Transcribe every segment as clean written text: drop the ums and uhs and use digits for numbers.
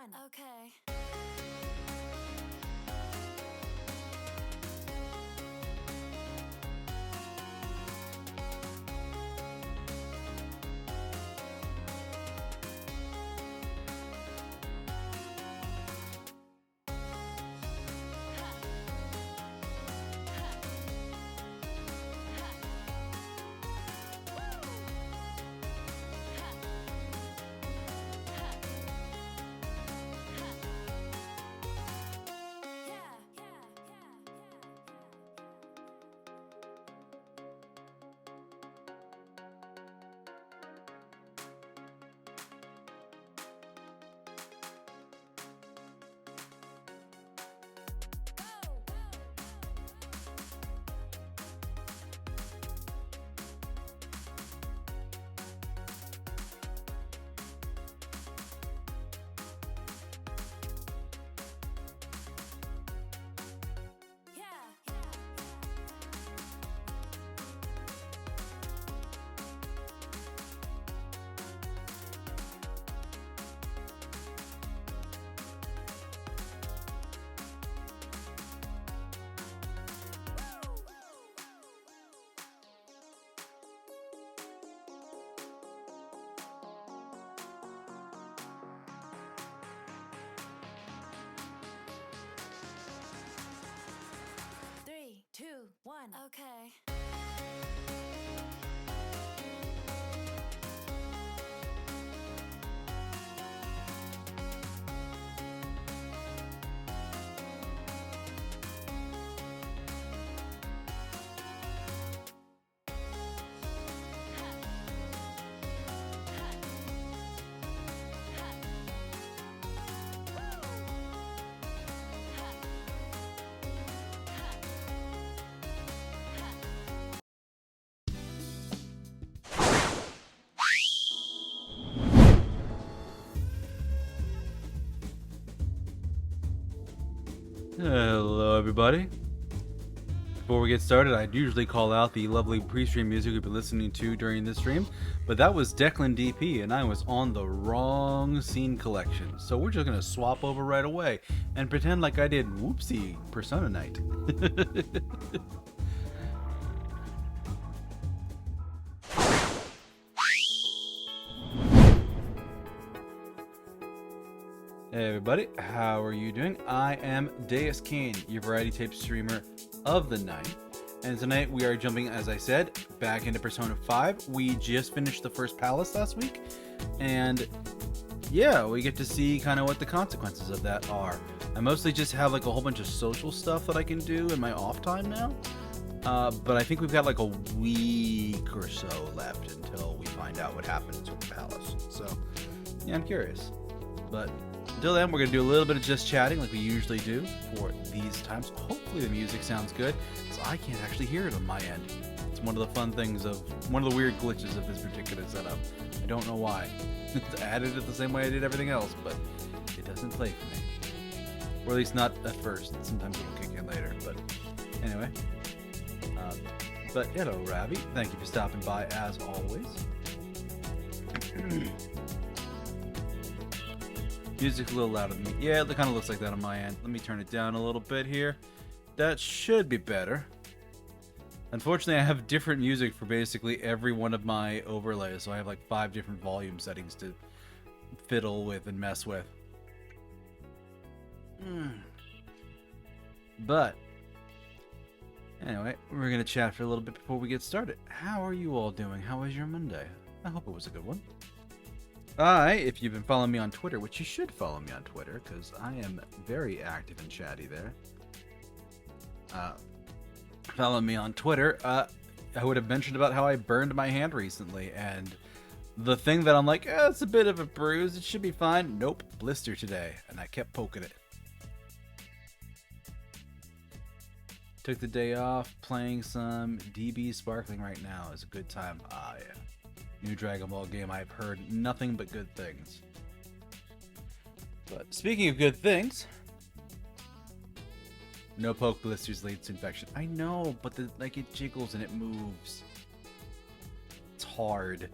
1. Okay. Three, two, 1. Okay. Hello everybody. Before we get started, I'd usually call out the lovely pre-stream music we've been listening to during this stream, but that was Declan DP and I was on the wrong scene collection. So we're just going to swap over right away and pretend like I did whoopsie Persona Night. Hey everybody, how are you doing? I am Deuscain, your variety tape streamer of the night. And tonight we are jumping, as I said, back into Persona 5. We just finished the first palace last week. And yeah, we get to see kind of what the consequences of that are. I mostly just have like a whole bunch of social stuff that I can do in my off time now. But I think we've got like a week or so left until we find out what happens with the palace. So yeah, I'm curious. But until then, we're going to do a little bit of just chatting like we usually do for these times. Hopefully the music sounds good, because I can't actually hear it on my end. It's one of the fun things of, one of the weird glitches of this particular setup. I don't know why. I added it the same way I did everything else, but it doesn't play for me. Or at least not at first. Sometimes it'll kick in later, but anyway. But hello, Ravi. Thank you for stopping by as always. Music's a little louder than me. Yeah, it kind of looks like that on my end. Let me turn it down a little bit here. That should be better. Unfortunately, I have different music for basically every one of my overlays, so I have like 5 different volume settings to fiddle with and mess with. But anyway, we're going to chat for a little bit before we get started. How are you all doing? How was your Monday? I hope it was a good one. If you've been following me on Twitter, which you should follow me on Twitter, because I am very active and chatty there. Follow me on Twitter. I would have mentioned about how I burned my hand recently, and the thing that I'm like, it's a bit of a bruise, it should be fine. Nope, blister today, and I kept poking it. Took the day off, playing some DB Sparkling right now is a good time. Yeah. New Dragon Ball game, I've heard nothing but good things. But speaking of good things, no poke blisters leads to infection. I know, but it jiggles and it moves. It's hard.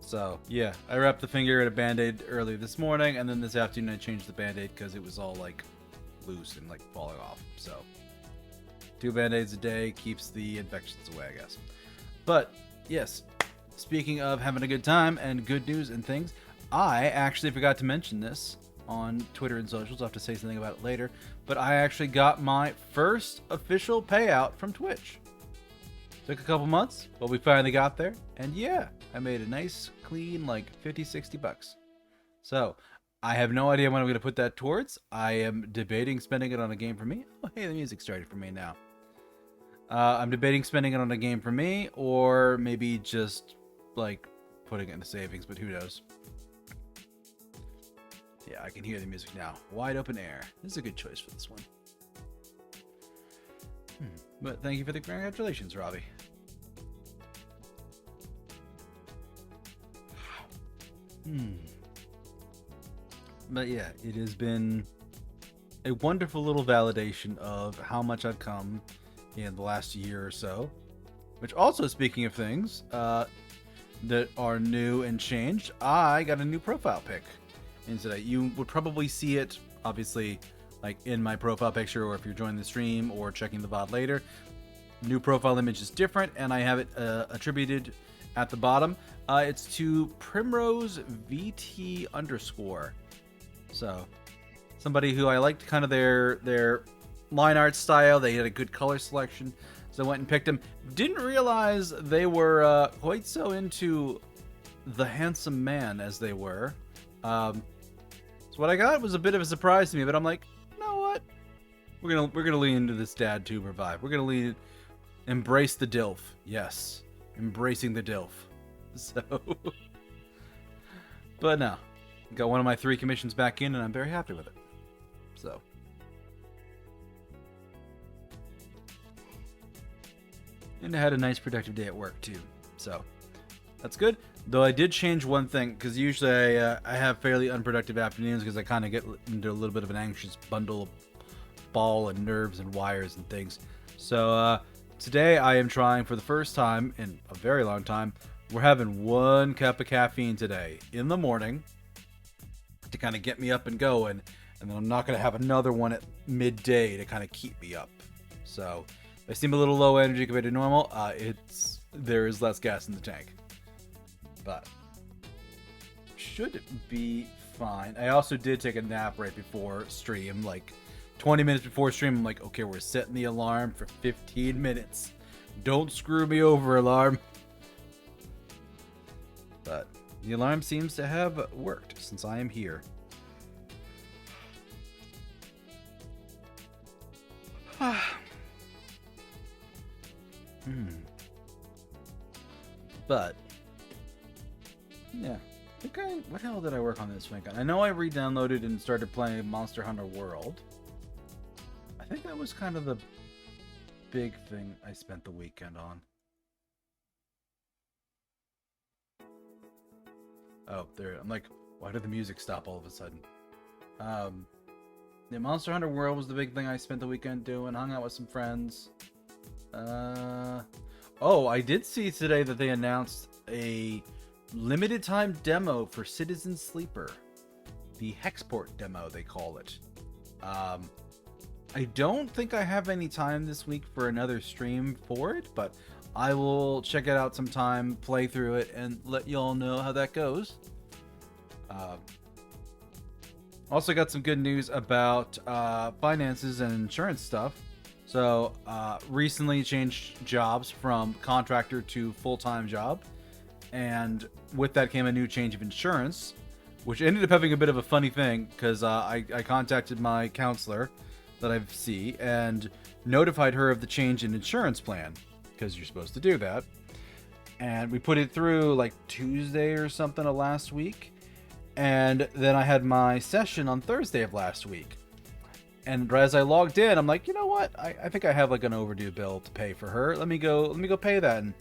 So, yeah, I wrapped the finger in a Band-Aid early this morning, and then this afternoon I changed the Band-Aid because it was all, like, loose and, like, falling off. So, 2 Band-Aids a day keeps the infections away, I guess. But, yes, speaking of having a good time and good news and things, I actually forgot to mention this on Twitter and socials. I'll have to say something about it later. But I actually got my first official payout from Twitch. Took a couple months, but we finally got there. And yeah, I made a nice, clean, like 50, 60 bucks. So I have no idea what I'm going to put that towards. I am debating spending it on a game for me. Oh, hey, the music started for me now. I'm debating spending it on a game for me, or maybe just like putting it into savings, but who knows. Yeah, I can hear the music now. Wide Open Air. This is a good choice for this one. But thank you for the congratulations, Robbie. But yeah, it has been a wonderful little validation of how much I've come in the last year or so. Which also, speaking of things that are new and changed, I got a new profile pic in today. You would probably see it, obviously, like in my profile picture, or if you're joining the stream or checking the VOD later. New profile image is different, and I have it attributed at the bottom. It's to Primrose VT _. So, somebody who I liked kind of their line art style. They had a good color selection, so I went and picked them. Didn't realize they were quite so into the handsome man as they were. So what I got was a bit of a surprise to me, but I'm like, you know what? We're gonna lean into this dad tuber vibe. We're gonna embrace the DILF. Yes, embracing the DILF. So, but no, got one of my 3 commissions back in, and I'm very happy with it. So, and I had a nice productive day at work too. So, that's good. Though I did change one thing, because usually I have fairly unproductive afternoons because I kind of get into a little bit of an anxious bundle of ball and nerves and wires and things. So today I am trying for the first time in a very long time. We're having 1 cup of caffeine today in the morning to kind of get me up and going. And then I'm not going to have another one at midday to kind of keep me up. So if I seem a little low energy compared to normal, there is less gas in the tank. But should be fine. I also did take a nap right before stream, like 20 minutes before stream. I'm like, okay, we're setting the alarm for 15 minutes. Don't screw me over, alarm. But the alarm seems to have worked since I am here. But yeah, okay. What hell did I work on this weekend? I know I re-downloaded and started playing Monster Hunter World. I think that was kind of the big thing I spent the weekend on. Oh, there. I'm like, why did the music stop all of a sudden? Yeah, Monster Hunter World was the big thing I spent the weekend doing. Hung out with some friends. Oh, I did see today that they announced a limited time demo for Citizen Sleeper. The Hexport demo, they call it. I don't think I have any time this week for another stream for it, but I will check it out sometime, play through it, and let y'all know how that goes. Also got some good news about finances and insurance stuff. So, recently changed jobs from contractor to full-time job. And with that came a new change of insurance, which ended up having a bit of a funny thing, because I contacted my counselor that I see and notified her of the change in insurance plan, because you're supposed to do that. And we put it through like Tuesday or something of last week. And then I had my session on Thursday of last week. And as I logged in, I'm like, you know what? I think I have like an overdue bill to pay for her. Let me go pay that. And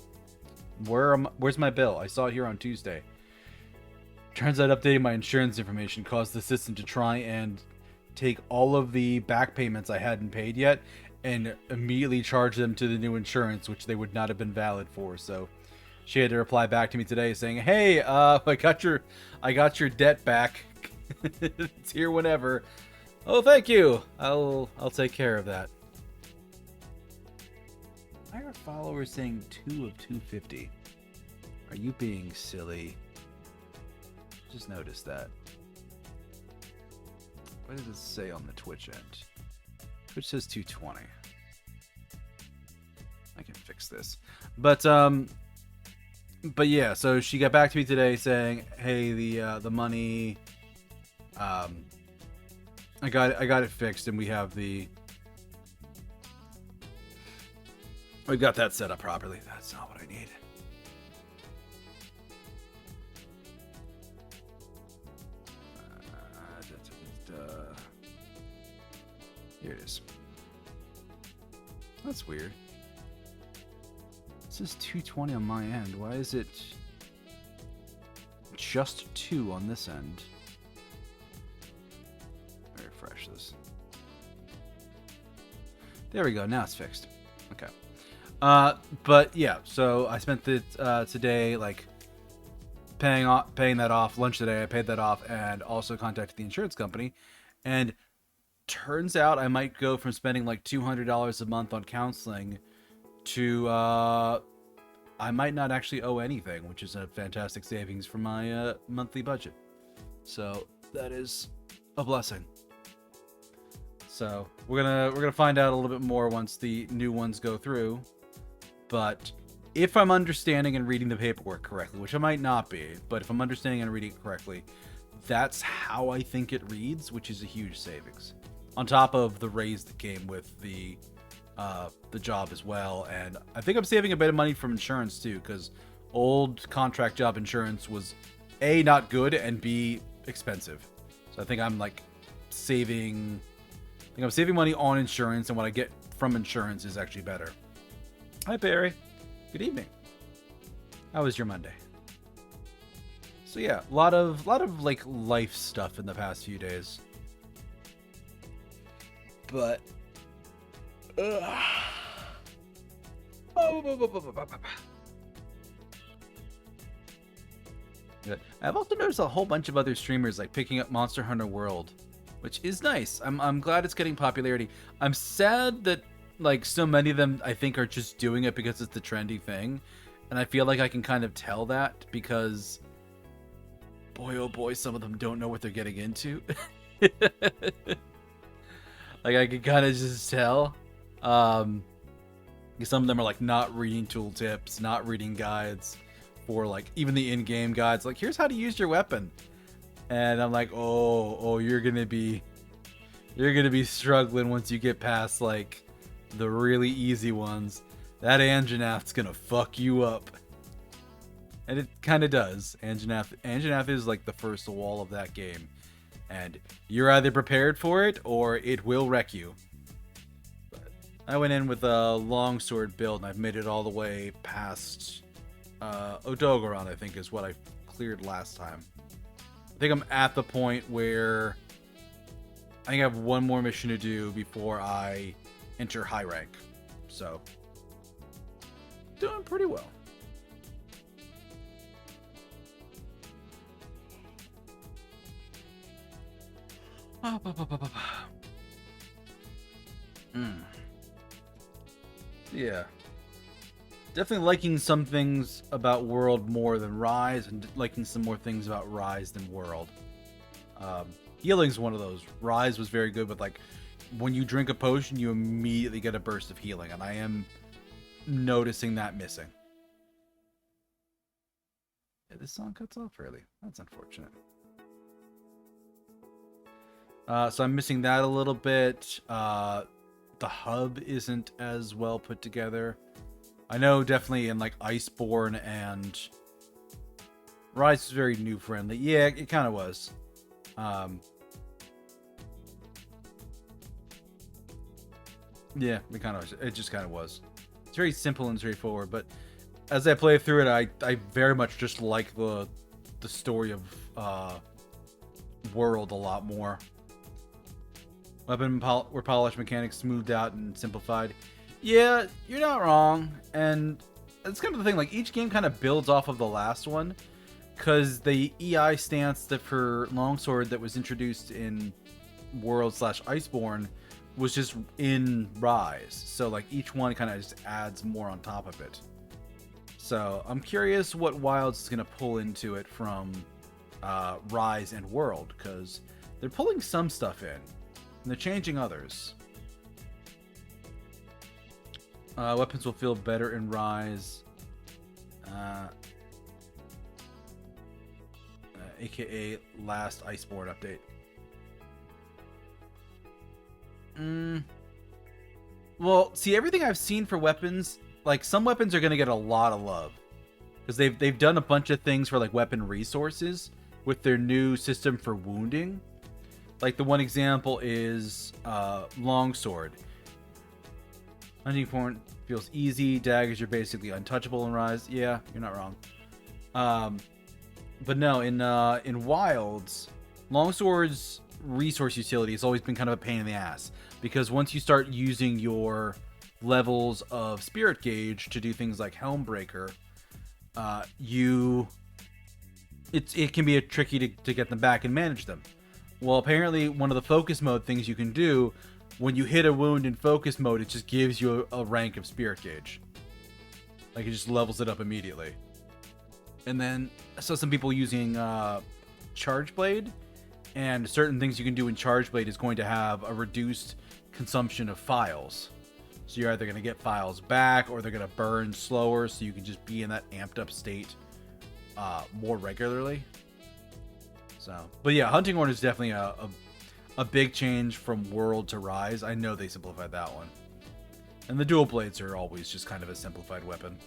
where's my bill? I saw it here on Tuesday. Turns out updating my insurance information caused the system to try and take all of the back payments I hadn't paid yet and immediately charge them to the new insurance, which they would not have been valid for. So she had to reply back to me today saying, "Hey, I got your debt back. It's here whenever." Oh, thank you. I'll take care of that. Why are followers saying 2 of 250? Are you being silly? Just noticed that. What does it say on the Twitch end? Twitch says 220. I can fix this. But yeah, so she got back to me today saying, "Hey, the money, I got it fixed, and we got that set up properly." That's not what I need. Here it is. That's weird. It says 220 on my end. Why is it just 2 on this end? Let me refresh this. There we go. Now it's fixed. Okay. But yeah, so I spent the today like paying that off. Lunch today, I paid that off, and also contacted the insurance company. And turns out I might go from spending like $200 a month on counseling to I might not actually owe anything, which is a fantastic savings for my monthly budget. So that is a blessing. So we're gonna find out a little bit more once the new ones go through. But if I'm understanding and reading the paperwork correctly, which I might not be, but if I'm understanding and reading it correctly, that's how I think it reads, which is a huge savings. On top of the raise that came with the job as well. And I think I'm saving a bit of money from insurance too, because old contract job insurance was A, not good, and B, expensive. So I think I'm like saving money on insurance, and what I get from insurance is actually better. Hi Barry. Good evening. How was your Monday? So yeah, a lot of like life stuff in the past few days. But good. I've also noticed a whole bunch of other streamers like picking up Monster Hunter World, which is nice. I'm glad it's getting popularity. I'm sad that like so many of them I think are just doing it because it's the trendy thing, and I feel like I can kind of tell that because boy oh boy, some of them don't know what they're getting into. Like I can kind of just tell. Some of them are like not reading tooltips, not reading guides for like even the in-game guides. Like, here's how to use your weapon, and I'm like, oh, you're gonna be struggling once you get past like the really easy ones. That Anjanath's gonna fuck you up, and it kind of does. Anjanath is like the first wall of that game, and you're either prepared for it or it will wreck you. I went in with a longsword build, and I've made it all the way past Odogaron, I think is what I cleared last time. I think I'm at the point where I think I have one more mission to do before I enter high rank. So, doing pretty well. Yeah. Definitely liking some things about World more than Rise, and liking some more things about Rise than World. Healing's one of those. Rise was very good, but like when you drink a potion, you immediately get a burst of healing, and I am noticing that missing. Yeah, this song cuts off early. That's unfortunate. So I'm missing that a little bit. The hub isn't as well put together. I know definitely in like Iceborne and Rise is very new friendly. Yeah, it kind of was. Yeah, it just kind of was. It's very simple and straightforward, but as I play through it, I very much just like the story of World a lot more. Weapon polish mechanics smoothed out and simplified. Yeah, you're not wrong. And it's kind of the thing. Like each game kind of builds off of the last one, because the EI stance that for Longsword that was introduced in World/Iceborne was just in Rise. So like each one kind of just adds more on top of it. So I'm curious what Wilds is going to pull into it from Rise and World, because they're pulling some stuff in and they're changing others. Weapons will feel better in Rise, aka last Iceborne update. Well, see, everything I've seen for weapons, like some weapons are gonna get a lot of love because they've done a bunch of things for like weapon resources with their new system for wounding. Like the one example is Longsword. Hunting point feels easy. Daggers are basically untouchable in Rise. Yeah, you're not wrong. But no, in Wilds, Longsword's resource utility has always been kind of a pain in the ass, because once you start using your levels of Spirit Gauge to do things like Helmbreaker, it can be tricky to get them back and manage them. Well, apparently one of the focus mode things you can do, when you hit a wound in focus mode, it just gives you a rank of Spirit Gauge. Like it just levels it up immediately. And then I saw some people using Charge Blade, and certain things you can do in Charge Blade is going to have a reduced consumption of files. So you're either going to get files back, or they're going to burn slower, so you can just be in that amped up state more regularly. So, but yeah, Hunting Horn is definitely a big change from World to Rise. I know they simplified that one. And the dual blades are always just kind of a simplified weapon.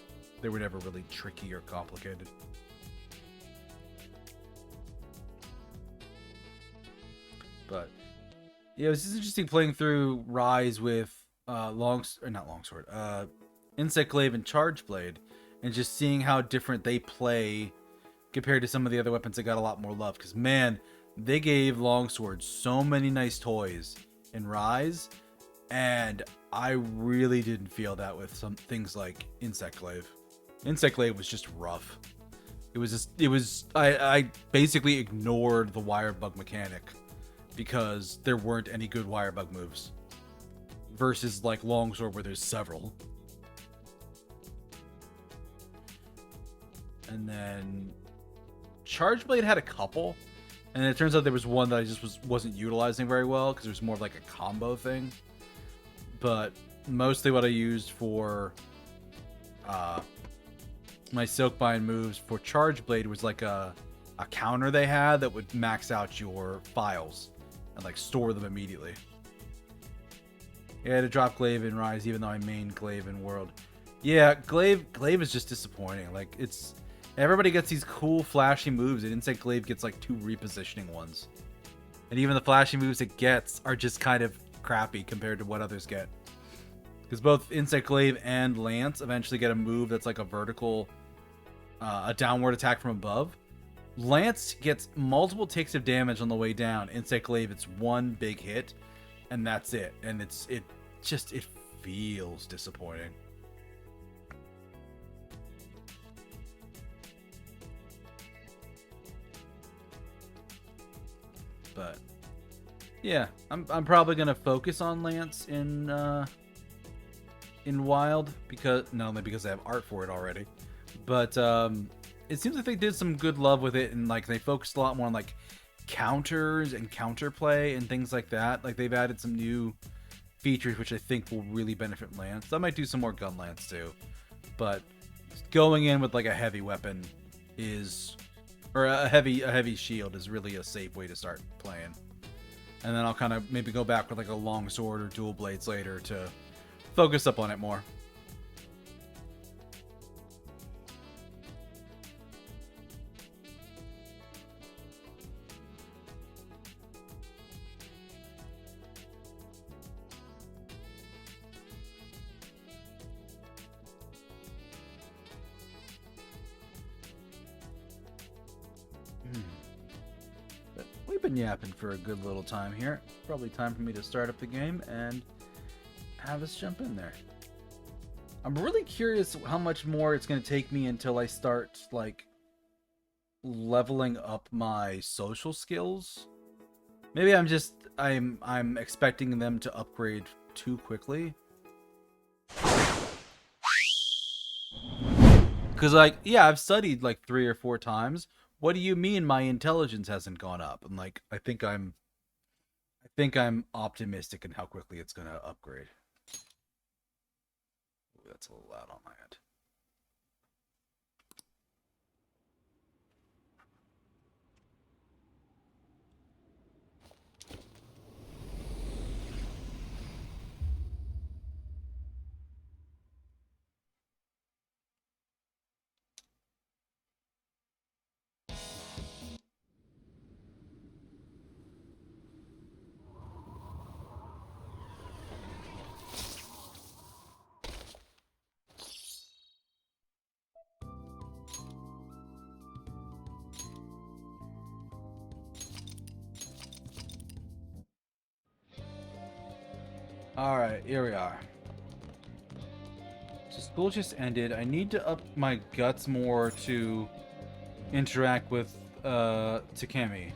They were never really tricky or complicated. But yeah, it was just interesting playing through Rise with Insect Glaive and Charge Blade, and just seeing how different they play compared to some of the other weapons that got a lot more love. Because man, they gave Longsword so many nice toys in Rise, and I really didn't feel that with some things like Insect Glaive. Insect Glaive was just rough. I basically ignored the wire bug mechanic because there weren't any good wire bug moves, versus like Longsword where there's several. And then Charge Blade had a couple, and it turns out there was one that I just wasn't utilizing very well because it was more of like a combo thing. But mostly what I used for my Silkbind moves for Charge Blade was like a counter they had that would max out your files and like store them immediately. Yeah, I had to drop Glaive in Rise even though I main Glaive in World. Yeah, Glaive is just disappointing. Like everybody gets these cool flashy moves, and Insect Glaive gets like 2 repositioning ones. And even the flashy moves it gets are just kind of crappy compared to what others get. Because both Insect Glaive and Lance eventually get a move that's like a vertical, a downward attack from above. Lance gets multiple ticks of damage on the way down. Insect Glaive, it's one big hit, and that's it. And it feels disappointing. But yeah, I'm probably gonna focus on Lance in Wild, because not only because I have art for it already, but it seems like they did some good love with it, and like they focused a lot more on like counters and counterplay and things like that. Like they've added some new features which I think will really benefit Lance. I might do some more gun Lance too, but going in with like a heavy weapon or a heavy shield is really a safe way to start playing. And then I'll kind of maybe go back with like a long sword or dual blades later to focus up on it more. But we've been yapping for a good little time here. Probably time for me to start up the game and have us jump in there. I'm really curious how much more it's going to take me until I start, like, leveling up my social skills. Maybe I'm expecting them to upgrade too quickly. Because, like, yeah, I've studied like 3 or 4 times. What do you mean my intelligence hasn't gone up? And like, I think I'm optimistic in how quickly it's gonna upgrade. Ooh, that's a little loud on my end. Alright, here we are. So school just ended. I need to up my guts more to interact with Takemi.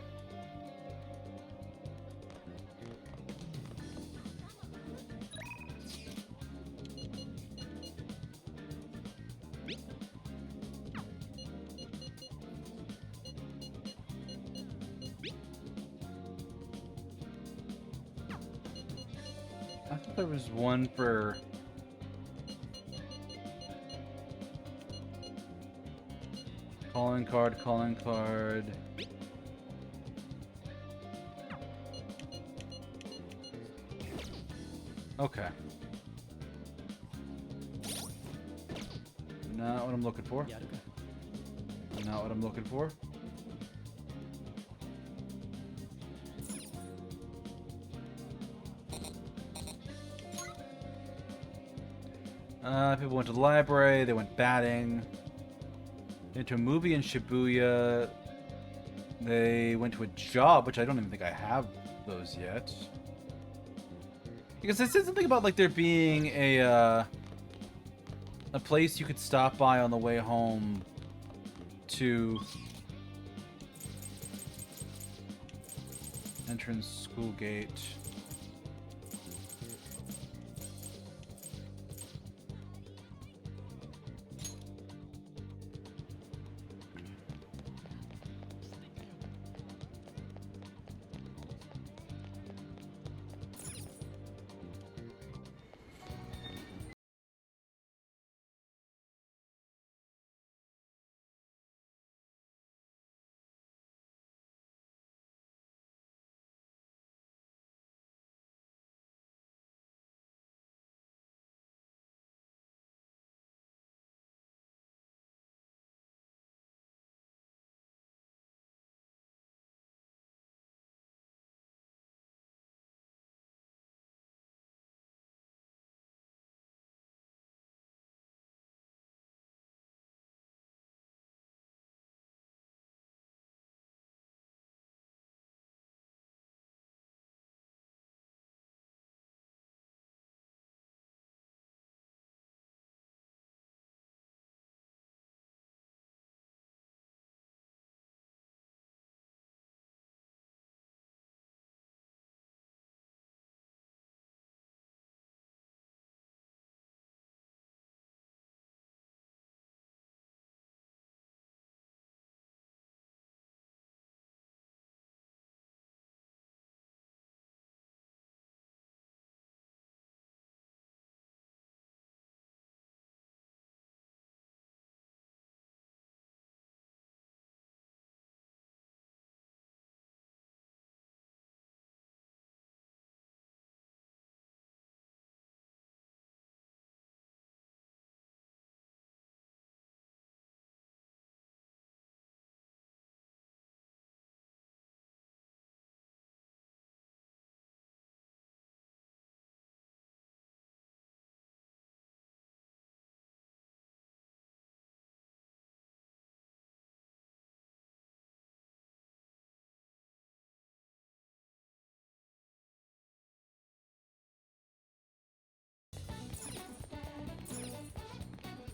I thought there was one for calling card, calling card. Okay. Not what I'm looking for. Not what I'm looking for. People went to the library, they went batting. Into a movie in Shibuya. They went to a job, which I don't even think I have those yet. Because it said something about like there being a place you could stop by on the way home to entrance school gate.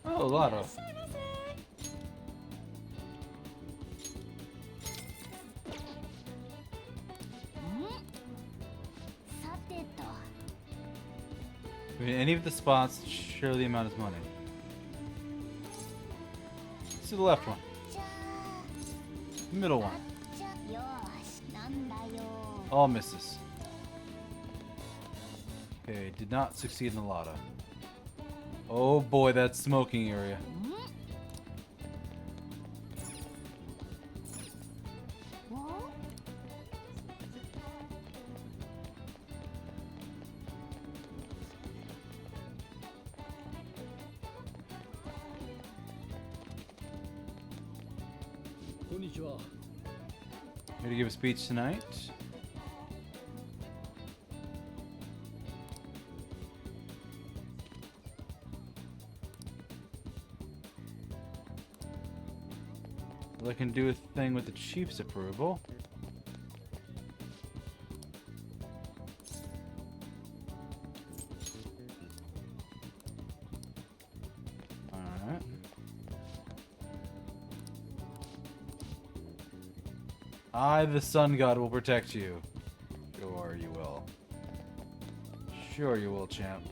Oh, Lotto. I mean, any of the spots show the amount of money. Let's do the left one. Middle one. All misses. Okay, did not succeed in the lotto. Oh boy, that smoking area. Here to give a speech tonight. Well, I can do a thing with the chief's approval. Alright. I, the sun god, will protect you. Sure you will. Sure you will, champ.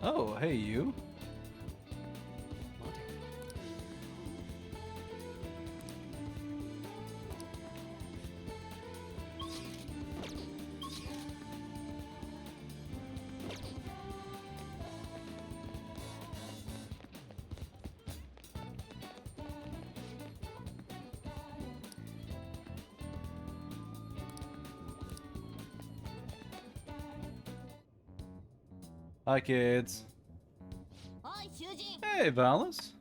Oh, hey, you. Hi, kids. Hey, Valis.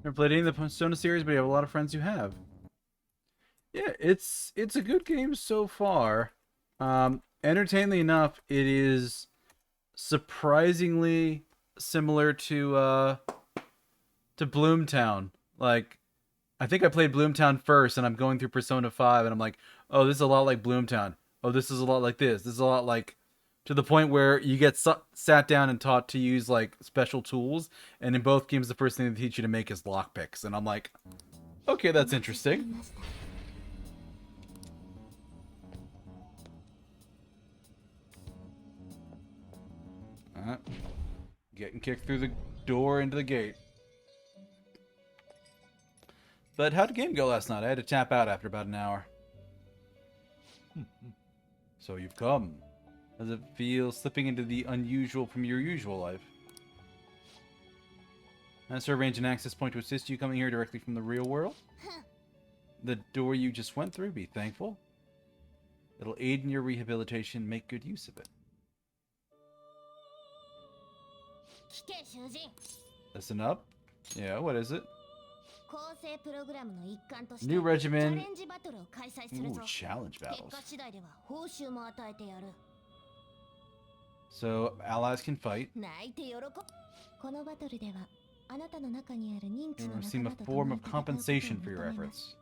Never played any of the Persona series, but you have a lot of friends who have. Yeah, it's a good game so far. Entertainingly enough, it is surprisingly similar to Bloomtown. Like, I think I played Bloomtown first, and I'm going through Persona 5, and I'm like, oh, this is a lot like Bloomtown. Oh, this is a lot like this. This is a lot like, to the point where you get sat down and taught to use like special tools, and in both games, the first thing they teach you to make is lockpicks, and I'm like, okay, that's interesting. Getting kicked through the door into the gate. But how'd the game go last night? I had to tap out after about an hour. So you've come. Does it feel slipping into the unusual from your usual life? Has to arrange an access point to assist you coming here directly from the real world? The door you just went through, be thankful. It'll aid in your rehabilitation, make good use of it. Listen up. Yeah, what is it? New regimen. Ooh, challenge battles. So, allies can fight. You receive a form of compensation for your efforts.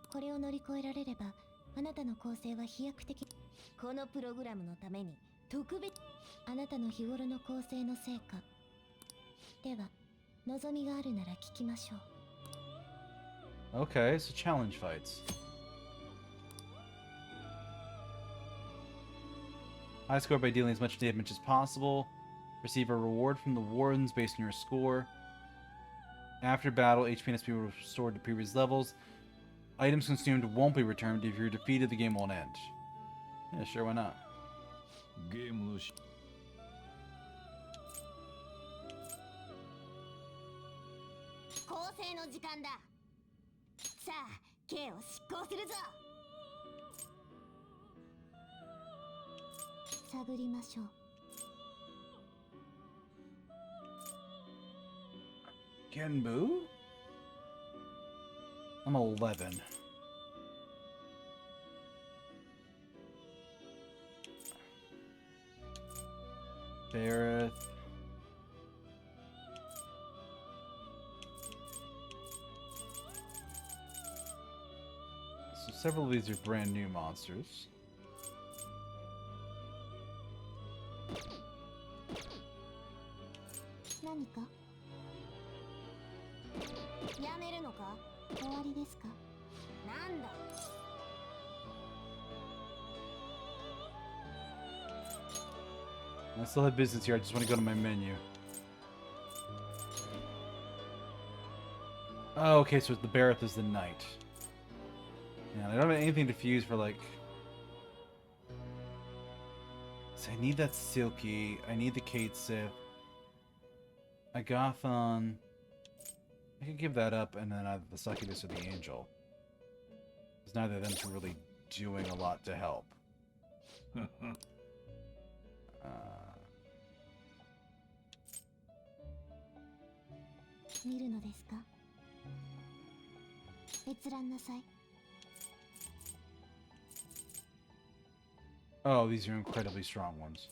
Okay, so challenge fights. High score by dealing as much damage as possible. Receive a reward from the wardens based on your score. After battle, HP and SP will be restored to previous levels. Items consumed won't be returned. If you're defeated, the game won't end. Yeah, sure, why not? Genbu? I'm 11. Barrett. So several of these are brand new monsters. I still have business here. I just want to go to my menu. Oh, okay, so the Barrett is the knight. Yeah, I don't have anything to fuse for, like... So I need that Silky. I need the Kate Sith. Agathon. I could give that up, and then either the Succubus or the Angel. Because neither of them are really doing a lot to help. Oh, these are incredibly strong ones.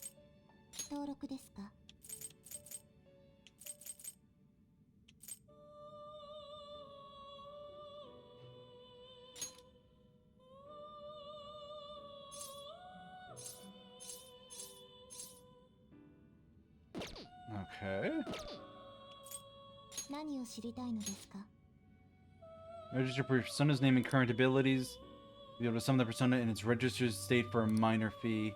Okay. Register Persona's name and current abilities. Be able to summon the persona in its registered state for a minor fee.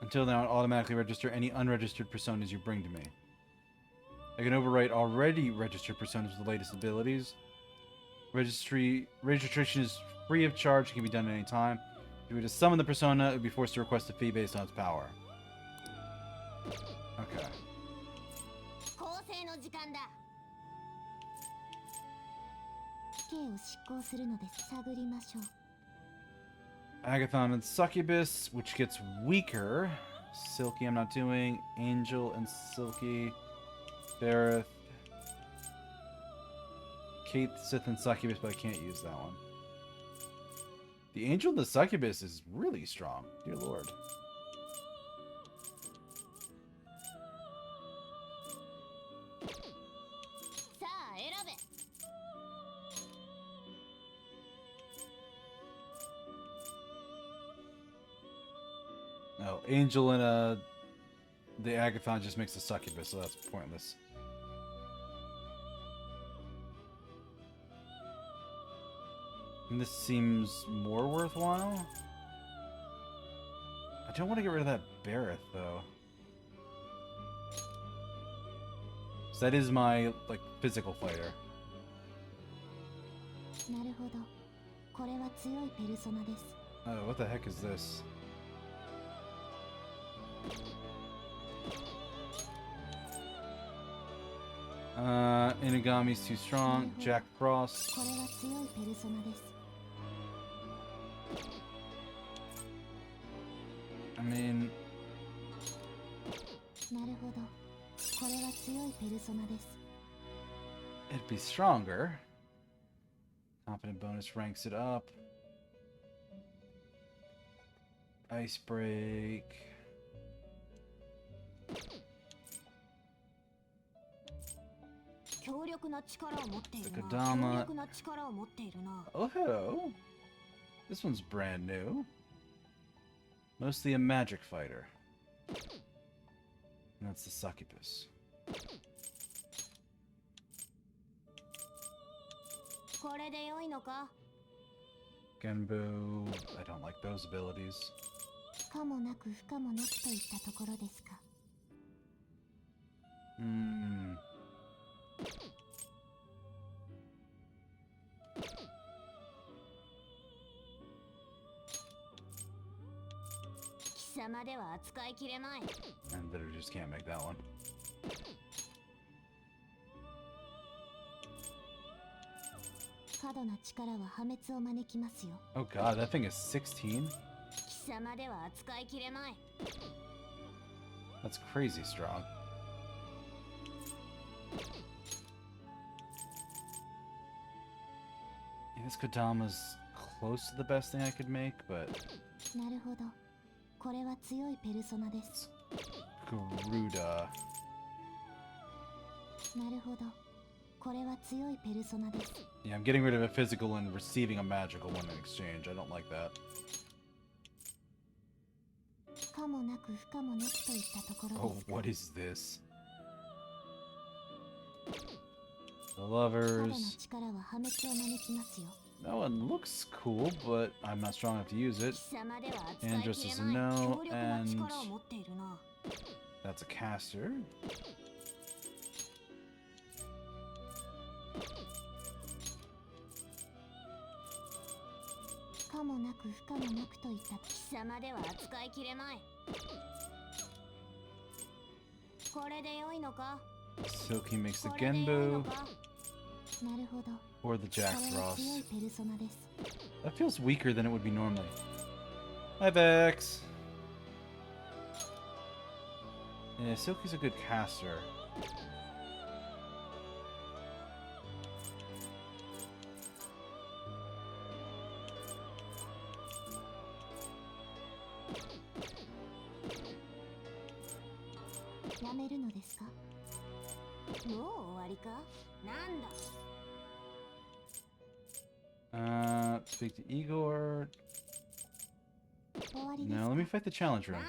Until then, I'll automatically register any unregistered personas you bring to me. I can overwrite already registered personas with the latest abilities. Registration is free of charge, can be done at any time. If you were to summon the persona, it would be forced to request a fee based on its power. Okay. Agathon and Succubus, which gets weaker. Silky, I'm not doing. Angel and Silky. Bareth. Kate, Sith, and Succubus, but I can't use that one. The Angel and the Succubus is really strong. Dear Lord. No, Angel and the Agathon just makes a Succubus, so that's pointless. And this seems more worthwhile. I don't want to get rid of that Bareth, though. So that is my, like, physical fighter. Oh, what the heck is this? Inugami's too strong. Jack Frost. I mean... it'd be stronger. Competent bonus ranks it up. Ice Break. Kodama. Oh, hello. This one's brand new. Mostly a magic fighter. And that's the Succubus. Genbu. I don't like those abilities. Hmm. And literally just can't make that one. Oh god, that thing is 16? That's crazy strong. Yeah, this Kodama's close to the best thing I could make, but... Garuda. Yeah, I'm getting rid of a physical and receiving a magical one in exchange. I don't like that. Oh, what is this? The Lovers. That one looks cool, but I'm not strong enough to use it. Andros is a no, and that's a caster. Silky makes the Genbu. Or the Jack Frost. That feels weaker than it would be normally. Hi, Vex. Yeah, Silky's a good caster. Speak to Igor. Now let me fight the challenge room.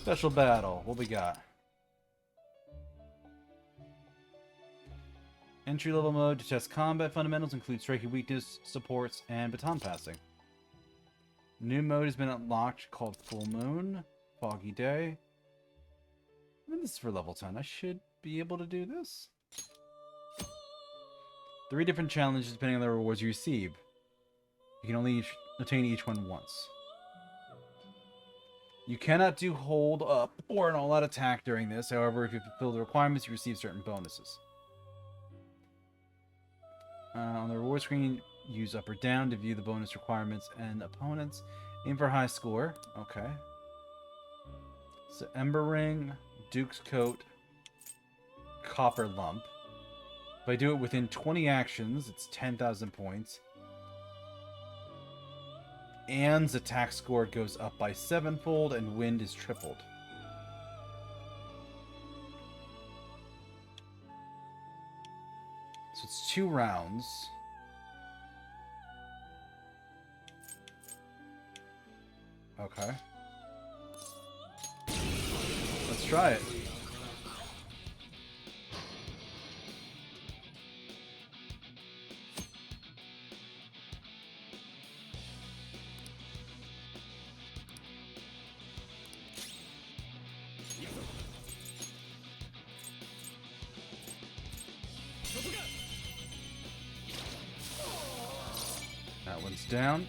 Special battle. What we got? Entry level mode to test combat fundamentals include striking weakness, supports, and baton passing. New mode has been unlocked called Full Moon. Foggy Day. I mean, this is for level 10. I should be able to do this. 3 different challenges depending on the rewards you receive. You can only attain each one once. You cannot do hold up or an all-out attack during this. However, if you fulfill the requirements, you receive certain bonuses. On the reward screen, use up or down to view the bonus requirements and opponents. Aim for high score. Okay. So Ember Ring, Duke's Coat, Copper Lump. If I do it within 20 actions, it's 10,000 points. Anne's attack score goes up by 7-fold, and Wind is tripled. So it's 2 rounds. Okay. Let's try it. That one's down.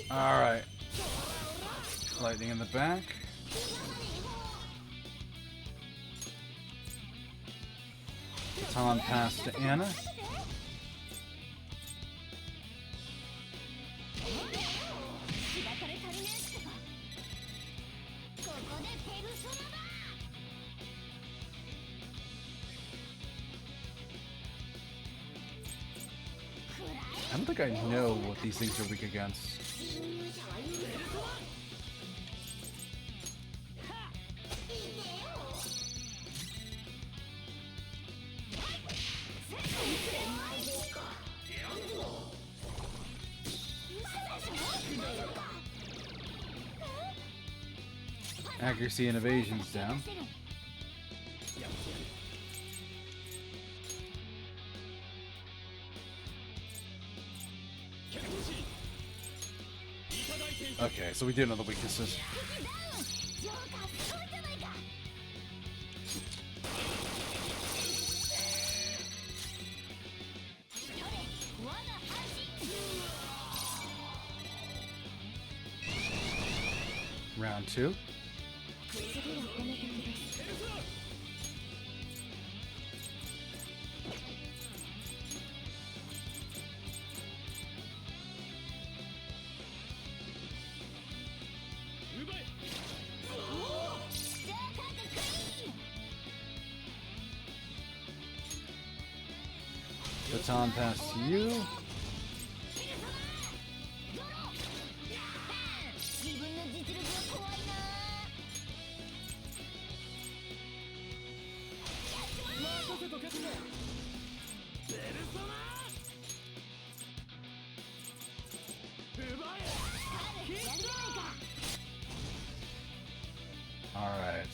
Alright. Lightning in the back. Baton pass to Anna. I don't think I know what these things are weak against. Accuracy and evasion's down. Okay, so we do know the weaknesses. Round 2. Baton pass to you. All right.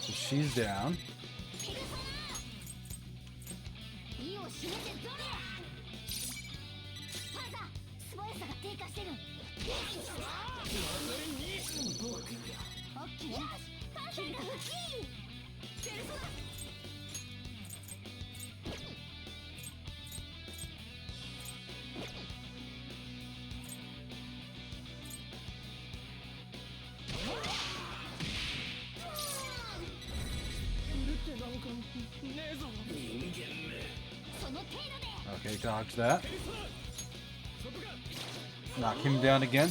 So she's down. Okay, dodge that. Knock him down again.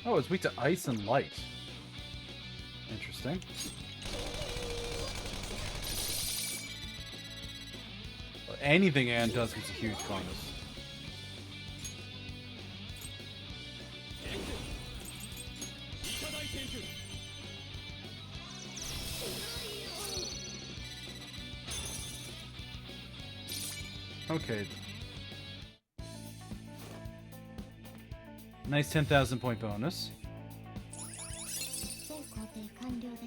Oh, it's weak to ice and light. Interesting. Well, anything Ann does gets a huge bonus. Okay. Nice 10,000 point bonus.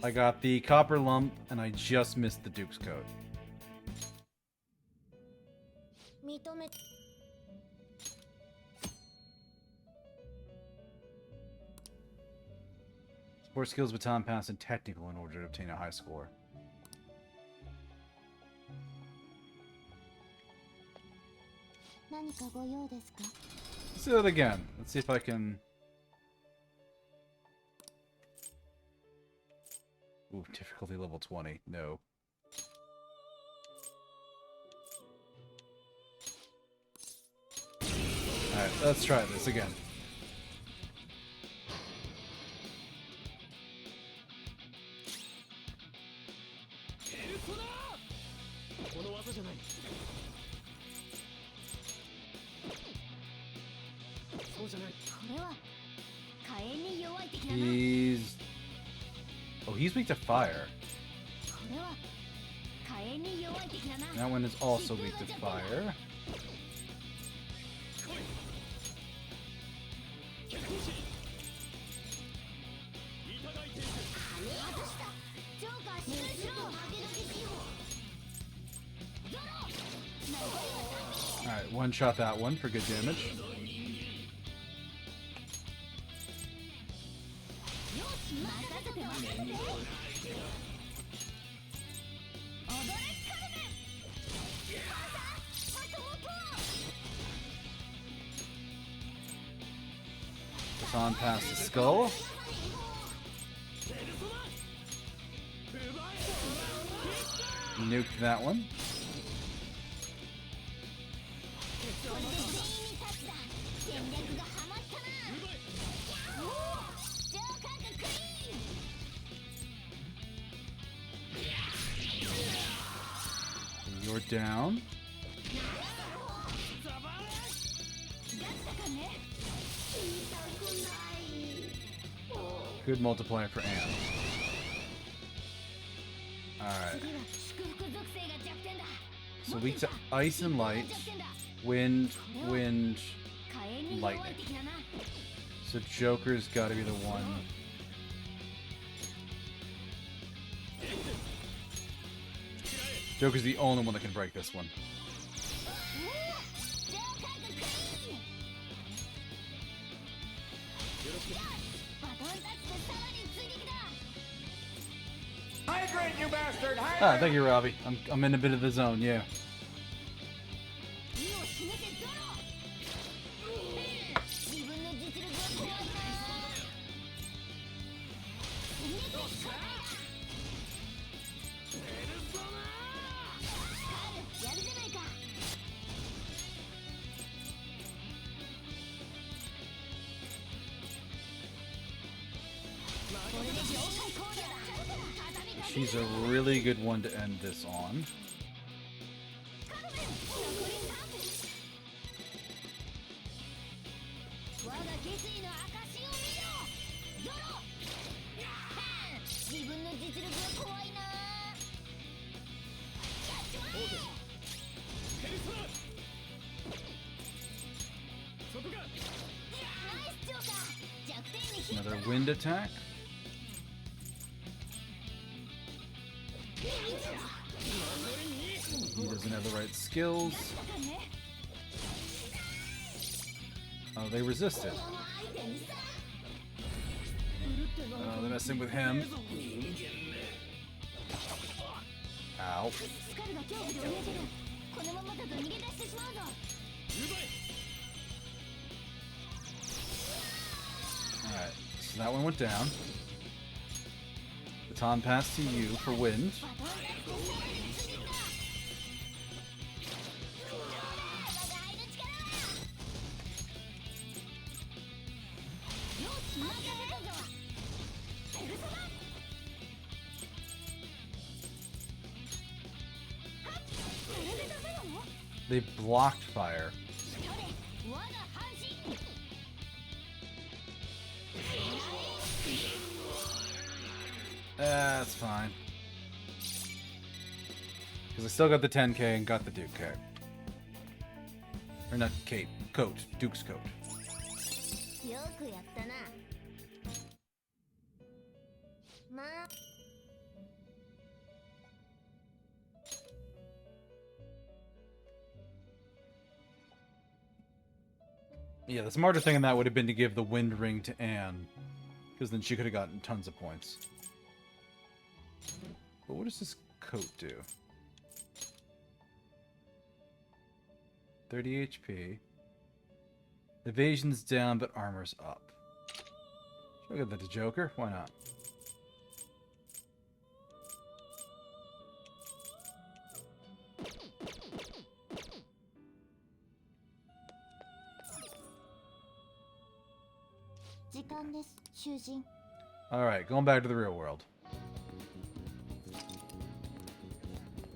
I got the copper lump, and I just missed the Duke's coat. Sport skills, baton pass, and technical in order to obtain a high score. Let's do that again. Let's see if I can... Ooh, difficulty level 20. No. Alright, let's try this again. He's... Oh, he's weak to fire. That one is also weak to fire. Alright, one shot that one for good damage. It's on past the skull. Nuke that one. You're down. Good multiplier for Ann. Alright. So weak to ice and light, wind, lightning. So Joker's gotta be the one. Joker's the only one that can break this one. Hydrate, you bastard! Hydrate! Ah, thank you, Robbie. I'm in a bit of the zone, yeah. She's a really good one to end this on. Another wind attack. He doesn't have the right skills. Oh, they resisted. Oh, they're messing with him. Ow. So that one went down. Baton pass to you for wind. They blocked fire. That's fine. Because I still got the 10k and got the Duke cape. Or not cape, coat. Duke's coat. Yeah, the smarter thing in that would have been to give the wind ring to Anne. Because then she could have gotten tons of points. But what does this coat do? 30 HP. Evasion's down, but armor's up. Should I get that to Joker? Why not? Alright, going back to the real world.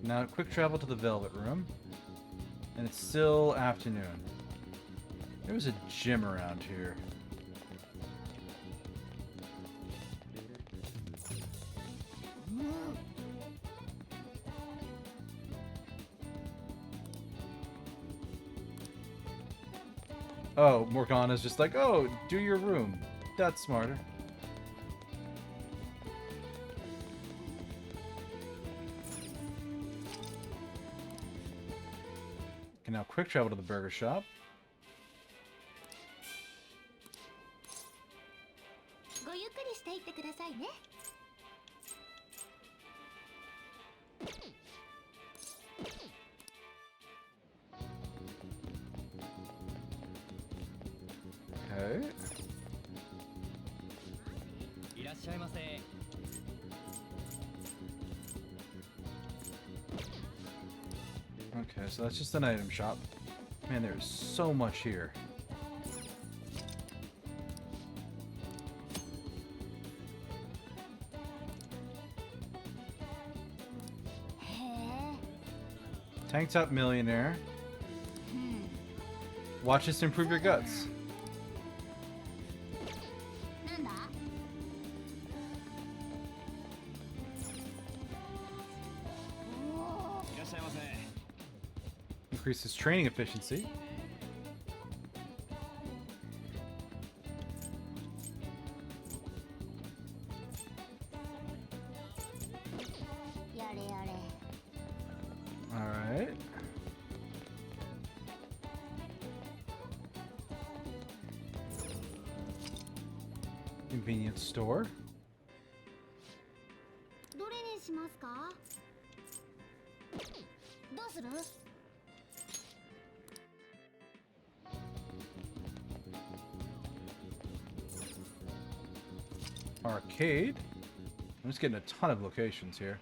Now, quick travel to the Velvet Room. And it's still afternoon. There was a gym around here. Oh, Morgana's just like, oh, do your room. That's smarter. Can now quick travel to the burger shop. Okay. Okay, so that's just an item shop. Man, there's so much here. Tank top millionaire. Watch this to improve your guts. Increases training efficiency. Alright. Convenience store. Arcade. I'm just getting a ton of locations here.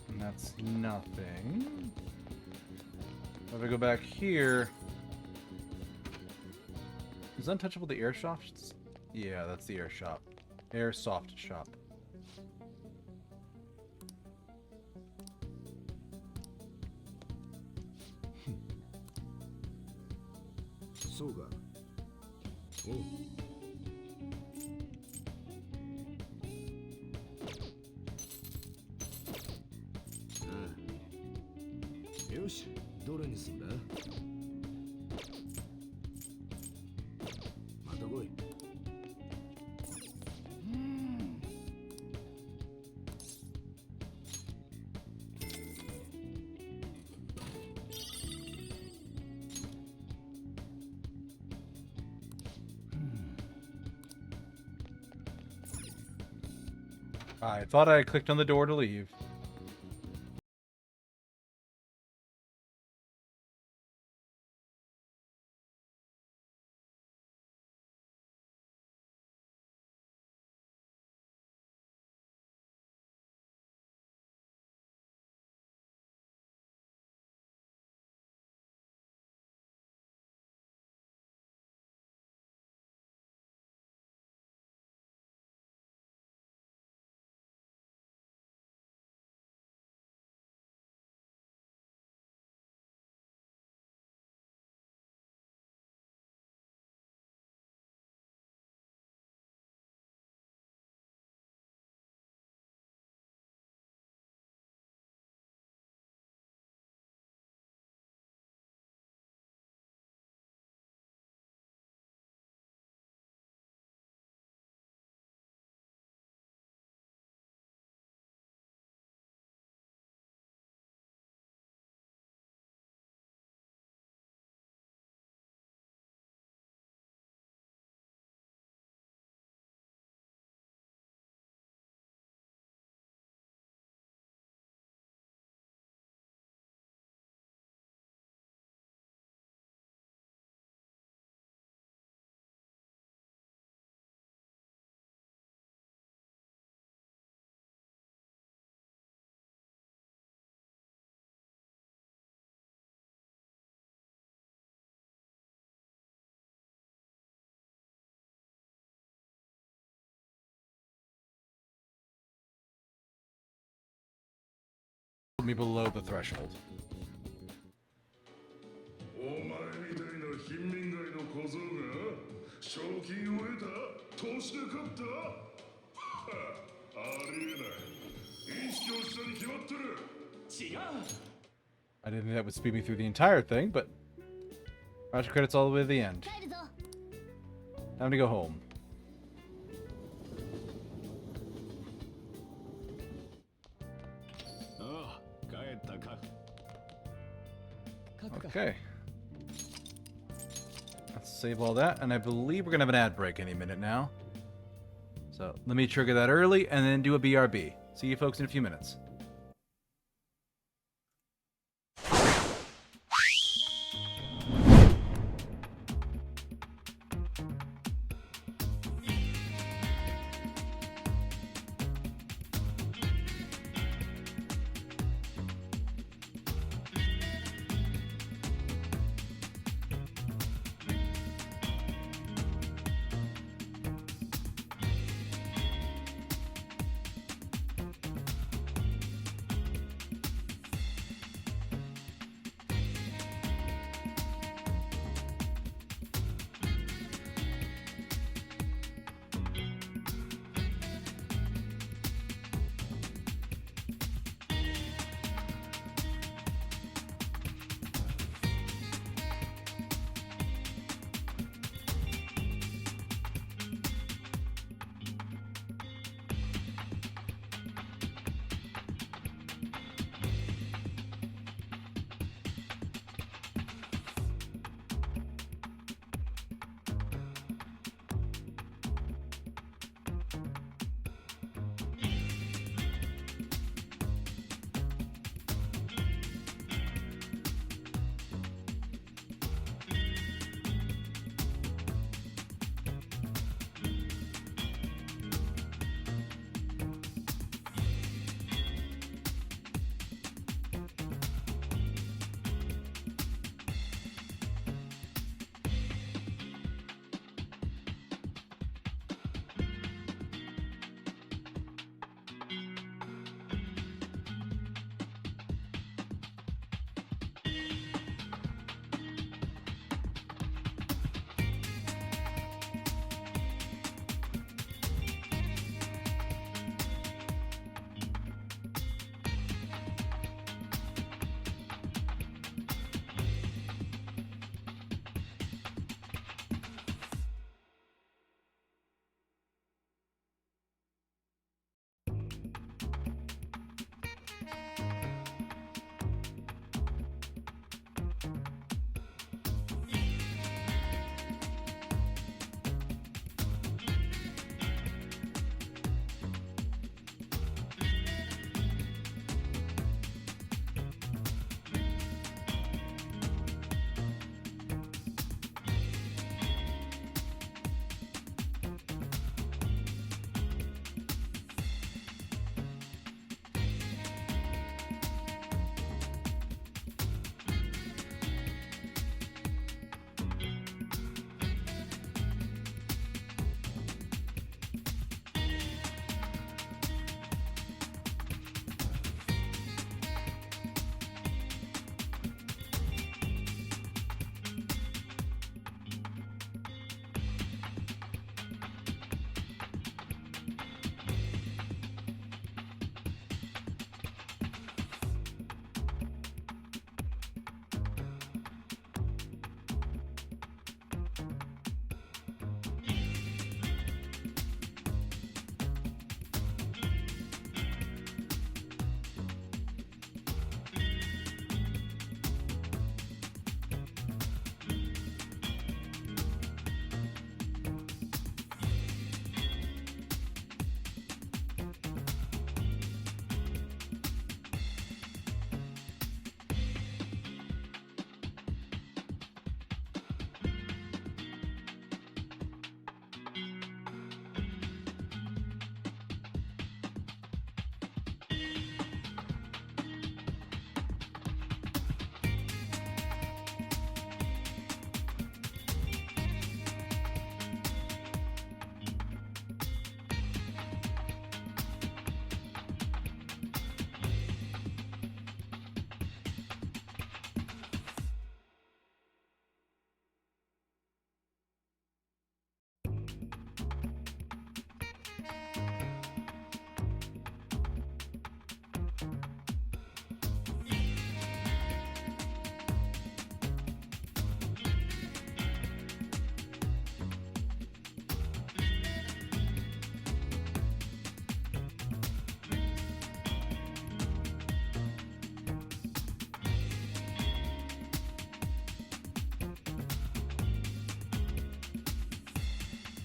And that's nothing. If I go back here... Is Untouchable the air shop? Yeah, that's the air shop. Airsoft shop. SEGA. Oh. よし、どれにすんだ？また来い。I thought I clicked on the door to leave. Put me below the threshold. お前みたいな貧民街の小僧が賞金を得た投資で勝ったはありえない。意識をしたに決まってる。違う。 I didn't think that would speed me through the entire thing, but project credits all the way to the end. Time to go home. Okay. Let's save all that, and I believe we're gonna have an ad break any minute now. So let me trigger that early and then do a BRB. See you folks in a few minutes.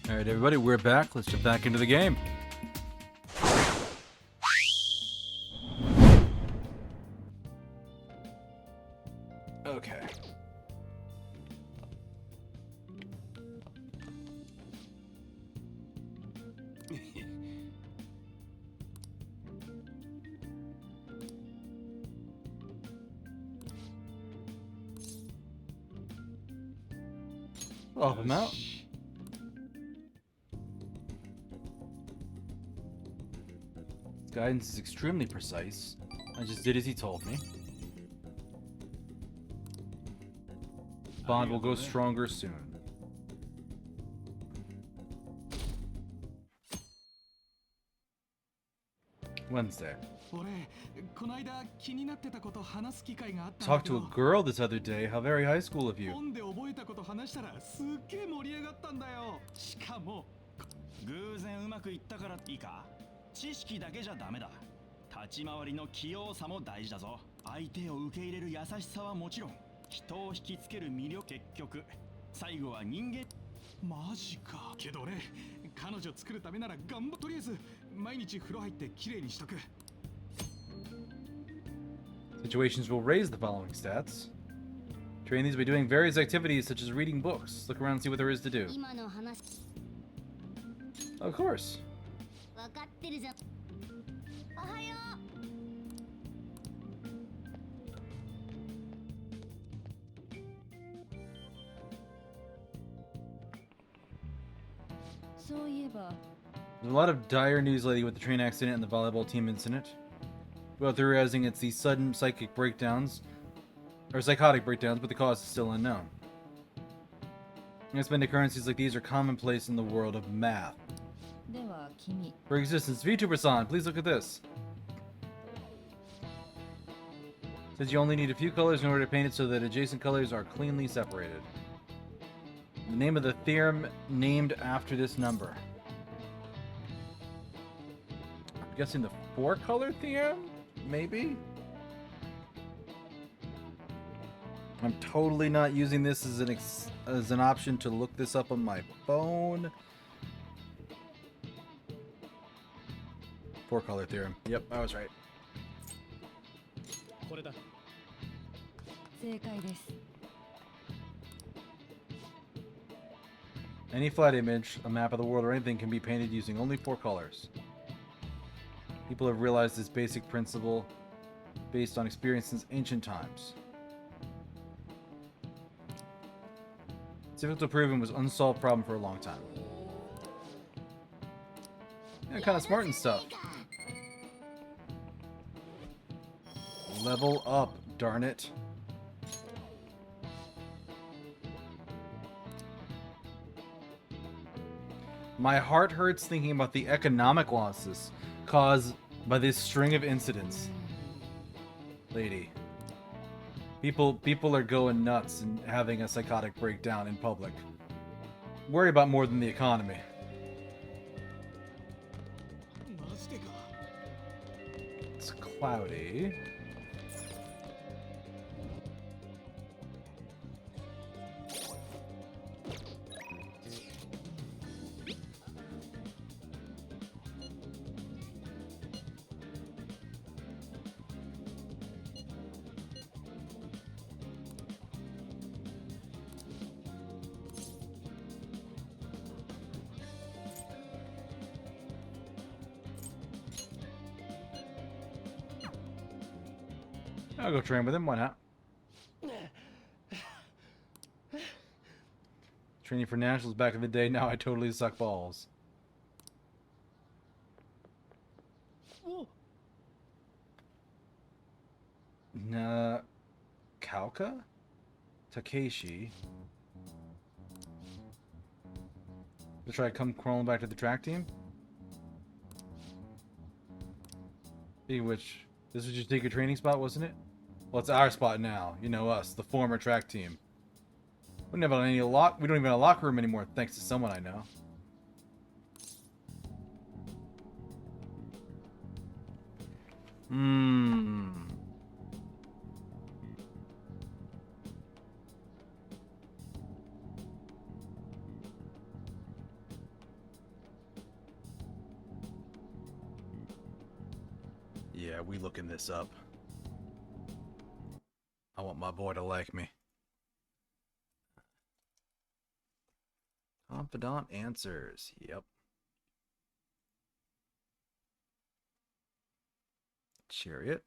All right, everybody, we're back. Let's jump back into the game. Okay. Help him out. Guidance is extremely precise. I just did as he told me. Bond will go stronger soon. Wednesday. Talked to a girl this other day. How very high school of you. 偶然うまくいったからいいか。知識だけじゃダメだ。立ち回りの器用さも大事だぞ。相手を受け入れる優しさはもちろん、人を引きつける魅力。結局、最後は人間。マジか。けど俺、彼女作るためなら頑張っとりあえず毎日風呂入ってきれいにしとく。Situations will raise the following stats. Train these by doing various activities such as reading books. Look around and see what there is to do. Of course. There's a lot of dire news lately with the train accident and the volleyball team incident. Well, theorizing it's these sudden psychic breakdowns, or psychotic breakdowns, but the cause is still unknown. Unexplained occurrences like these are commonplace in the world of math. For existence, VTuber-san, please look at this. Says you only need a few colors in order to paint it so that adjacent colors are cleanly separated. The name of the theorem named after this number. I'm guessing the four-color theorem? Maybe? I'm totally not using this as an option to look this up on my phone. Four-color theorem. Yep, I was right. Any flat image, a map of the world, or anything can be painted using only four colors. People have realized this basic principle based on experience since ancient times. It's difficult to prove and was an unsolved problem for a long time. Yeah, kind of smart and stuff. Level up, darn it. My heart hurts thinking about the economic losses caused by this string of incidents. Lady. People are going nuts and having a psychotic breakdown in public. Worry about more than the economy. It's cloudy. I'll go train with him, why not? Training for nationals back in the day, now I totally suck balls. Kalka? Takeshi? To try to come crawling back to the track team? Speaking of which, this was just take your training spot, wasn't it? Well, it's our spot now. You know us, the former track team. We don't even have a locker room anymore, thanks to someone I know. Yeah, we looking this up. I want my boy to like me. Confidant answers. Yep. Chariot.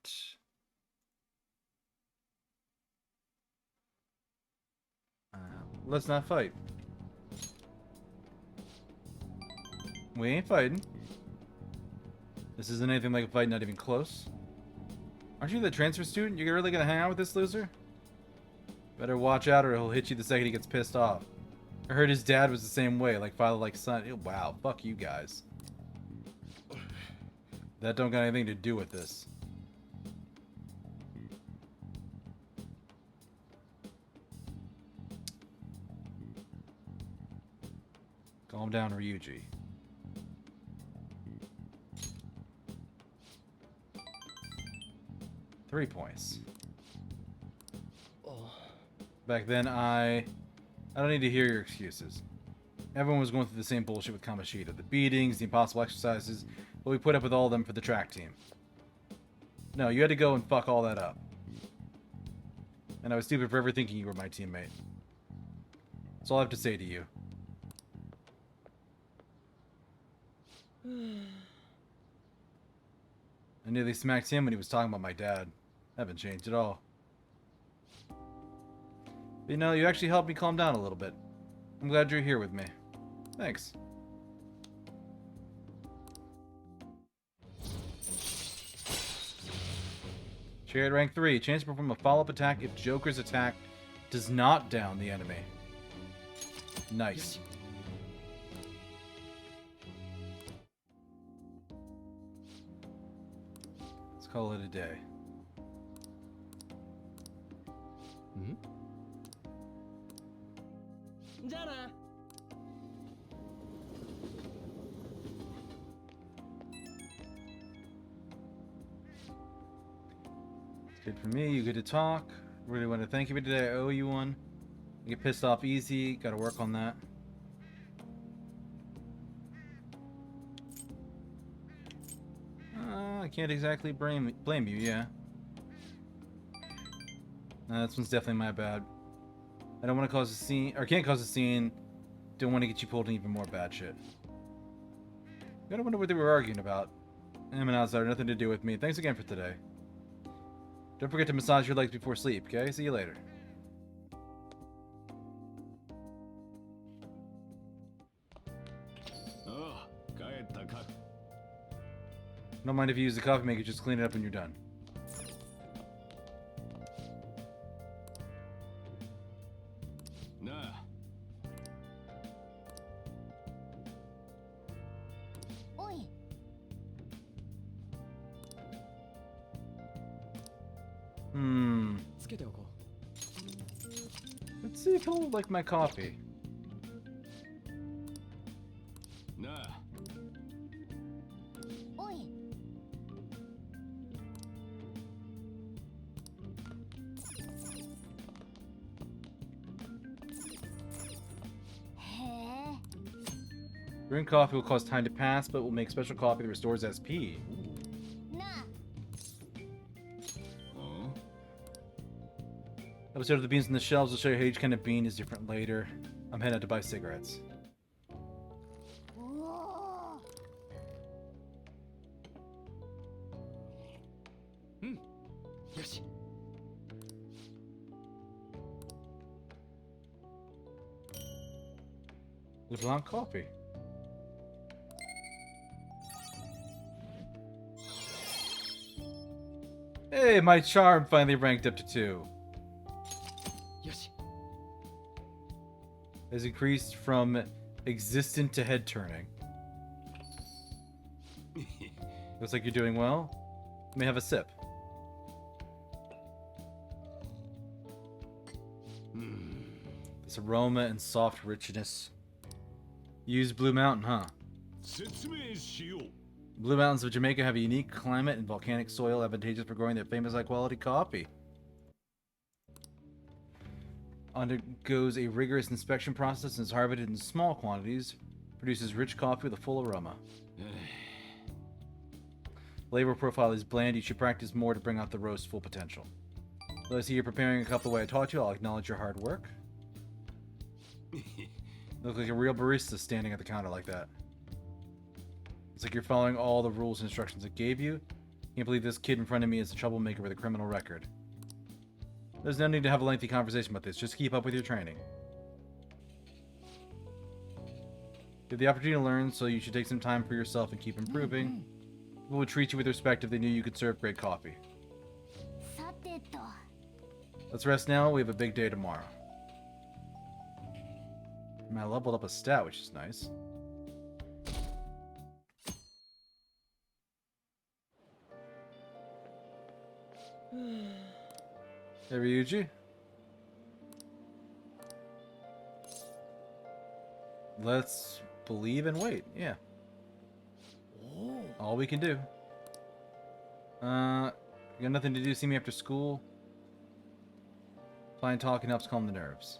Let's not fight. We ain't fighting. This isn't anything like a fight, not even close. Aren't you the transfer student? You're really gonna hang out with this loser? Better watch out or he'll hit you the second he gets pissed off. I heard his dad was the same way, like father, like son. Ew, wow, fuck you guys. That don't got anything to do with this. Calm down, Ryuji. Three points. Back then, I don't need to hear your excuses. Everyone was going through the same bullshit with Kamoshida. The beatings, the impossible exercises, but we put up with all of them for the track team. No, you had to go and fuck all that up. And I was stupid for ever thinking you were my teammate. That's all I have to say to you. I nearly smacked him when he was talking about my dad. Haven't changed at all. But you know, you actually helped me calm down a little bit. I'm glad you're here with me. Thanks. Chariot rank 3. Chance to perform a follow-up attack if Joker's attack does not down the enemy. Nice. Let's call it a day. Good for me, you get to talk. Really want to thank you for today. I owe you one. You get pissed off easy. Gotta work on that. I can't exactly blame you, yeah. This one's definitely my bad. I don't want to cause a scene, or can't cause a scene. Don't want to get you pulled in even more bad shit. Gotta wonder what they were arguing about. I'm an outsider, nothing to do with me. Thanks again for today. Don't forget to massage your legs before sleep, okay? See you later. Don't mind if you use the coffee maker, just clean it up when you're done. Let's see if he'll like my coffee. Brewing coffee will cause time to pass, but will make special coffee that restores SP. Episode of the beans on the shelves will show you how each kind of bean is different later. I'm heading out to buy cigarettes. LeBlanc coffee. Hey, my charm finally ranked up to 2. Has increased from existent to head turning. Looks like you're doing well. Let me have a sip. This aroma and soft richness. Use Blue Mountain, huh? Blue Mountains of Jamaica have a unique climate and volcanic soil advantageous for growing their famous high-quality coffee. Undergoes a rigorous inspection process and is harvested in small quantities. Produces rich coffee with a full aroma. Labor profile is bland. You should practice more to bring out the roast's full potential. Though I see you're preparing a cup the way I taught you, I'll acknowledge your hard work. Look like a real barista standing at the counter like that. It's like you're following all the rules and instructions it gave you. Can't believe this kid in front of me is a troublemaker with a criminal record. There's no need to have a lengthy conversation about this. Just keep up with your training. You have the opportunity to learn, so you should take some time for yourself and keep improving. People would treat you with respect if they knew you could serve great coffee. Let's rest now. We have a big day tomorrow. Man, I leveled up a stat, which is nice. Hey, Ryuji. Let's believe and wait. Yeah. All we can do. You got nothing to do. See me after school. Fine talking helps calm the nerves.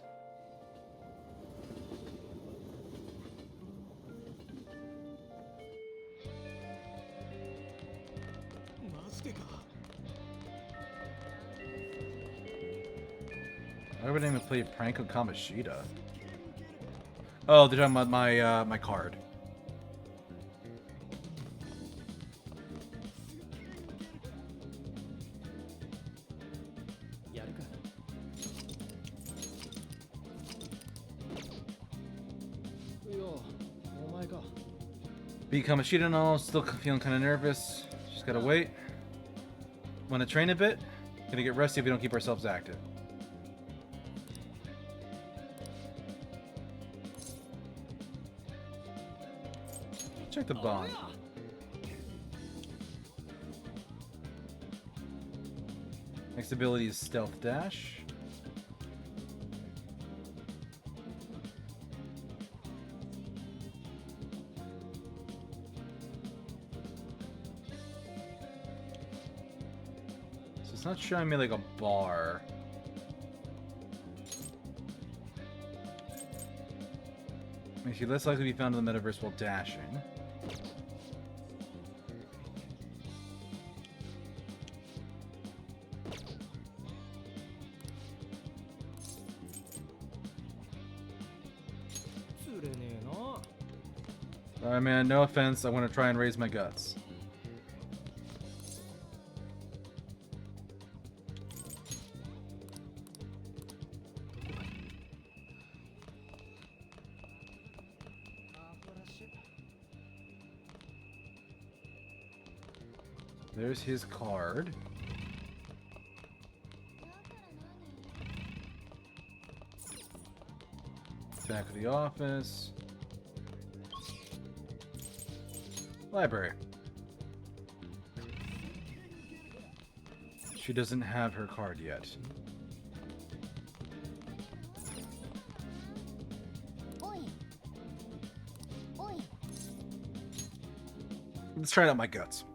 I wouldn't even play a prank on Kamoshida. Oh, they're talking about my my card. Beat Kamoshida and all, still feeling kind of nervous. Just gotta wait. Want to train a bit? Gonna get rusty if we don't keep ourselves active. Check the bond. Next ability is Stealth Dash. So it's not showing me like a bar. Makes you less likely to be found in the metaverse while dashing. Alright, man, no offense. I want to try and raise my guts. There's his card. Back of the office. Library. She doesn't have her card yet. Let's try out my guts.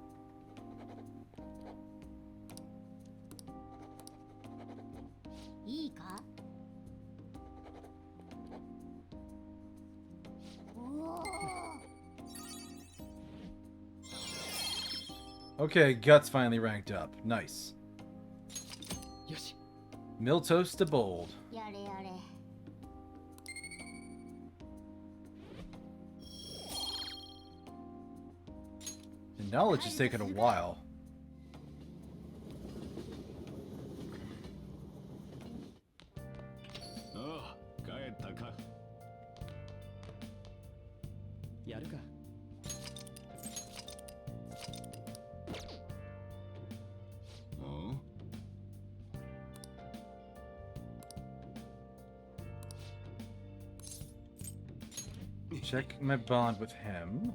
Okay, guts finally ranked up. Nice. Miltos to bold. And knowledge is taking a while. Check my bond with him.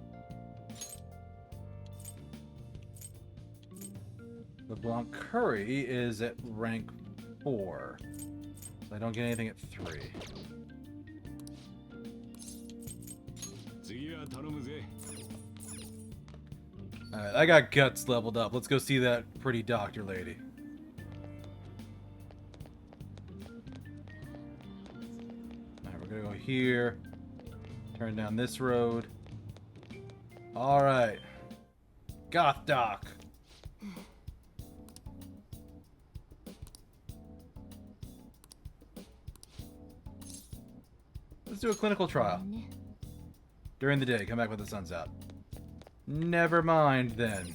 LeBlanc Curry is at rank 4. So I don't get anything at 3. Alright, I got guts leveled up. Let's go see that pretty doctor lady. Alright, we're gonna go here. Turn down this road. Alright. Goth Doc. Let's do a clinical trial. During the day, come back when the sun's out. Never mind, then.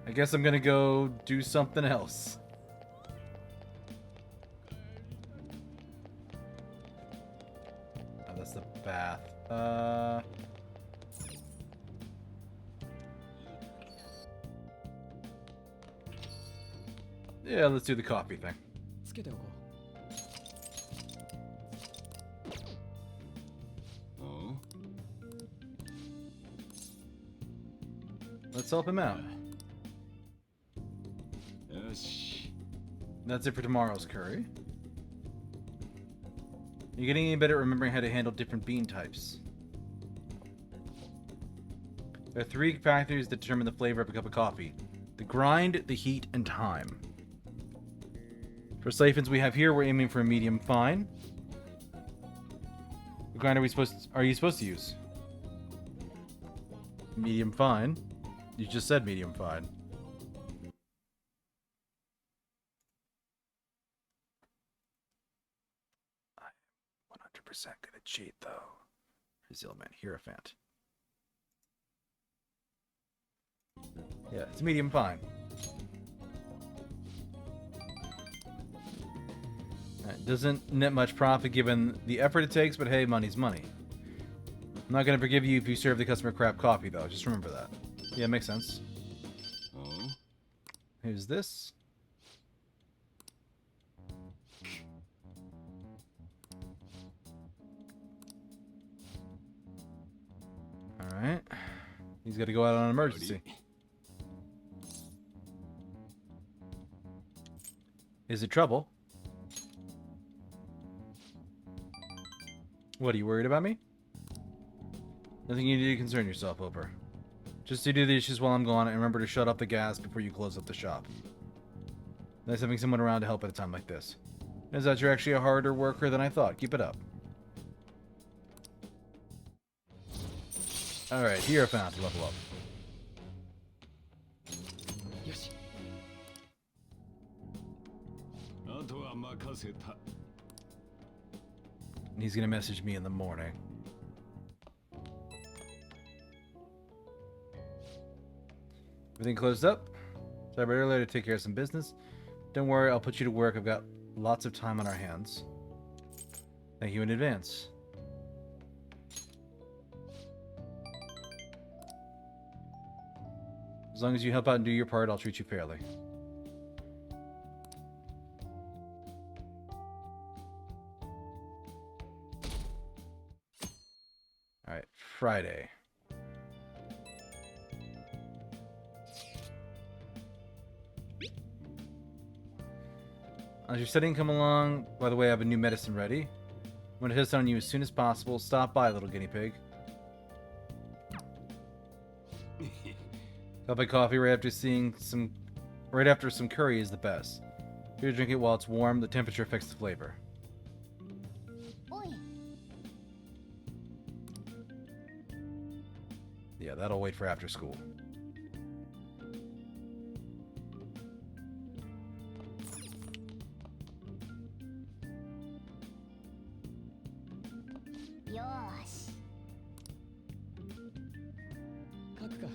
I guess I'm gonna go do something else. Oh, that's the bath. Yeah, let's do the coffee thing. つけておこう。 Let's help him out. よし。 That's it for tomorrow's curry. You're getting any better at remembering how to handle different bean types. There are 3 factors that determine the flavor of a cup of coffee: the grind, the heat, and time. For siphons we have here, we're aiming for a medium fine. What grind are you supposed to use? Medium fine. You just said medium fine. I'm 100% gonna cheat though. Zillman, Hierophant. Yeah, it's medium fine. Doesn't net much profit given the effort it takes, but hey, money's money. I'm not gonna forgive you if you serve the customer crap coffee though, just remember that. Yeah, makes sense. Who's this? Alright. He's gotta go out on an emergency. Is it trouble? What, are you worried about me? Nothing you need to concern yourself over. Just to do the dishes while I'm gone, and remember to shut off the gas before you close up the shop. Nice having someone around to help at a time like this. Turns out you're actually a harder worker than I thought. Keep it up. Alright, Hierophant to level up. よし。 あとは任せた。 And he's gonna message me in the morning. Everything closed up? Sorry about earlier to take care of some business. Don't worry, I'll put you to work. I've got lots of time on our hands. Thank you in advance. As long as you help out and do your part, I'll treat you fairly. Alright, Friday. As you're studying, come along. By the way, I have a new medicine ready. I'm going to test it on you as soon as possible. Stop by, little guinea pig. Cup of coffee right after some curry is the best. Here, drink it while it's warm. The temperature affects the flavor. おい Yeah, that'll wait for after school. Yosh. 書くか。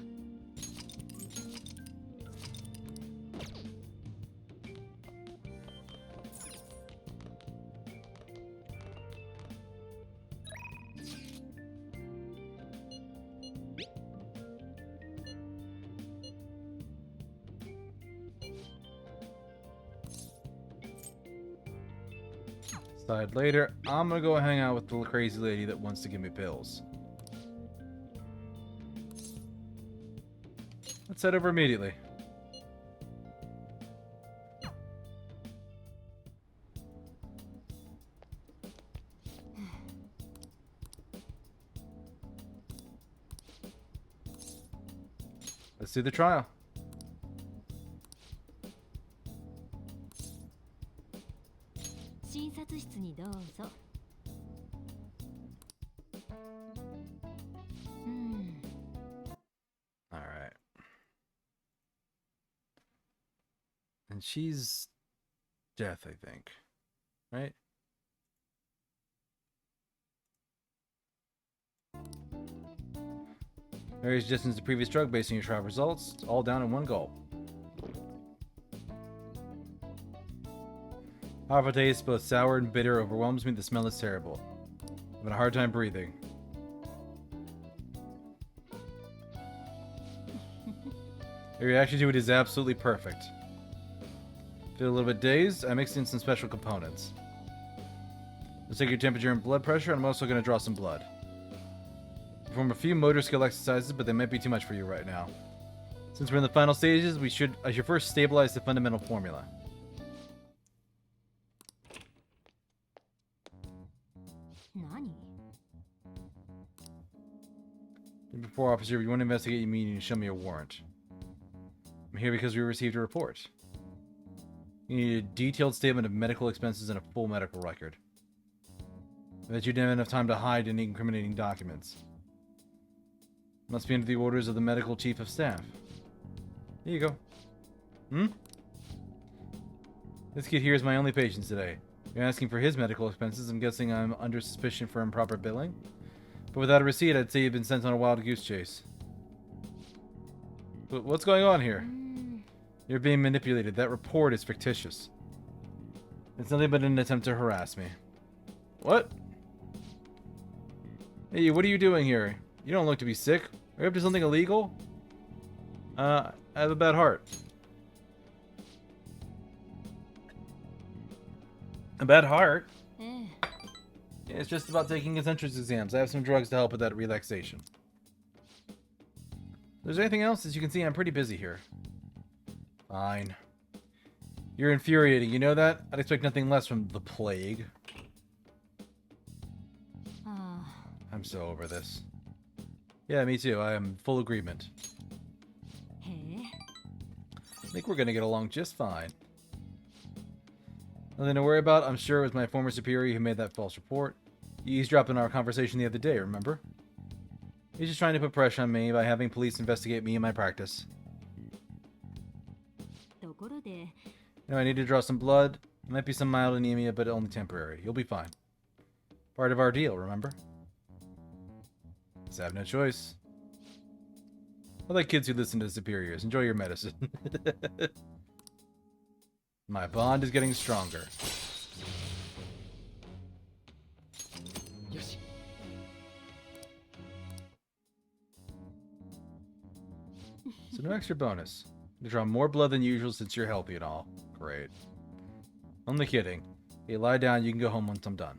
Decide later. I'm gonna go hang out with the crazy lady that wants to give me pills. Let's head over immediately. Let's do the trial. 診察室にどうぞ。All right. And she's death, I think. Right? Varies distance to previous drug based on your trial results. It's all down in one gulp. Powerful taste, both sour and bitter, overwhelms me. The smell is terrible. I'm having a hard time breathing. The reaction to it is absolutely perfect. Feel a little bit dazed. I mixed in some special components. Let's take your temperature and blood pressure, and I'm also going to draw some blood. Perform a few motor skill exercises, but they might be too much for you right now. Since we're in the final stages, I should first stabilize the fundamental formula. Nani? Before, officer, if you want to investigate, you need to show me a warrant. I'm here because we received a report. You need a detailed statement of medical expenses and a full medical record. I bet you didn't have enough time to hide any incriminating documents. Must be under the orders of the medical chief of staff. Here you go. This kid here is my only patient today. You're asking for his medical expenses. I'm guessing I'm under suspicion for improper billing. But without a receipt, I'd say you've been sent on a wild goose chase. But what's going on here? You're being manipulated. That report is fictitious. It's nothing but an attempt to harass me. What? Hey, what are you doing here? You don't look to be sick. Are you up to something illegal? I have a bad heart. A bad heart? Yeah, it's just about taking his entrance exams. I have some drugs to help with that relaxation. If there's anything else? As you can see, I'm pretty busy here. Fine. You're infuriating, you know that? I'd expect nothing less from the plague. I'm so over this. Yeah, me too. I am in full agreement. I think we're gonna get along just fine. Nothing to worry about. I'm sure it was my former superior who made that false report. He eavesdropped in our conversation the other day, remember? He's just trying to put pressure on me by having police investigate me and my practice. You know, I need to draw some blood. Might be some mild anemia, but only temporary. You'll be fine. Part of our deal, remember? Just have no choice. I like kids who listen to superiors. Enjoy your medicine. My bond is getting stronger. Yoshi. So no extra bonus. You draw more blood than usual since you're healthy and all. Great. Only kidding. Okay, lie down. You can go home once I'm done.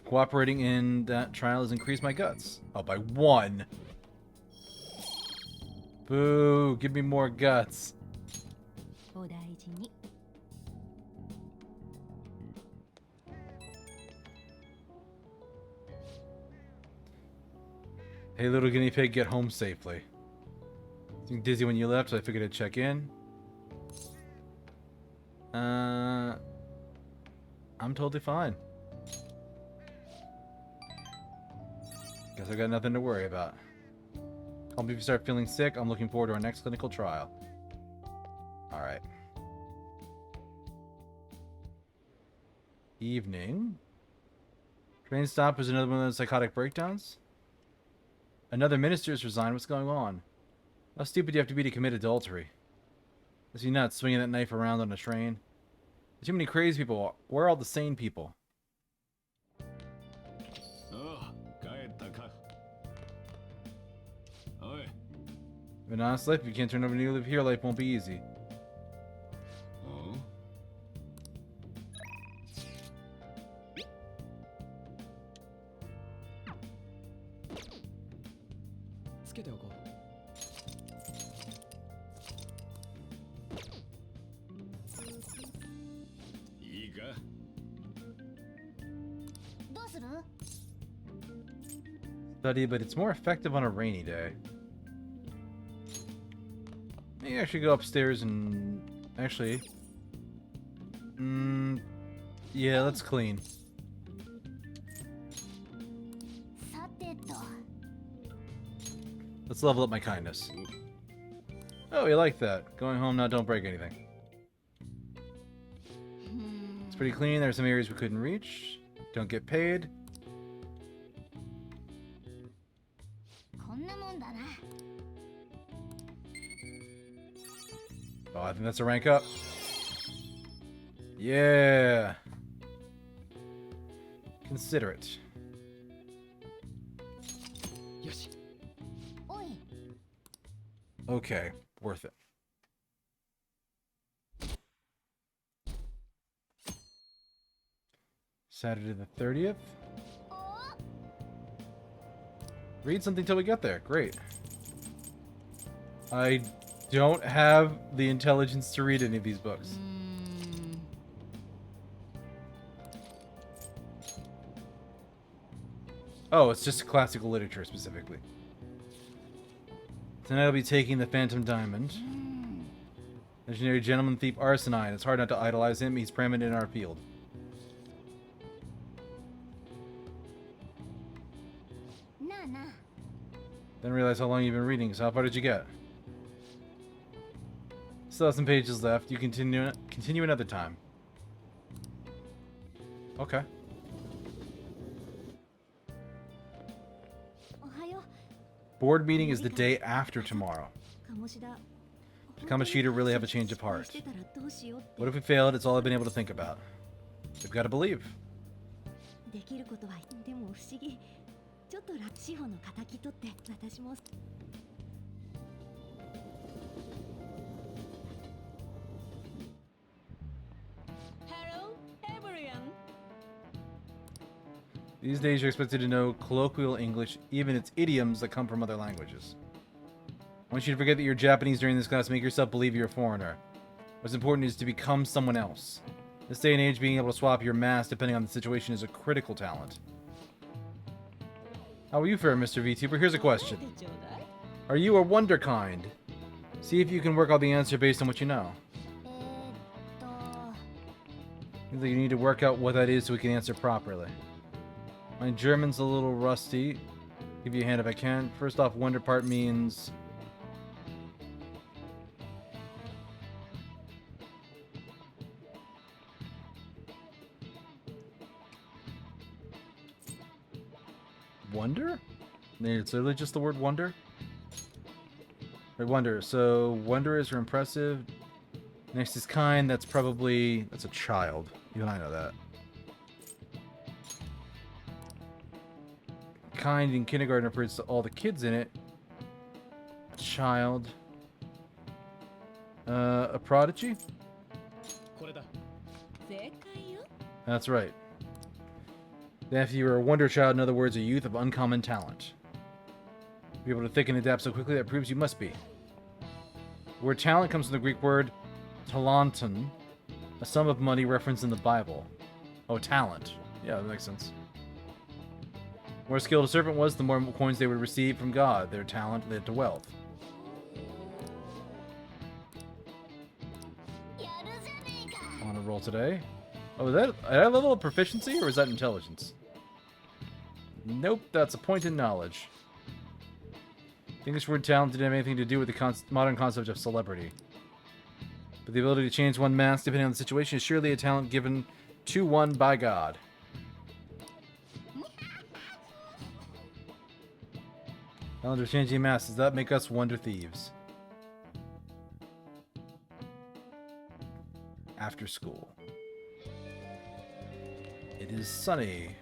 Cooperating in that trial has increased my guts. Oh, by 1. Boo! Give me more guts. Hey, little guinea pig, get home safely. Seemed dizzy when you left, so I figured I'd check in. I'm totally fine. Guess I got nothing to worry about. Call me if you start feeling sick. I'm looking forward to our next clinical trial. Alright. Evening. Train stop was another one of those psychotic breakdowns? Another minister's resigned. What's going on? How stupid do you have to be to commit adultery? Is he nuts swinging that knife around on a train? There's too many crazy people. Where are all the sane people? Live an honest life. If you can't turn over a new leaf here, life won't be easy. Study, but it's more effective on a rainy day. Maybe I should go upstairs and actually. Yeah, let's clean. Let's level up my kindness. Oh, you like that. Going home now, don't break anything. It's pretty clean. There's some areas we couldn't reach. Don't get paid. Oh, I think that's a rank up. Yeah. Consider it. よし Okay, worth it. Saturday the 30th. Read something till we get there. Great. I don't have the intelligence to read any of these books. Oh, it's just classical literature specifically. Tonight I'll be taking the Phantom Diamond. Legendary gentleman thief Arsenine. It's hard not to idolize him. He's preeminent in our field. Didn't realize how long you've been reading, so how far did you get? Still have some pages left. You continue another time. Okay. Board meeting is the day after tomorrow. Did Kamoshida really have a change of heart? What if we failed? It's all I've been able to think about. We've got to believe. できることはでも不思議ちょっと司法の敵取って私も Hello everyone These days you're expected to know colloquial English, even its idioms that come from other languages. I want you to forget that you're Japanese during this class. Make yourself believe you're a foreigner. What's important is to become someone else. This day and age, being able to swap your mask depending on the situation is a critical talent. How are you faring, Mr. VTuber? Here's a question. Are you a wonder kind? See if you can work out the answer based on what you know. Seems like you need to work out what that is so we can answer properly. My German's a little rusty. Give you a hand if I can. First off, wonder part means... wonder? It's literally just the word wonder? Or wonder. So, wondrous or impressive. Next is kind. That's probably... that's a child. Even I know that. Kind in kindergarten refers to all the kids in it. Child. A prodigy? これだ 正解よ That's right. Then if you are a wonder child, in other words, a youth of uncommon talent. Be able to think and adapt so quickly that proves you must be. The word talent comes from the Greek word talanton, a sum of money referenced in the Bible. Oh, talent. Yeah, that makes sense. The more skilled a servant was, the more coins they would receive from God. Their talent led to wealth. On a roll today. Oh, is that a level of proficiency, or is that intelligence? Nope, that's a point in knowledge. The English word talent didn't have anything to do with the modern concept of celebrity. But the ability to change one mask depending on the situation is surely a talent given to one by God. Talent of changing masks, does that make us wonder thieves? After school. It is sunny.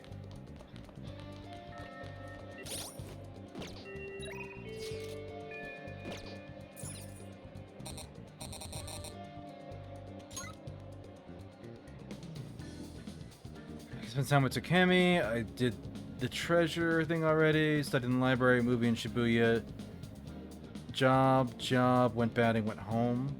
I spent time with Takemi. I did the treasure thing already. Studied in the library, movie in Shibuya. Job, went batting, went home.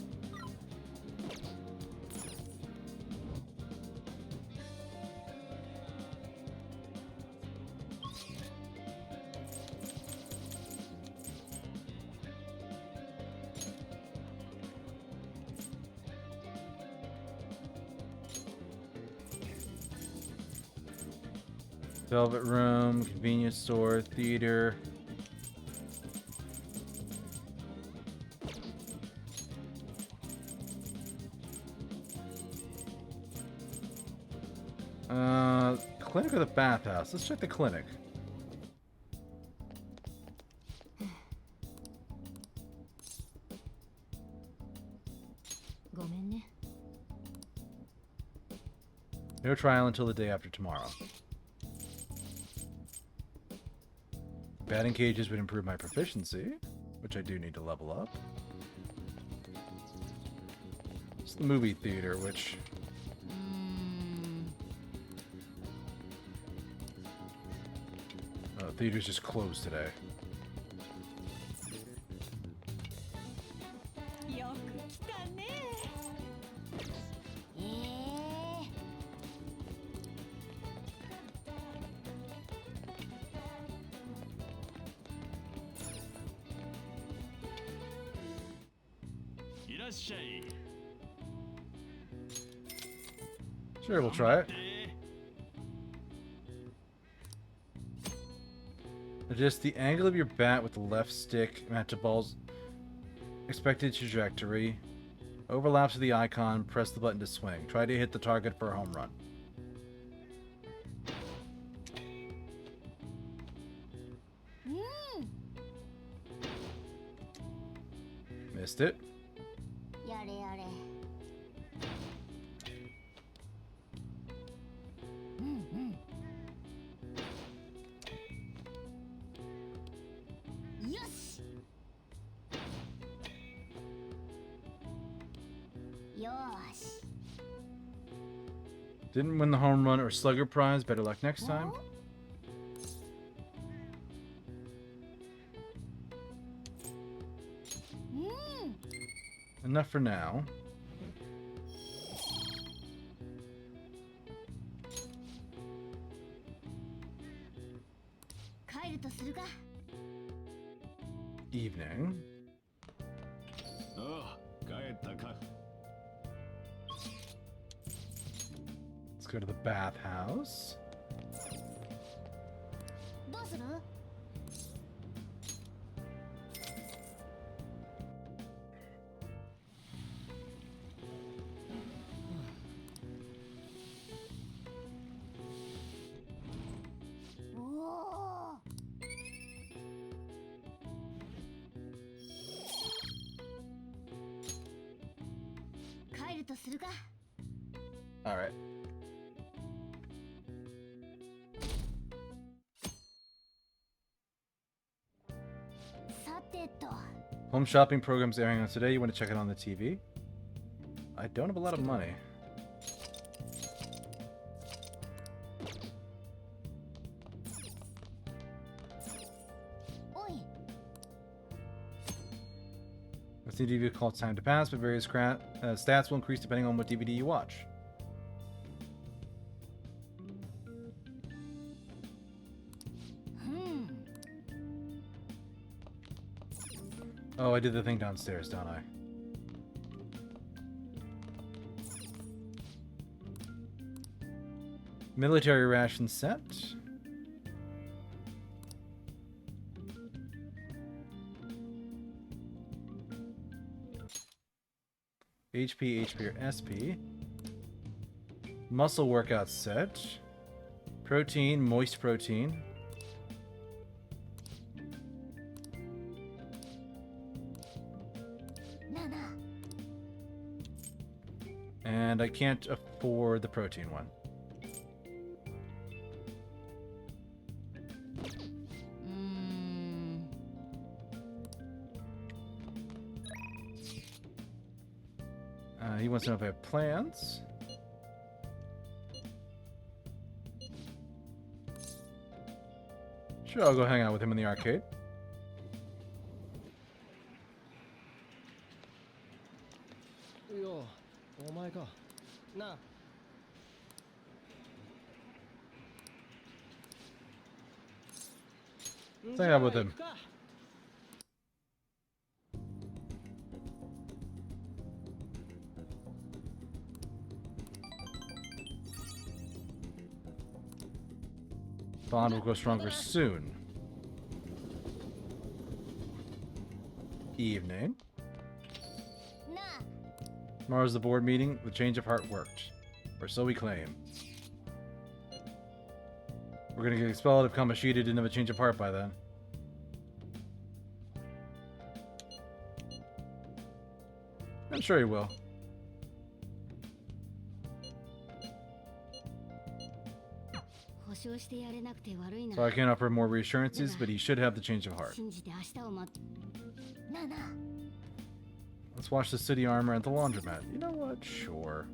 Velvet room, convenience store, theater. Clinic or the bathhouse? Let's check the clinic. No trial until the day after tomorrow. Batting cages would improve my proficiency, which I do need to level up. It's the movie theater, which... Oh, the theater's just closed today. よく来たね。いらっしゃい。 Sure, we'll try it. で Adjust the angle of your bat with the left stick. Match the ball's expected trajectory. Overlaps with the icon. Press the button to swing. Try to hit the target for a home run. Missed it. やれやれ。よし。よし。 Didn't win the home run or slugger prize. Better luck next time. Enough for now. Evening. ああ、帰ったか。 Let's go to the bathhouse. どうする？ All right. Home shopping programs airing on today. You want to check it on the TV? I don't have a lot of money. This new DVD called Time to Pass, but various stats will increase depending on what DVD you watch. Oh, I did the thing downstairs, don't I? Military ration set. HP, HP, or SP. Muscle workout set. Protein, moist protein. And I can't afford the protein one. He wants to know if I have plans. Sure, I'll go hang out with him in the arcade. Yo, お前か。なあ。 Hang out with him. Bond will grow stronger soon. Evening. Tomorrow's the board meeting. The change of heart worked. Or so we claim. We're gonna get expelled if Kamoshida didn't have a change of heart by then. I'm sure he will. 証してやれなくて悪いな。 So I can't offer more reassurances, but he should have the change of heart. 信じて明日を待っ。なあなあ。 Let's wash the city armor at the laundromat. You know what? Sure.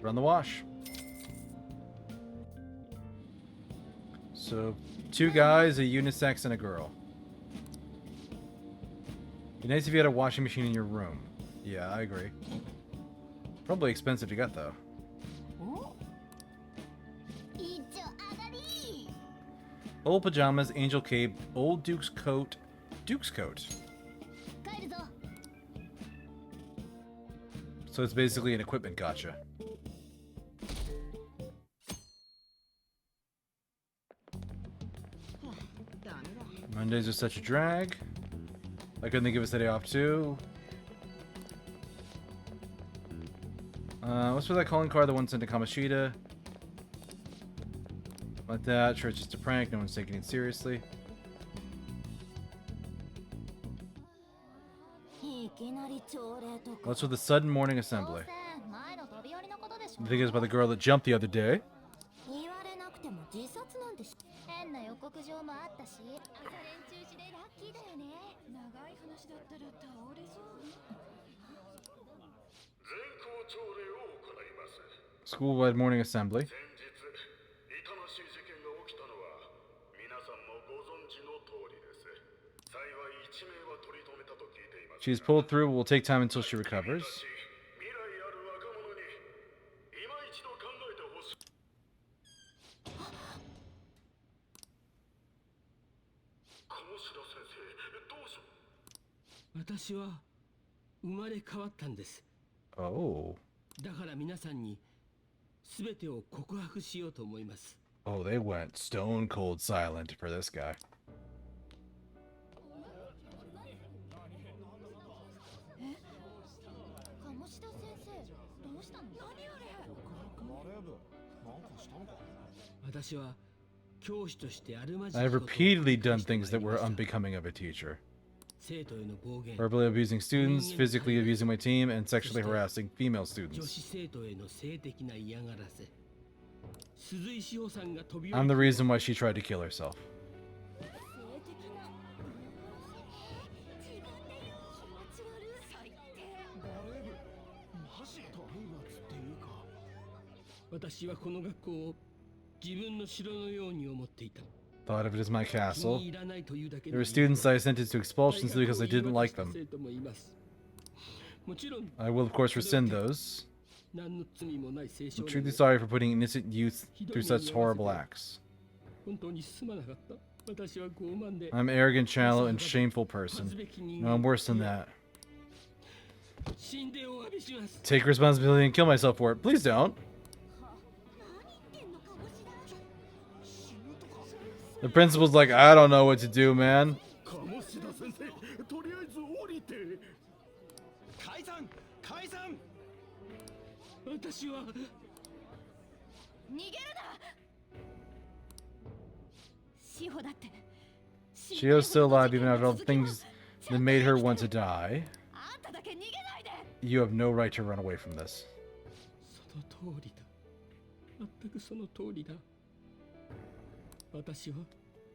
Run the wash. So, 2 guys, a unisex, and a girl. Be nice if you had a washing machine in your room. Yeah, I agree. Probably expensive to get, though. Old pajamas, angel cape, old Duke's coat. Duke's coat. So it's basically an equipment gotcha. Mondays are such a drag. Why couldn't they give us the day off too? What's with that calling card that one sent to Kamoshida? Like that. Sure, it's just a prank. No one's taking it seriously. What's with the sudden morning assembly? The thing is about the girl that jumped the other day. School-wide morning assembly. She's pulled through, but will take time until she recovers. Oh. Oh, they went stone cold silent for this guy. I have repeatedly done things that were unbecoming of a teacher. Verbally abusing students, physically abusing my team, and sexually harassing female students. I'm the reason why she tried to kill herself. Thought of it as my castle. There were students that I sentenced to expulsion simply because I didn't like them. I will, of course, rescind those. I'm truly sorry for putting innocent youth through such horrible acts. I'm an arrogant, shallow, and shameful person. No, I'm worse than that. Take responsibility and kill myself for it. Please don't. The principal's like, I don't know what to do, man. Shio's still alive even after all the things that made her want to die. You have no right to run away from this.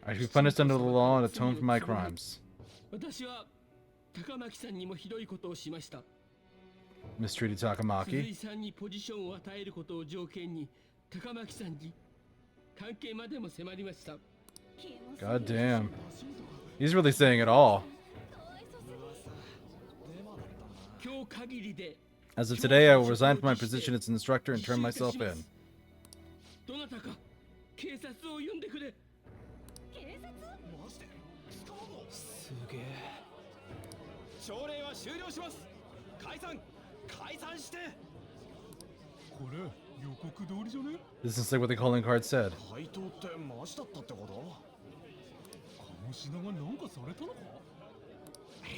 I should be punished under the law and atone for my crimes. Mistreated Takamaki. God damn. He's really saying it all. As of today, I will resign from my position as an instructor and turn myself in. 解散して。これ予告通りじゃね？ This is like what the calling card said. 怪盗ってマジだったってこと？鴨志田がなんかされたのか？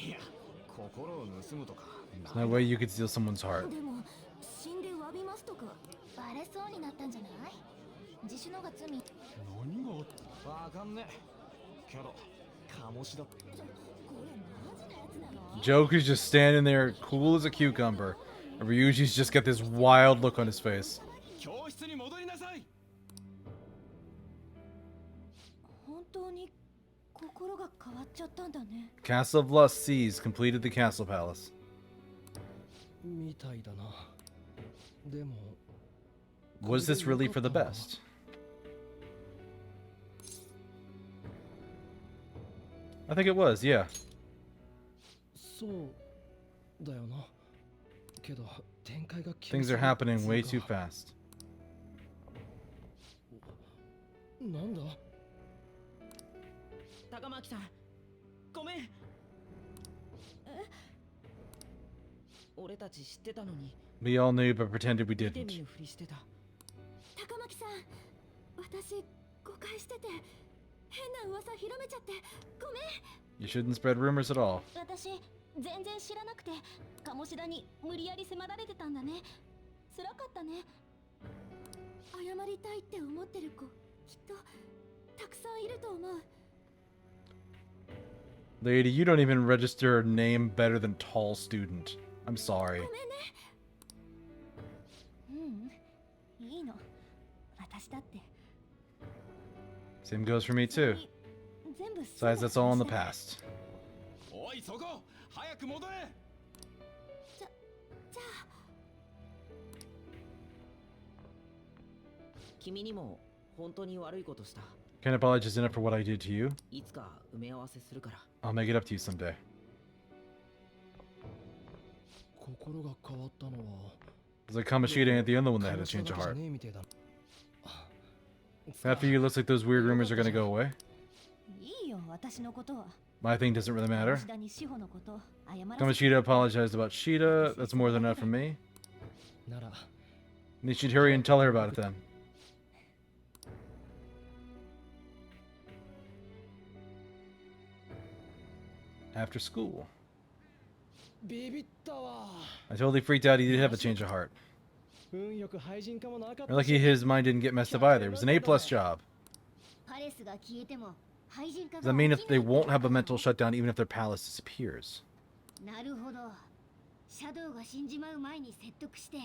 いや、心を盗むとか。 There's no way you could steal someone's heart. でも死んで詫びますとかバレそうになったんじゃない？自首のが罪。何がわかんねえけど鴨志田。これマジのやつなの？ Joker's just standing there, cool as a cucumber. And Ryuji's just got this wild look on his face. 教室に戻りなさい。本当に心が変わっちゃったんだね。 Castle of Lust seized, completed the castle palace. みたいだな。でも Was this really for the best? I think it was, yeah. そうだよな。けど展開が Things are happening way too fast. なんだ？高巻さん、ごめん。俺たち知ってたのに。 We all knew but pretended we 見て didn't. 見ぬふりしてた。高巻さん、私誤解してて変な噂広めちゃってごめん。 You shouldn't spread rumors at all. 私全然知らなくて鴨志田に無理やり迫られてたんだね。辛かったね。謝りたいって思ってる子きっとたくさんいると思う。 Lady, you don't even register a name better than tall student. I'm sorry. ごめんね。いいの。私だって Same goes for me too. 全部 Besides, that's all in the past. おいそこ、早く戻れ。じゃあ君にも本当に悪いことした。 Can't apologize enough for what I did to you. いつか埋め合わせするから。 I'll make it up to you someday. 心が変わったのは It's like Kamoshida ain't the only one that had a change of heart. After you, it looks like those weird rumors are gonna go away. いいよ私のことは。 My thing doesn't really matter. 鴨志田に志保のこと謝らせて。 Kamoshida apologized about Shida. That's more than enough for me. なら And you should hurry and tell her about it then. After school. ビビったわ。 I totally freaked out he did have a change of heart. 運よく廃人化もなかった Or lucky his mind didn't get messed up either. It was an A+ job. パレスが消えても廃人化 Does that mean if they won't have a mental shutdown even if their palace disappears? なるほど。シャドウが死んじまう前に説得して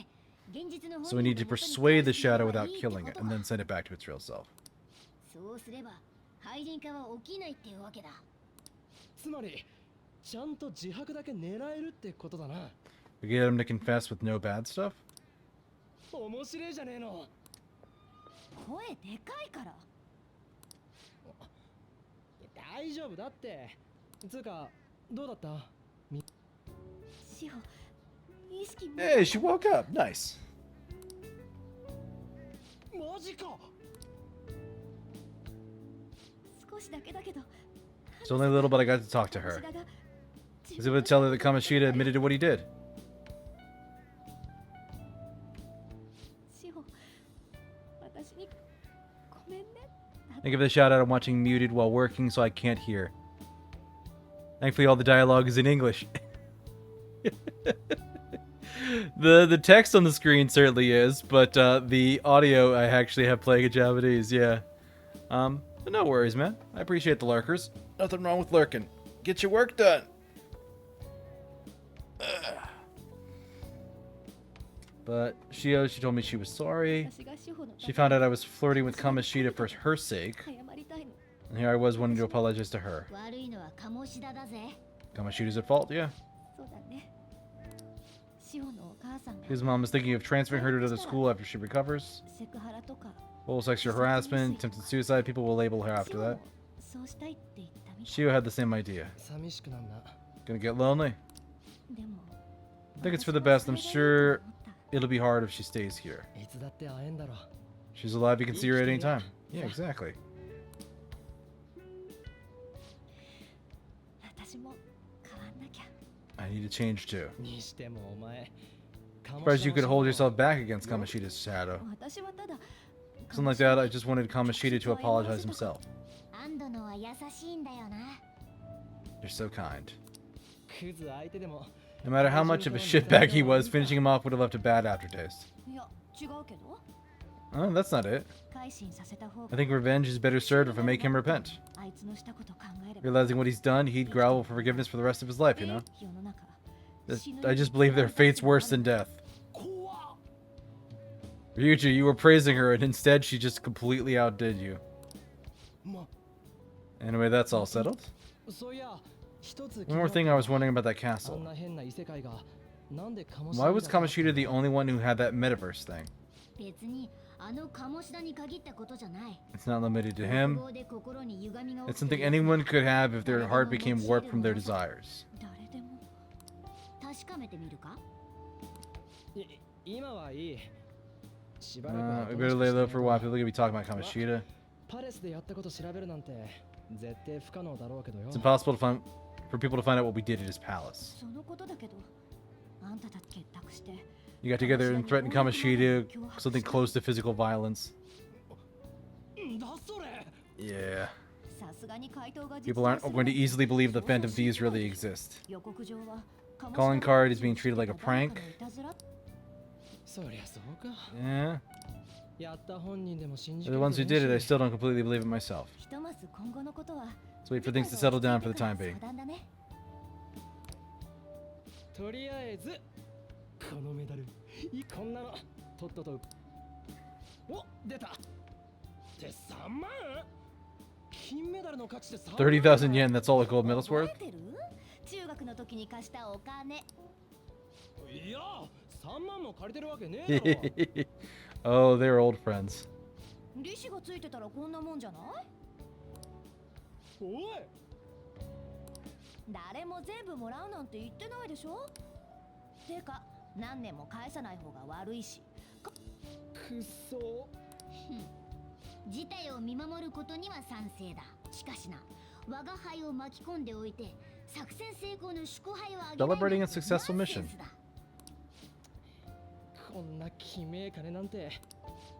現実の So we need to persuade the shadow without killing it and then send it back to its real self. そうすれば廃人化は起きないってわけだ。つまりちゃんと自白だけ狙えるってことだな。 We get him to confess with no bad stuff? 面白いじゃねえの。声でかいから。大丈夫だって。つうかどうだった？志保意識も Hey, she woke up. Nice. マジか。少しだけだけど It's only a little, but I got to talk to her. I was able to tell her that Kamoshida admitted to what he did. 志保私にごめんね。 I give it a shout out. I'm watching muted while working, so I can't hear. Thankfully, all the dialogue is in English. The text on the screen certainly is, but the audio I actually have playing in Japanese. Yeah. But no worries, man. I appreciate the lurkers. Nothing wrong with lurking. Get your work done. Ugh. But she told me she was sorry. 私が志保の She found out I was flirting with Kamoshida for her sake. 謝りたいの。 And here I was wanting to apologize to her. 悪いのは鴨志田だぜ。 Kamoshida's at fault, yeah. そうだね。志保のお母さんが His mom is thinking of transferring her to another school after she recovers. セクハラとか Full sexual harassment, attempted suicide, people will label her after that. そうしたいって言ったみたい。 Shio had the same idea. 寂しくなんな。 Gonna get lonely? でも I think it's for the best. I'm sure it'll be hard if she stays here. いつだって会えんだろ。 She's alive, you can see her at any time. Yeah, exactly. 私も変わんなきゃ。I need to change too. にしてもお前 Surprised you could hold yourself back against Kamoshida's shadow. 私はただ Something like that, I just wanted Kamoshida to apologize himself. 安堵のは優しいんだよな。 You're so kind. クズ相手でも No matter how much of a shitbag he was, finishing him off would have left a bad aftertaste. いや違うけど Oh, that's not it. 改心させた方 I が think revenge is better served if I make him repent. あいつのしたこと考えれば Realizing what he's done, he'd grovel for forgiveness for the rest of his life, you know? 世の中 I just believe their fate's worse than death. Ryuji, you were praising her, and instead she just completely outdid you. ま Anyway, that's all settled. そういや一つ One more thing I was wondering about that あん castle. な変な異世界がなんでカモ Why was Kamoshida the only one who had that metaverse thing? 別にあの鴨志田に限ったことじゃない。 It's not limited to him. 欲望で心に歪みが It's 起きて something anyone could have if their heart became warped from their desires. 誰でも確かめてみるか。今はいいしばらくは We better lay low for a while. People are gonna be talking about Kamoshida. パレスでやったこと調べるなんて絶対不可能だろうけどよ It's impossible for people to find out what we did at his palace. そのことだけどあんたたち結託して You got together and threatened Kamoshida, something close to physical violence. だそれ Yeah. さすがに回答が People aren't going to easily believe the Phantom Thieves really exist. 予告上は Calling card is being treated like a prank. そりゃそうか Yeah. やった本人でも信じ For the ones who did it, I still don't completely believe it myself. ひとまず今後のことは Let's wait for things to settle down for the time being. 相談だね。とりあえずこのメダルこんなのとっととお出たって3万金メダルの価値で3万 30,000 yen, that's all a gold medal's 覚 worth? えてる？中学の時に貸したお金。いや3万も借りてるわけねえだろ Oh, they're old friends. 利子がついてたらこんなもんじゃない？おい誰も全部もらうなんて言ってないでしょ？てか何年も返さない方が悪いし。くっそ事態を見守ることには賛成だ。しかしな、我が輩を巻き込んでおいて作戦成功の祝杯をあげない Celebrating a successful mission. こんなきめえ金なんて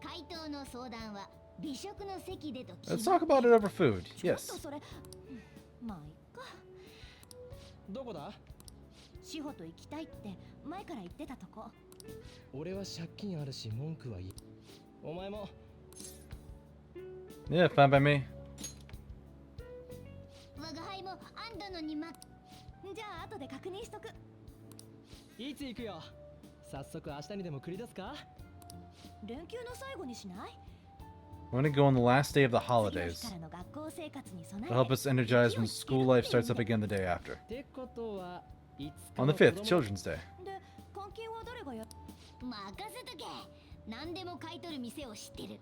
回答の相談は美食の席でと Let's talk about it over food. ちょっ Yes. とそれ、まあいっか。どこだ志保と行きたいって前から言ってたとこ。俺は借金あるし文句はいいお前も Yeah, fine by me. 我が輩も安堵のにま。じゃあ後で確認しとく。いつ行くよ早速明日にでも繰り出すか連休の最後にしない？ We're gonna go on the last day of the 次の日 holidays. からの学校生活に備え It'll help us energize when school life starts up again the day after. ってことはいつか On の the 子 5th, 供 Children's Day. で、換金は誰がや？任せとけ。何でも買い取る店を知ってる。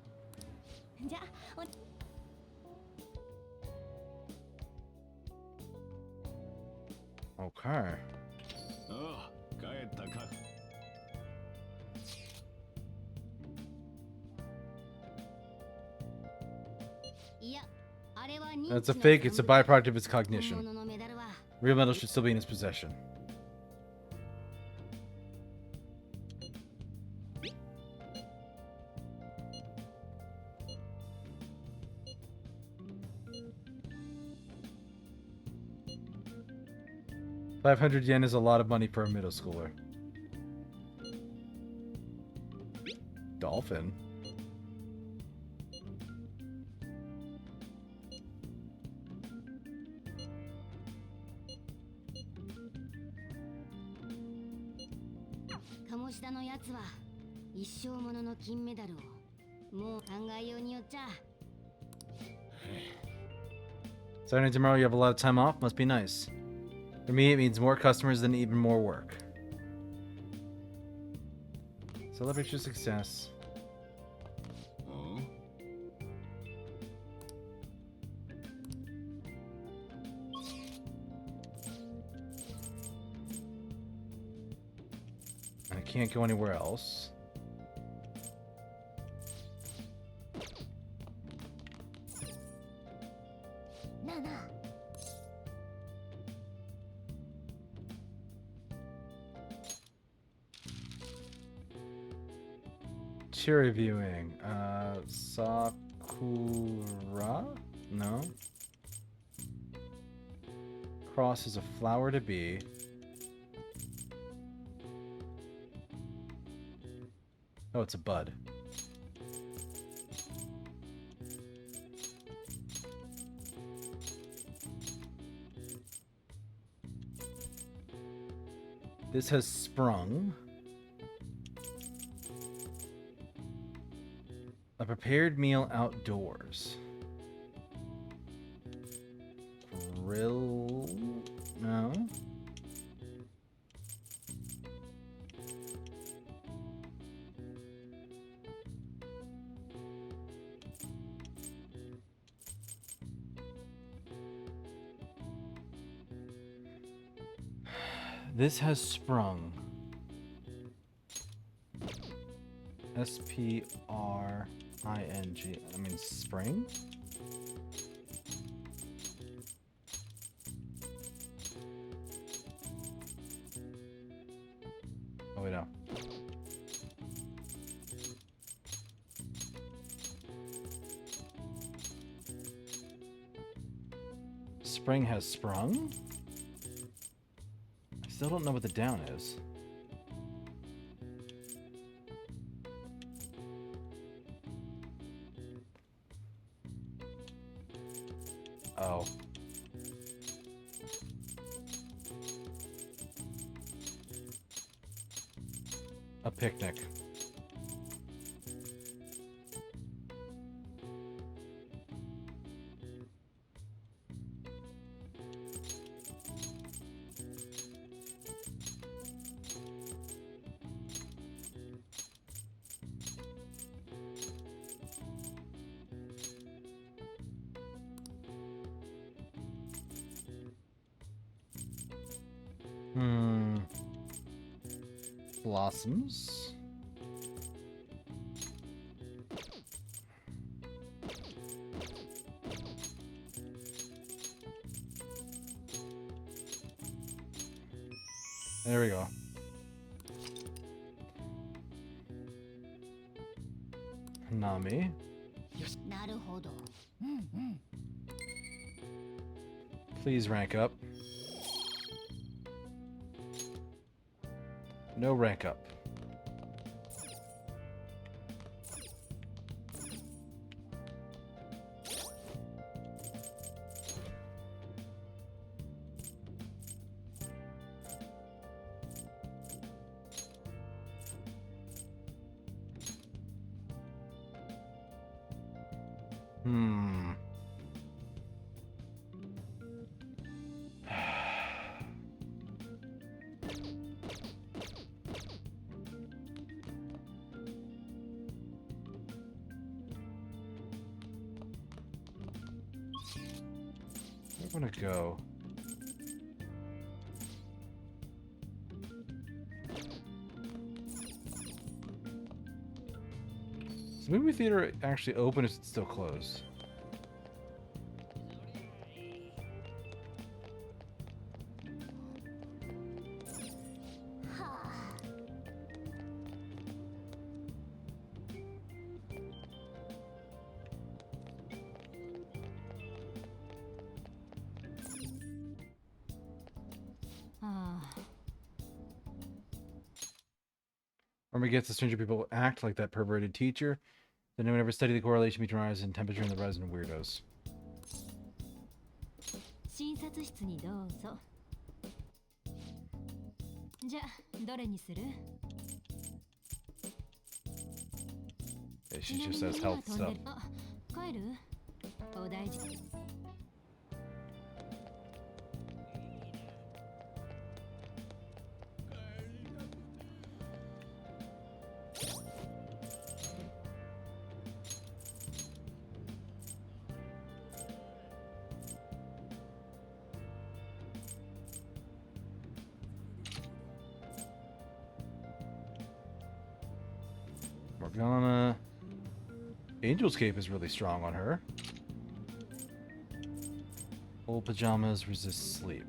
じゃあ、Okay. ああ帰ったかいや、あれは認知 That's a の fake, it's a 冠 byproduct of its 本 cognition. 物のメダルは Real medal should still be in his possession. $500 is a lot of money for a middle schooler. Dolphin. Kamoshida のやつは一生ものの金メダルをもう考えようによっちゃ Starting tomorrow, you have a lot of time off. Must be nice. For me, it means more customers than even more work. Celebrate your success. うん I can't go anywhere else. you're reviewing? Sakura? No. Cross is a flower to be. Oh, it's a bud. This has sprung. A prepared meal outdoors. Grill? No. This has sprung. S-P-R-I-N-G. I mean, spring? Oh, wait, no. Spring has sprung? I still don't know what the down is. Oh. A picnic. Blossoms. There we go. Nami. なるほど。 Please rank up. No rank up. I want to go. Is the movie theater actually open or is it still closed? Army gets the stranger people act like that perverted teacher. Did anyone ever study the correlation between rise in temperature and the rise in weirdos? 診察室にどうぞ。じゃあどれにする？ Yeah, she just says health stuff. あ、帰る？お大事。Morgana. Angel's Cape is really strong on her. Old pajamas resist sleep.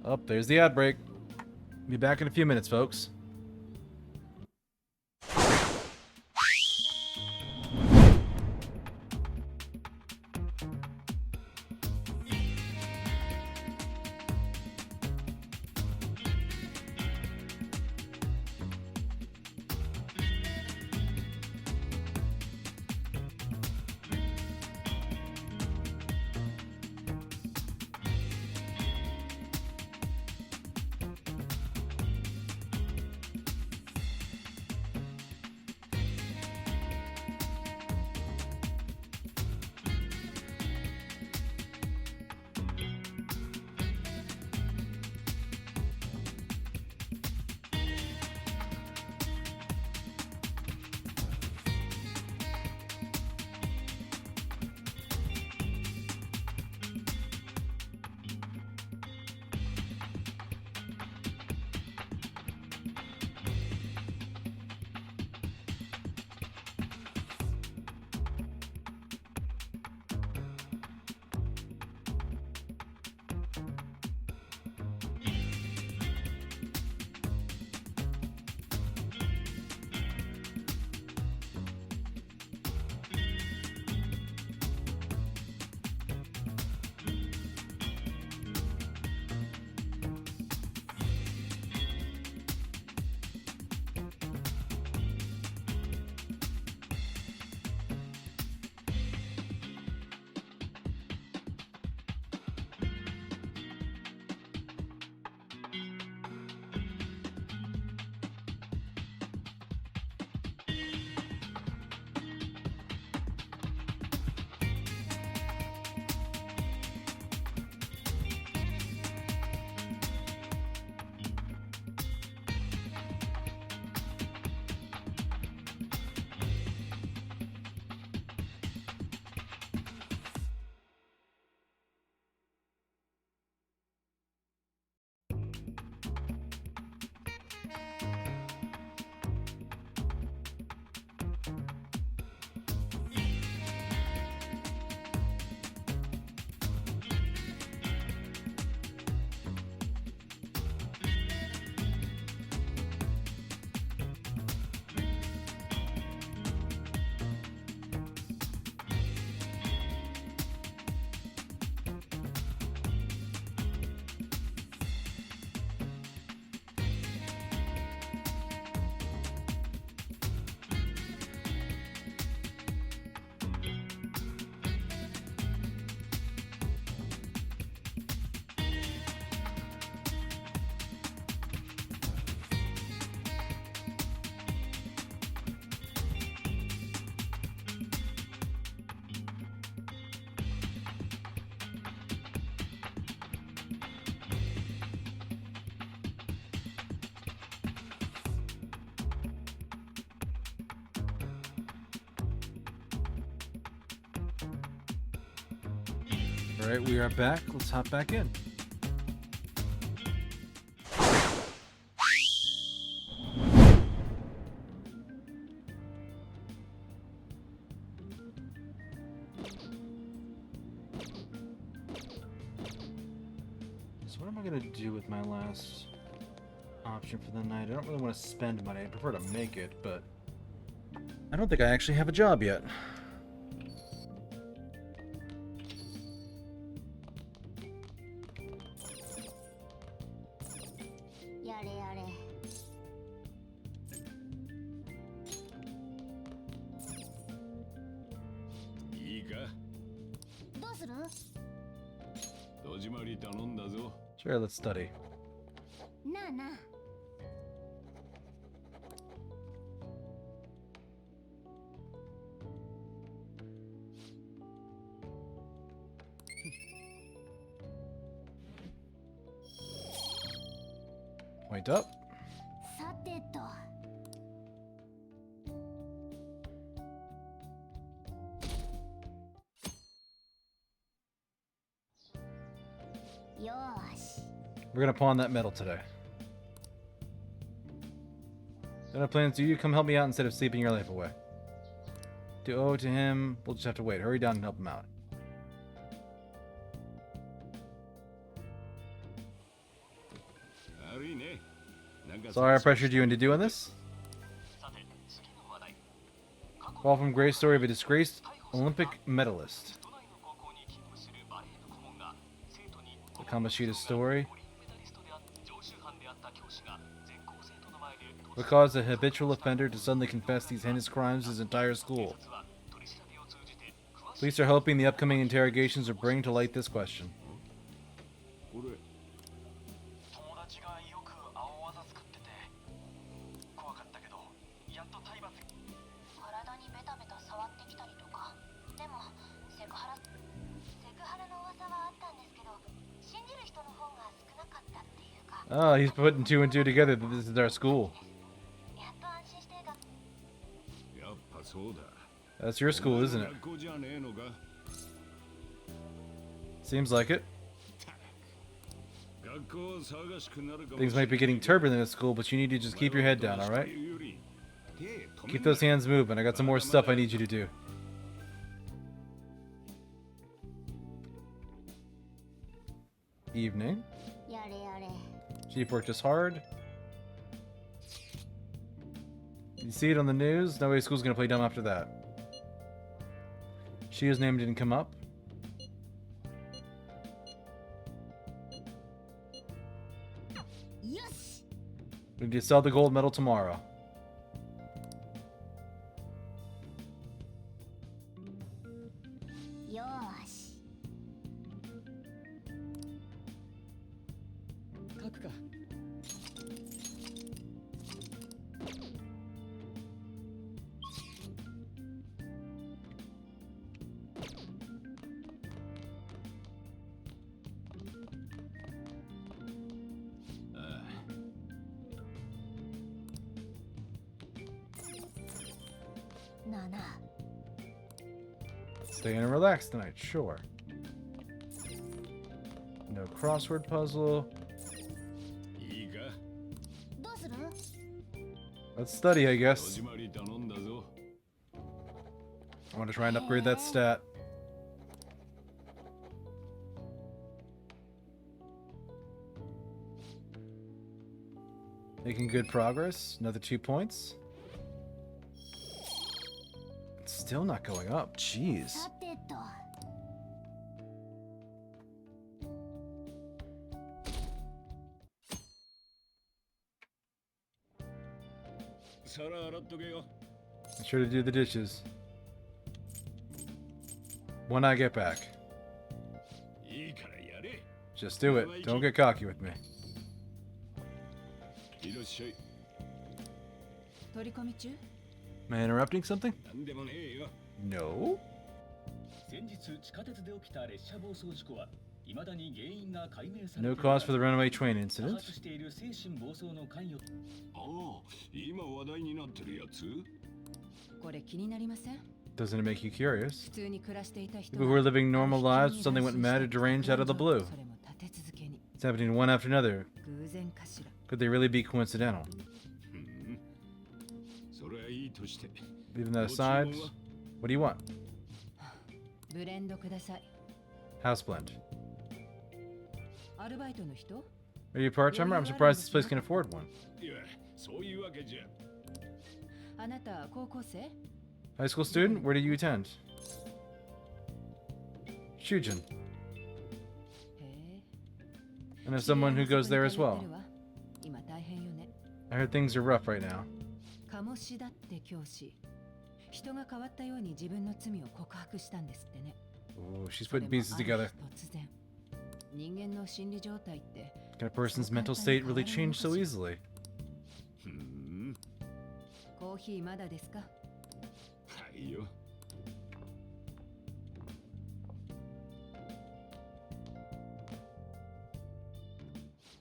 Oh, there's the ad break. Be back in a few minutes, folks. Alright, we are back. Let's hop back in. So what am I gonna do with my last option for the night? I don't really want to spend money. I prefer to make it, but I don't think I actually have a job yet. Sure, let's study. Point up. さてと。よし。 We're gonna pawn that metal today. Then I plan to you come help me out instead of sleeping your life away. To owe to him, we'll just have to wait. Hurry down and help him out. Sorry I pressured you into doing this. Fall from grace story of a disgraced Olympic medalist. The Kamoshida story. What caused a habitual offender to suddenly confess these heinous crimes to his entire school? Police are hoping the upcoming interrogations will bring to light this question. や Oh, he's putting two and two together that this is our school. っと安心してが That's your school, isn't it? Seems like it. Things might be getting turbulent at school, but you need to just keep your head down, alright? Keep those hands moving. I got some more stuff I need you to do. Evening. やれやれ Chief worked us hard. You see it on the news? No way school's gonna play dumb after that. Shia's name didn't come up. Yes. We need to sell the gold medal tomorrow. Yosh. 書くか。なあなあ Stay in and relax tonight, sure. No crossword puzzle. どうする Let's study, I guess. I want to try and upgrade that stat. Making good progress. Another 2 points. It's still not going up. Jeez. さてと Be sure to do the dishes. When I get back. Just do it. Don't get cocky with me. 取り込み中 Am I interrupting something? No? 先日地下鉄で起きた列車暴走事故は未だに原因が解明されてい No ない cause for the runaway train 多 incident. 発している精神暴走の関与ああ、今話題になってるやつ？これ気になりません Doesn't it make you curious? 普通に暮らしていた人 People who were living normal lives, suddenly went mad or deranged out of the blue. それも立て続けに It's happening one after another. 偶然かしら Could they really be coincidental? それはいいとして。 Leaving that aside, what do you want? ブレンドください House blend. アルバイトの人 Are you a part-timer? I'm surprised this place can afford one. いや、そういうわけじゃ。あなた高校生 High school student? Where do you attend? Shujin. へえ And as someone who goes there as 知り合い well. のそばに通ってるわ今大変よね I heard things are rough right now. 鴨志田って教師人が変わったように自分の罪を告白したんですってね Ooh, she's それ putting も pieces ある日 together. 突然人間の心理状態って Can a person's mental state really change so easily? コーヒーまだですかはいよ。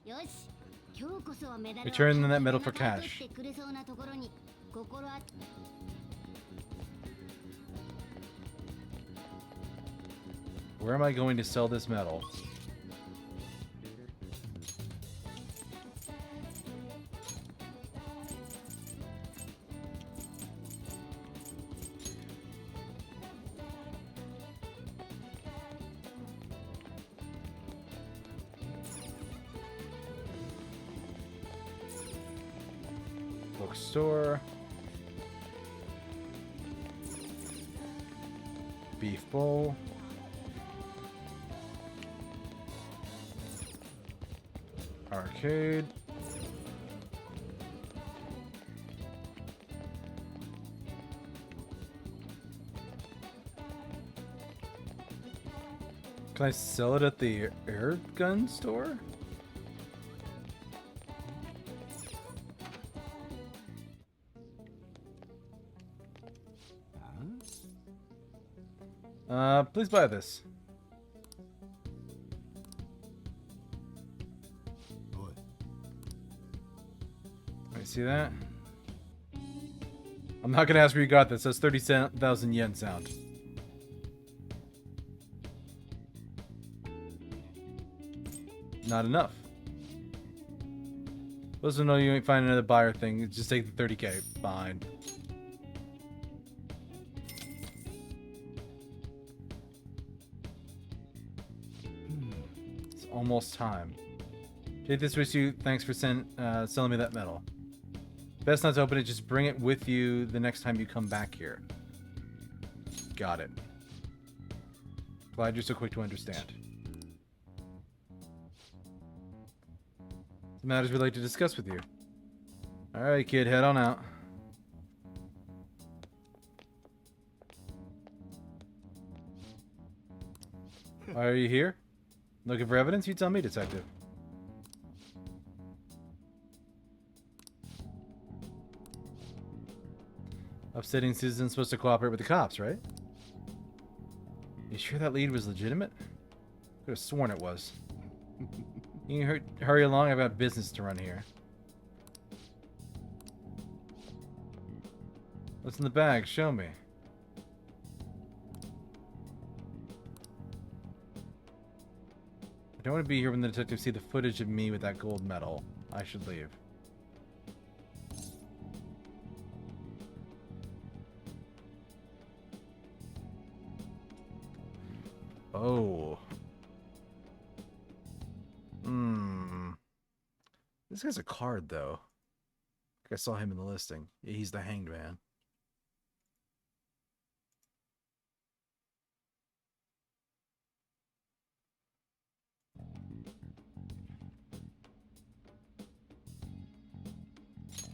よし今日こそはメダルを Return that medal for 取 cash. ってくれそうなところに心あ Where am I going to sell this medal? Bookstore. Beef bowl. Arcade. Can I sell it at the air gun store? Please buy this. Wait, see that? I'm not gonna ask where you got this. That's 30,000 yen sound. Not enough. Supposed to know you ain't find another buyer thing. Just take the 30k. Fine. It's almost time. Take this with you. Thanks for selling me that medal. Best not to open it. Just bring it with you the next time you come back here. Got it. Glad you're so quick to understand. The matters we'd like to discuss with you. Alright, kid, head on out. Why are you here? Looking for evidence? You tell me, detective. Upsetting citizens supposed to cooperate with the cops, right? You sure that lead was legitimate? Could have sworn it was. You can hurry along, I've got business to run here. What's in the bag? Show me. I don't want to be here when the detectives see the footage of me with that gold medal. I should leave. Oh. This guy's a card, though. I think I saw him in the listing. Yeah, he's the Hanged Man.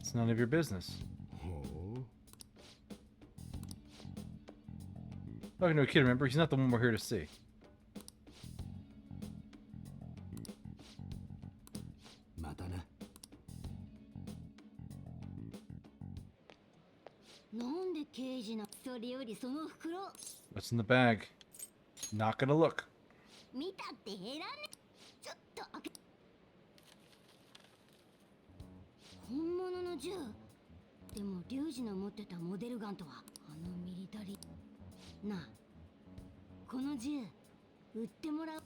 It's none of your business. Talking to a kid, remember? He's not the one we're here to see. What's in the bag? Not gonna look. 見たって減らねちょっと開け本物の銃でもリュウジの持ってたモデルガンとはあのミリタリーなあ、この銃売ってもらう。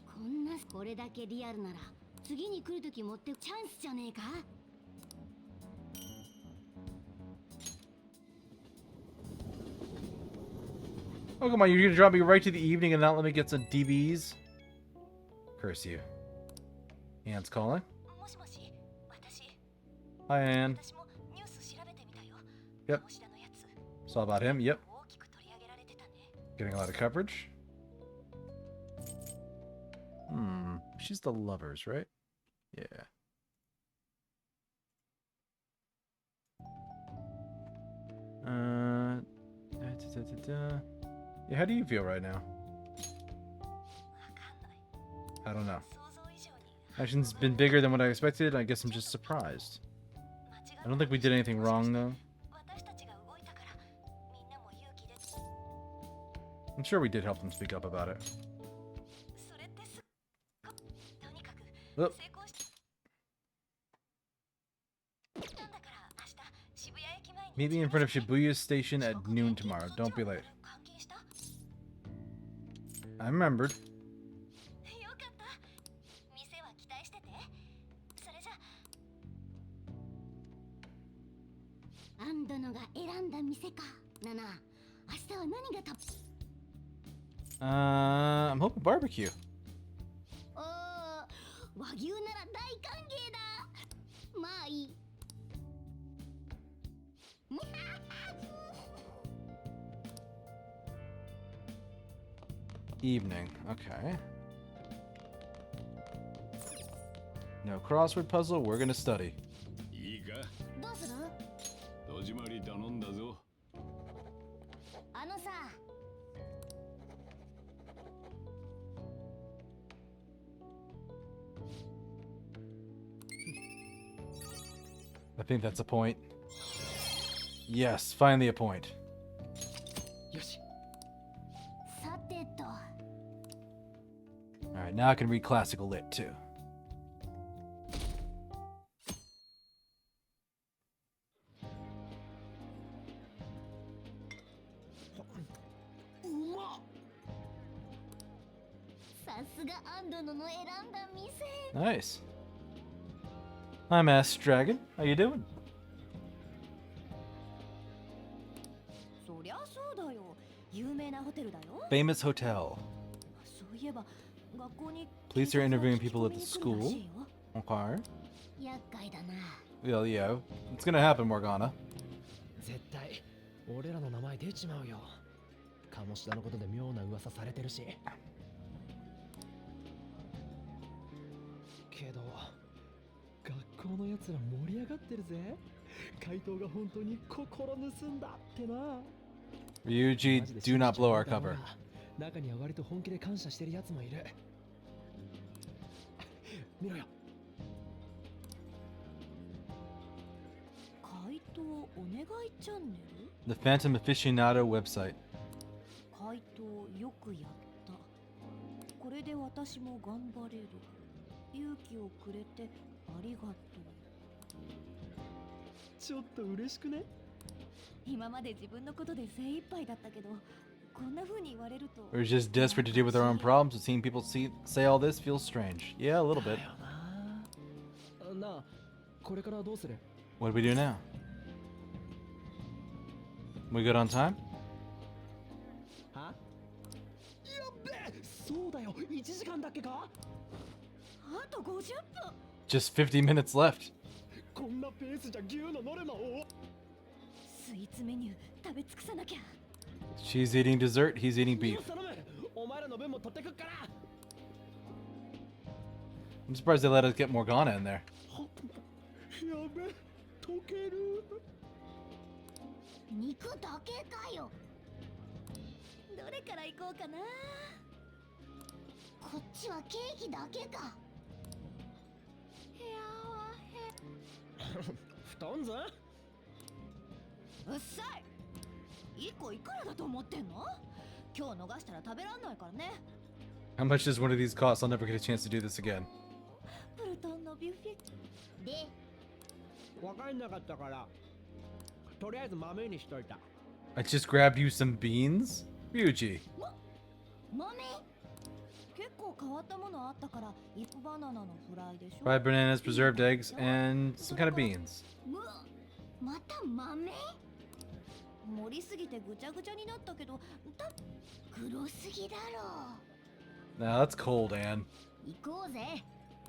こんなこれだけリアルなら次に来るとき持ってチャンスじゃねえか。Oh, come on, you're gonna drop me right to the evening and not let me get some DBs? Curse you. Anne's calling. もしもし、私。 Hi, Anne. 私もニュース調べてみたよ。 Yep. 鴨志田のやつ。 Saw about him. Yep. 大きく取り上げられてたね。 Getting a lot of coverage. She's the lovers, right? Yeah. Yeah, how do you feel right now? わかんない。 I don't know. 想像以上に。 Action's been bigger than what I expected. I guess I'm just surprised. I don't think we did anything wrong, though. 私たちが動いたからみんなも勇気で。 I'm sure we did help them speak up about it. それってすとにかく Oh, 成功し。なんだから明日渋谷駅前に。 meet me in front of Shibuya Station at noon tomorrow. Don't be late. 監禁した。 I remembered. よかった。店は期待してて。それじゃ。アンドノが選んだ店か。ナナ、明日は何がた。 I'm hoping barbecue. おー、和牛なら大歓迎だ。まあいい。Evening. Okay. No crossword puzzle. We're gonna study. いいか、どうする？戸締まり頼んだぞ。あのさ。 I think that's a point. Yes, finally a point. よし。さてと。 Alright, now I can read classical lit too. Nice. Hi, Master Dragon. How you doing? そりゃそうだよ。有名なホテルだよ。 Famous hotel. そういえば学校に Police are interviewing people at the school. Okay. 厄介だな。 Well, yeah. It's gonna happen, Morgana. 絶対俺らの名前出ちまうよ。鴨志田のことで妙な噂されてるし。けど学校のやつら盛り上がってるぜ。怪盗が本当に心盗んだってな。 Ryuji, do not blow our cover. 中には割と本気で感謝してるやつもいる。見ろよ。怪盗お願いチャンネル？ The Phantom Aficionado website. 怪盗よくやった。これで私も頑張れる。勇気をくれてありがとう。ちょっと嬉しくね？今まで自分のことで精一杯だったけど、こんな風に言われると。 We're just desperate to deal with our own problems, but seeing people say all this feels strange. Yeah, a little bit. だよな。なあ、これからどうする？ What do we do now? We good on time? は？やっべえ、そうだよ。1時間だっけか？あと50分。 Just 50 minutes left. こんなペースじゃ牛のノルマを。スイーツメニュー食べ尽くさなきゃ。 She's eating dessert, he's eating beef. 頼む。お前らの分も取ってくっから。 I'm surprised they let us get Morgana in there. やべ、溶ける。肉だけかよ。どれから行こうかな。こっちはケーキだけか。布団ず？うっさい。1個いくらだと思ってんの？今日逃したら食べらんないからね。 How much does one of these cost? I'll never get a chance to do this again. プルトンのビュッフェで。わかんなかったから、とりあえず豆にしといた。I just grabbed you some beans? Ryuji. 豆結構変わったものあったからバナナのフライでしょ Fried bananas, preserved eggs, and some kind of beans. うわまた豆盛りすぎてぐちゃぐちゃになったけど黒すぎだろ Nah, that's cold, Anne. 行こうぜ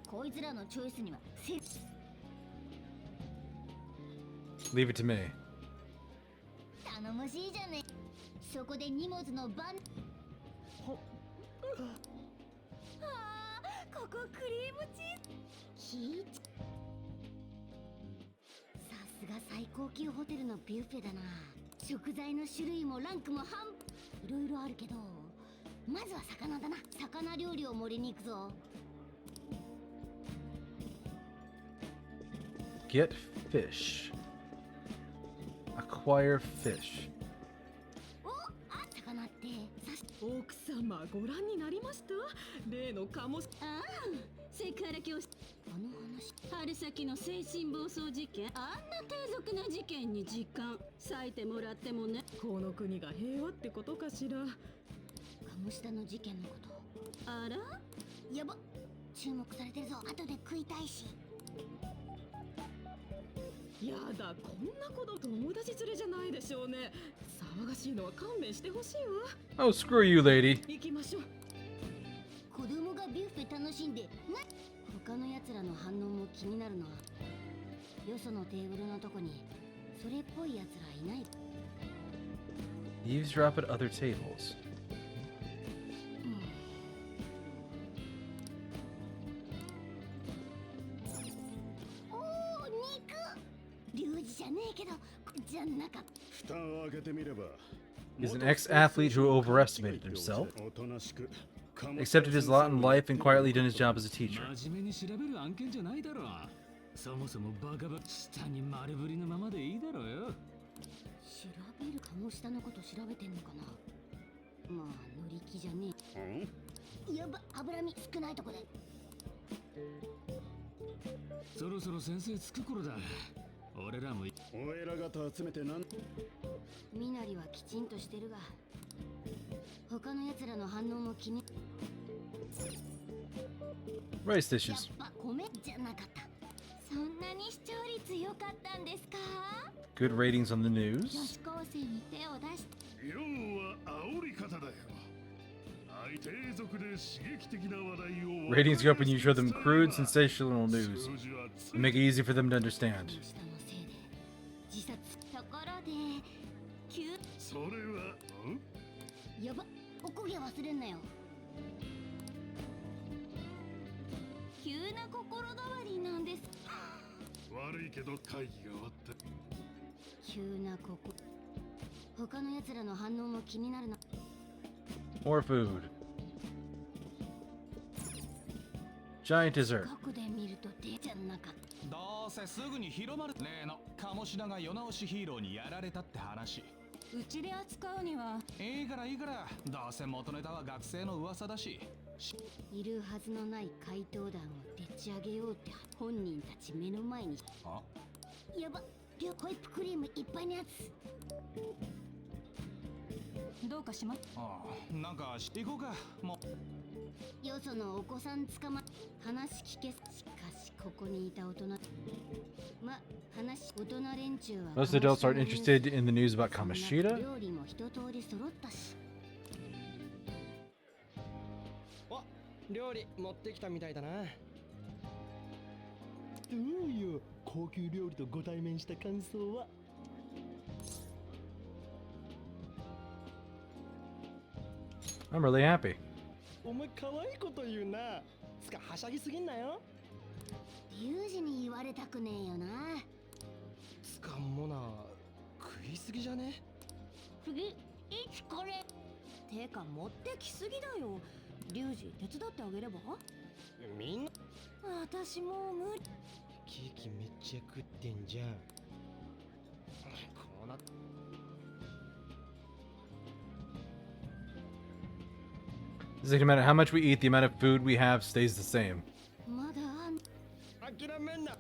こいつらのチョイスにはLeave it to me. 頼もしいじゃねそこで荷物の番あーここクリームチーズさすが最高級ホテルのビュッフェだな食材の種類もランクもいろいろあるけどまずは魚だな魚料理を盛りに行くぞ Get fish. Acquire fish. おあ魚って奥様ご覧になりました例のカモああセクハラ教室あの話春先の精神暴走事件あんな低俗な事件に時間割いてもらってもねこの国が平和ってことかしら鴨志田の事件のことあらやば注目されてるぞ後で食いたいしやだこんなこと友達連れじゃないでしょうね騒がしいのは勘弁してほしいわ Oh, screw you, lady. 行きましょう子供がビュッフェ楽しんで他の奴らの反応も気になるのはよそのテーブルのとこにそれっぽい奴らいない Eavesdrop at other tables. おー肉リュウジじゃねえけどじゃなかった蓋を開けてみれば He's an ex-athlete who overestimated himself, accepted his lot in life, and quietly done his job as a teacher. 真面目に調べる案件じゃないだろうそもそもバカバカ下に丸ぶりのままでいいだろうよ調べる鴨下のこと調べてんのかなまあ乗り気じゃねえやば脂身少ないとこでそろそろ先生着く頃だ俺らもお偉方集めてなん身なりはきちんとしてるが他の奴らの反応も気に Rice や dishes. っぱ米じゃなかったそんなに視聴率良かったんですか Good ratings on the 女 news. 子高生に手を出して要は煽り方だよ相手族で刺激的な話題を Ratings go up when you show them crude, sensational news 数字は and make it easy for them to understand. 鴨下のせいで自殺ところで急それはやばおこげ忘れんなよ急な心変わりなんです悪いけど会議が終わった急な他の奴らの反応も気になるな More food. Giant dessert. 過去で見ると出じゃなかったどうせすぐに広まる例の鴨志田が世直しヒーローにやられたって話うちで扱うにはいいからどうせ元ネタは学生の噂だしいるはずのない怪盗団をでっち上げようって本人たち目の前にあやばホイップクリームいっぱいのやつどうかしまあなんかしていこうかもうよそのお子さん捕ま話聞けしかしここにいた大人ま話大人連中は Most adults aren't interested in the news about そんな Kamoshida. 料理も一通り揃ったしあ料理持ってきたみたいだなどうよ高級料理とご対面した感想はI'm really happy. お前可愛いこと言うなつかはしゃぎすぎんなよリュウジに言われたくねえよなつかもな食いすぎじゃね次いつこれてか持ってきすぎだよリュウジ手伝ってあげればみんな私もう無理ケーキめっちゃ食ってんじゃんこうなっIt's like no matter how much we eat, the amount of food we have stays the same. まだあん諦めんな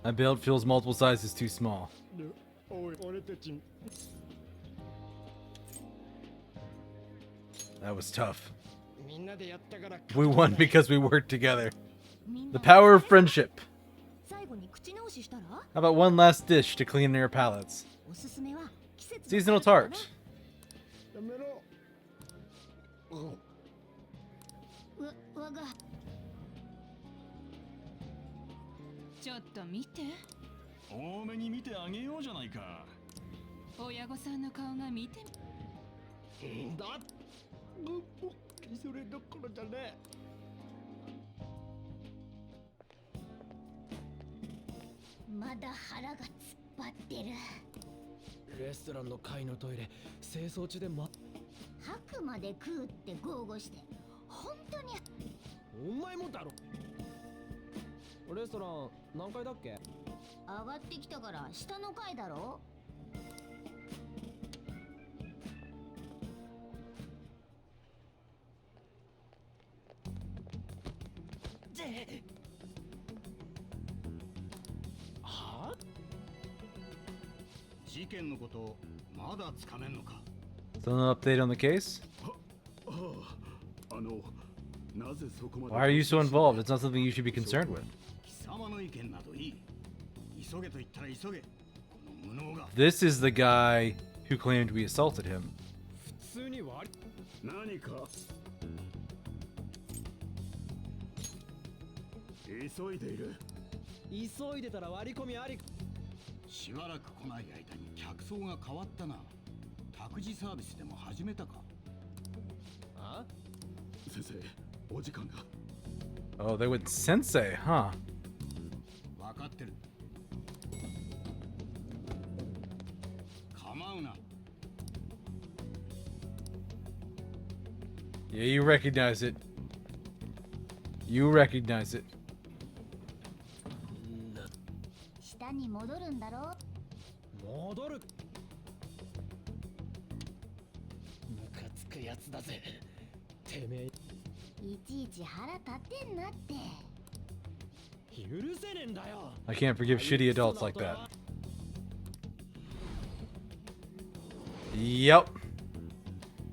My build feels multiple sizes too small. おい俺たち That was tough. みんなでやったから We won because we worked together. The power of friendship. 最後に口直ししたら How about one last dish to clean your palates? おすすめは季節 Seasonal tart. やめろわがちょっと見て。多めに見てあげようじゃないか。親御さんの顔が見てみ。だそれどころじゃねまだ腹が突っ張ってる。レストランの階のトイレ清掃中で吐くまで食うって豪語して本当に。お前もだろレストラン何階だっけ上がってきたから下の階だろ。はあ事件のことまだつかめんのか。 Still no update on the case? なぜそこまで Why are you so involved? It's not something you should be concerned with. 貴様の意見などいい。急げと言ったら急げ。この無能が This is the guy who claimed we assaulted him. 普通に割何か急いでいる。急いでたら割り込みありしばらく来ない間に客層が変わったな。託児サービスでも始めたか。あ先生、お時間が。 Oh, they went sensei, huh? 分かってる。構うな。 Yeah, you recognize it. You recognize it. 下に戻るんだろ。戻るムカつくやつだぜてめえいちいち腹立ってんなって。許せねえんだよ I can't forgive shitty adults like that. Yep.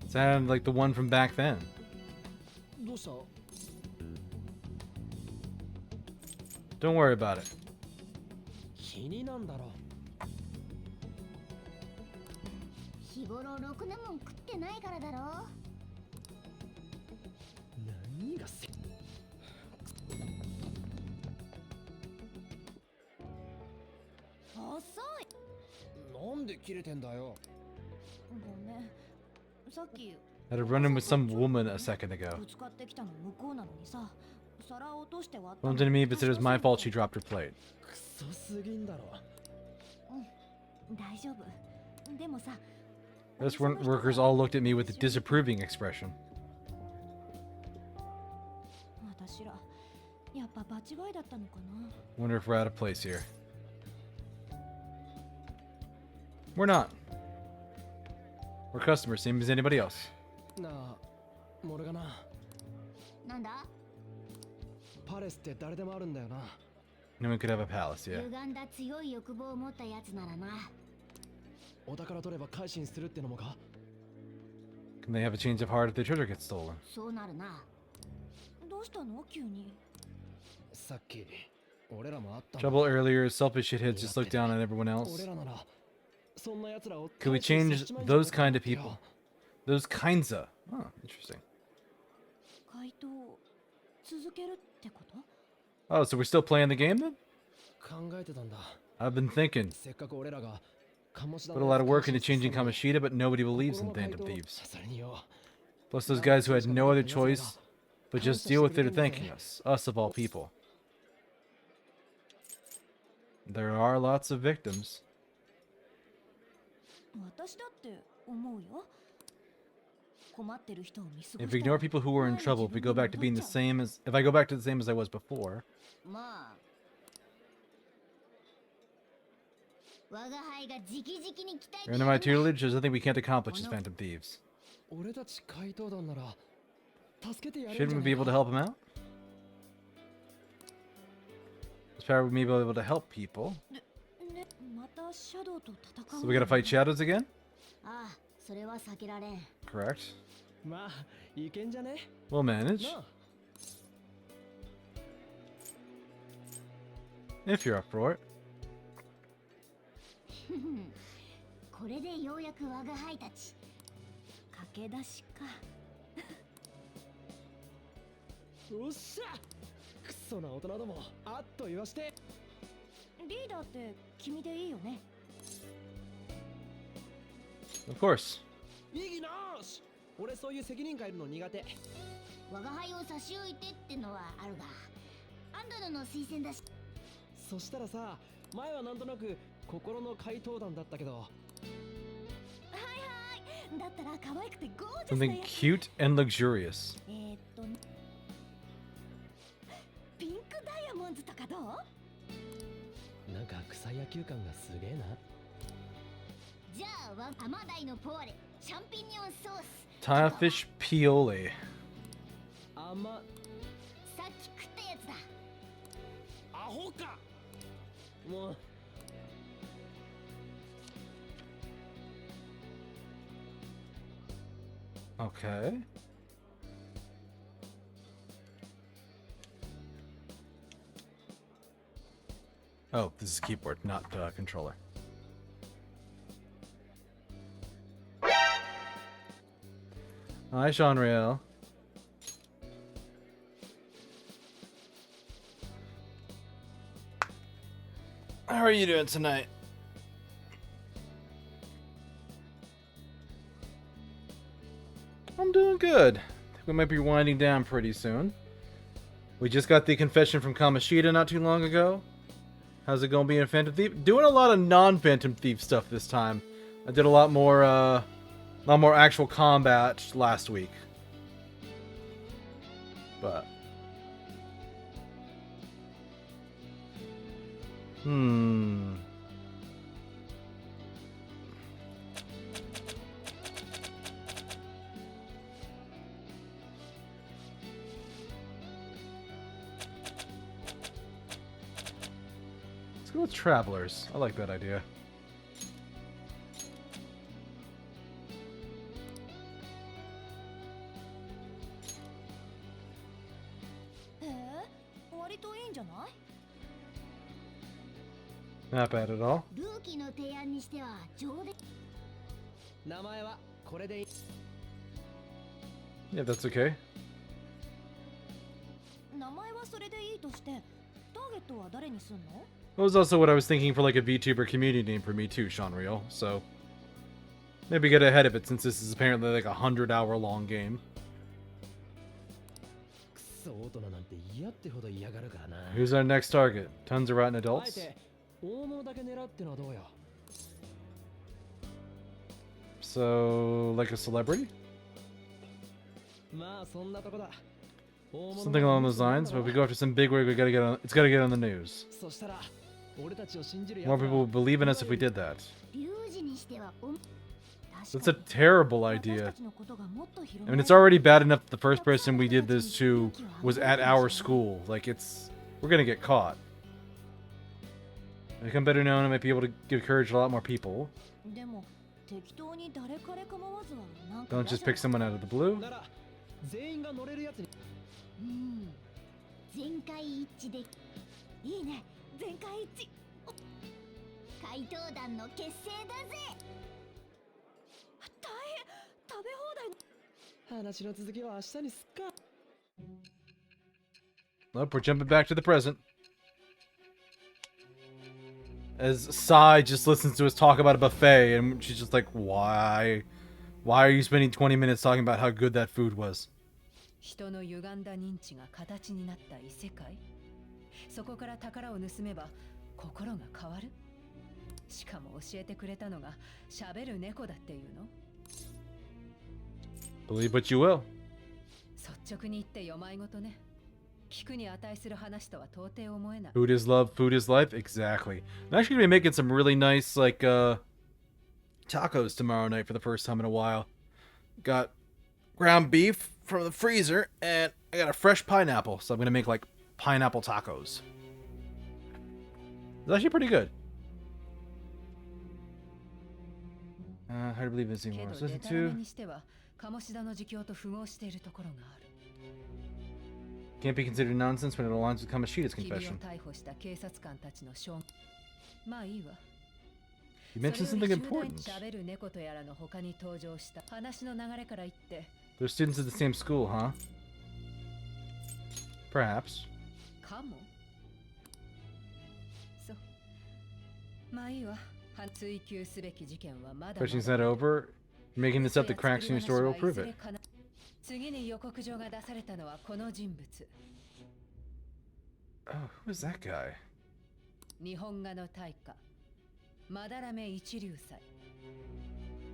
Sounded like the one from back then. どうした Don't worry about it. 気になんだろ日頃ろくなもん食ってないからだろ。何がせ遅い。なんで切れてんだよごめん。さっき I had a run in with some woman a second ago. ぶつかってきたの向こうなのにさ、皿を落として割った Bumped into me, but said it was my fault she dropped her plate. クソすぎんだろ大丈夫。でもさ、 Restaurant workers all looked at me with a disapproving expression. 私らやっぱ場違いだったのかな。 Wonder if we're out of place here. We're not. We're customers, same as anybody else. なあモルガナなんだ？パレスって誰でもあるんだよな Anyone could have a palace, yeah. 歪んだ強い欲望を持ったやつならな。お宝取れば改心するってのもか Can they have a change of heart if their treasure gets stolen? そうなるな。どうしたの急に。さっき俺らもあった Trouble earlier, selfish shitheads just look down on everyone else. 俺らならそんな奴らを Could we 改心 change させちまうんじゃない those kind of people? Those kinds of. Oh, interesting. 回答続けるってこと？ Oh, so we're still playing the game then? 考えてたんだ I've been thinking. せっかく俺らが Put a lot of work into changing Kamoshida, but nobody believes in Phantom Thieves. Plus those guys who had no other choice but just deal with it are thanking us. Us of all people. There are lots of victims. 私だって思うよ。困ってる人を見過ごしたら If we ignore people who were in trouble, if we go back to being the same as... If I go back to the same as I was before... まあ我が輩が直々に期待 You're under my tutelage, there's nothing we can't accomplish as Phantom Thieves. 俺たち怪盗団なら助けてやれるん Shouldn't じゃ we ね be え able to か help him out? This power may be able to help people. ね、またシャドウと戦う So we gotta fight shadows again? ああ、それは避けられん。 Correct. まあいけんじゃね We'll manage. なあ If you're up for it. これでようやく我が輩たち駆け出しか。おっしゃクソな大人どもあっと言わしてリーダーって君でいいよね。 Of course. 異議なーし俺そういう責任感いるの苦手我が輩を差し置いてってのはあるが、アンドルの推薦だし。そしたらさ前はなんとなく心の怪盗団だったけどはいはい。だったら可愛くてゴージャスな Something やつ。 cute and luxurious. ピンクダイヤモンドとかどう？なんか草野球感がすげえなじゃあアマダイのポワレ、シャンピニオンソース。 Tilefish Piole. あまさっき食ったやつだ。アホかもう Okay. Oh, this is keyboard, not controller. Hi, Sean Rail. How are you doing tonight? I'm doing good. We might be winding down pretty soon. We just got the confession from Kamoshida not too long ago. How's it going being a Phantom Thief? Doing a lot of non-Phantom Thief stuff this time. I did a lot more actual combat last week. But... Let's go with Travelers. I like that idea. Not bad at all. ルーキーの提案にしては上出。名前はこれでいい Yeah, that's okay. 名前はそれでいいとして、ターゲットは誰にすんの？ That was also what I was thinking for like a VTuber community name for me too, Sean Real. So maybe get ahead of it since this is apparently like a 100-hour long game. クソ大人なんて嫌ってほど嫌がるからな Who's our next target? Tons of rotten あえ adults? て大物だけ狙うってのはどうよ So, like a celebrity? まあそんなとこだ Something along those lines, but if we go after some bigwig, it's gotta get on the news. そしたら俺たちを信じるやつ More people would believe in us if we did that. リュウジにしては That's a terrible idea. I mean, it's already bad enough that the first person we did this to was at our school. Like, we're gonna get caught. If I become better known, I might be able to give courage to a lot more people. Don't just pick someone out of the blue. なら全員が乗れるやつに全会一致でいいね。全会一致。怪盗団の結成だぜ。大変。食べ放題。話の続きは明日にすっか Nope, we're jumping back to the present. As Sai just listens to us talk about a buffet, and she's just like, why? Why are you spending 20 minutes talking about how good that food was? 人の歪んだ認知が形になった異世界。そこから宝を盗めば心が変わる。しかも教えてくれたのが喋る猫だっていうの。Believe what you will. 率直に言ってよまいごとね。聞くに値する話とは到底思えない。Food is love, food is life. Exactly. I'm actually gonna be making some really nice, like, tacos tomorrow night for the first time in a while. Got ground beef from the freezer, and I got a fresh pineapple, so I'm gonna make, like, pineapple tacos. It's actually pretty good. Hard to believe this け anymore. ど So デ listen タラメ to にしては鴨志田の自供と符合しているところがある。 can't be considered nonsense when it aligns with Kamoshida's 君を confession. 逮捕した警察官たちの証言。まあいいわ。 You mentioned それ something より集団 important. 喋る猫とやらの他に登場した話の流れから言って。 They're students of the same school, huh? Perhaps. かも。そう。まあいいわ。追求すべき事件はまだまだ。 Question's not over. Making this up, the cracks in your story will prove it. 次に予告状が出されたのはこの人物。 Oh, who is that guy? 日本画の大家、マダラメ一流祭。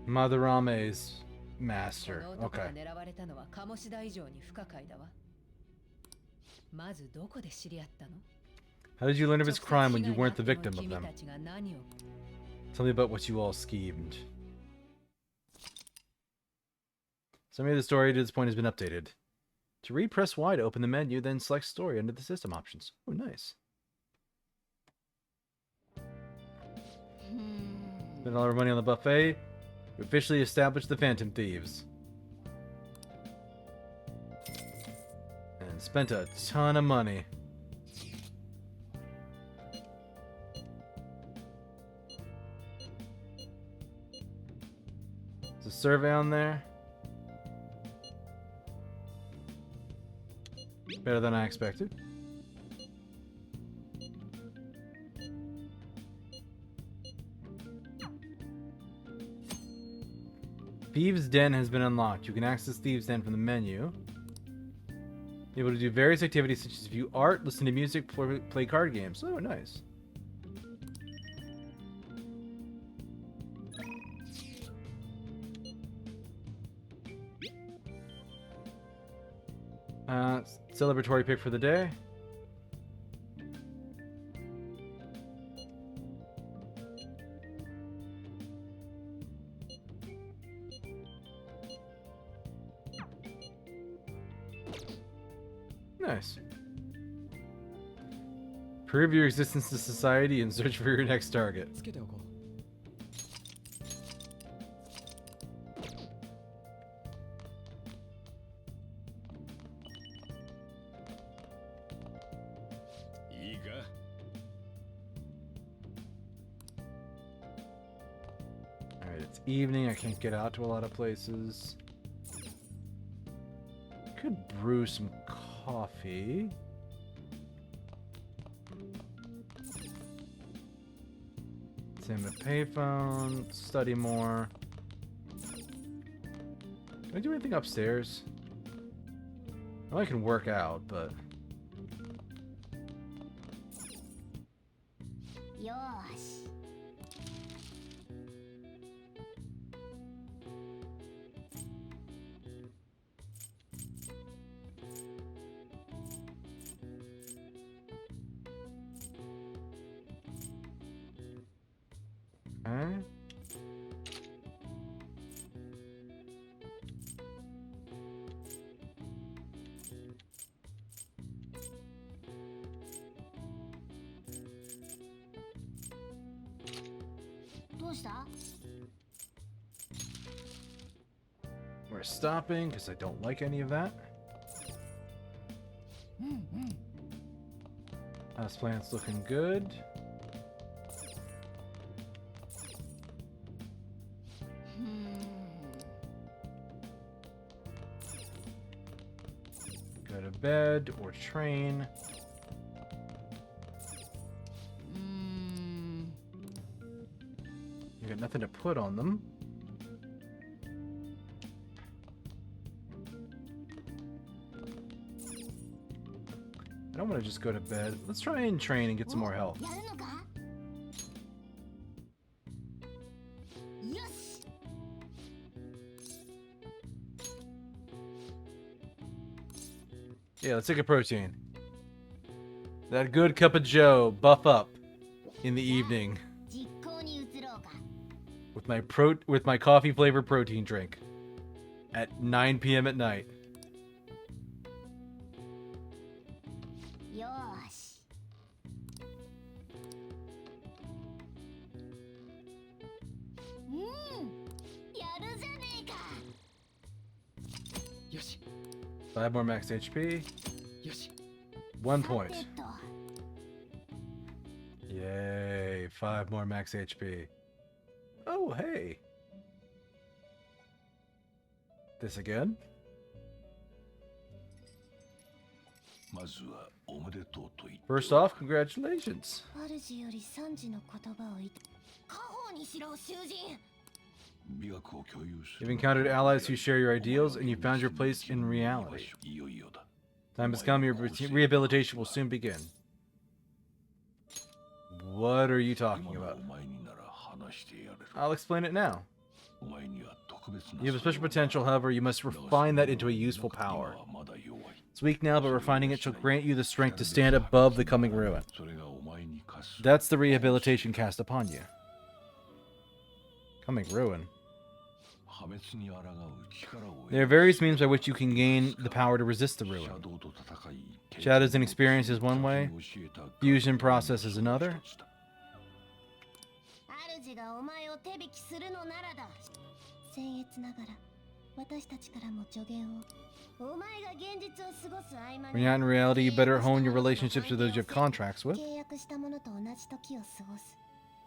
Madarame's master. この男 Okay. が狙われたのは鴨志田以上に不可解だわ。まずどこで知り合ったの？ How did you learn of his crime when you weren't the 直接 victim of 被害 them? に遭っても君たちが何を Tell me about what you all schemed. Summary of the story to this point has been updated. To read, press Y to open the menu, then select story under the system options. Oh, nice. Spent all our money on the buffet. We officially established the Phantom Thieves. And spent a ton of money. There's a survey on there. Better than I expected. Thieves' Den has been unlocked. You can access Thieves' Den from the menu. Be able to do various activities such as view art, listen to music, play card games. Oh, nice. Celebratory pick for the day. Nice. Prove your existence to society and search for your next target. つけておこう。いいか Alright, it's evening. I can't get out to a lot of places. Could brew some coffee. Same with payphone. Study more. Can I do anything upstairs? I know I can work out, but... よーし。 Okay. We're stopping because I don't like any of that. House plant's looking good. Go to bed or train. You got nothing to put on them. I don't want to just go to bed. Let's try and train and get some more health. やるのか？よし。 Yeah, let's take a protein. That good cup of joe, buff up in the evening 実行に移ろうか。 with my coffee flavored protein drink at 9 p.m. at night. よーし。5 more max HP. よし 1 point. Yay, 5 more max HP. Oh, hey. This again? まずはおめでとうと言って First off, congratulations. 主より賛辞の言葉をいた家宝にしろ囚人 美学を共有す You've る encountered allies who share your ideals, and you found your place in reality. いよいよだ Time has come, your rehabilitation will soon begin. What are you 今 talking の about? お前になら話してやれる I'll explain it now. お前には特別な You have a special potential, however, you must refine that into a useful power. 今はまだ弱い It's weak now, but refining it shall grant you the strength to stand above the coming ruin. それがお前に課す That's the rehabilitation cast upon you. Coming ruin. 破滅に抗う力を There are various means by which you can gain the power to resist the シ ruin. ャドウと戦い Shadows and experience is one way, 教えた fusion process is another. 主がお前を手引きするのならだ僭越ながら私たちからも助言をお前が現実を過ごす合間 When you're not in reality, you better hone your relationships with those you have contracts with. 契約した者と同じ時を過ごす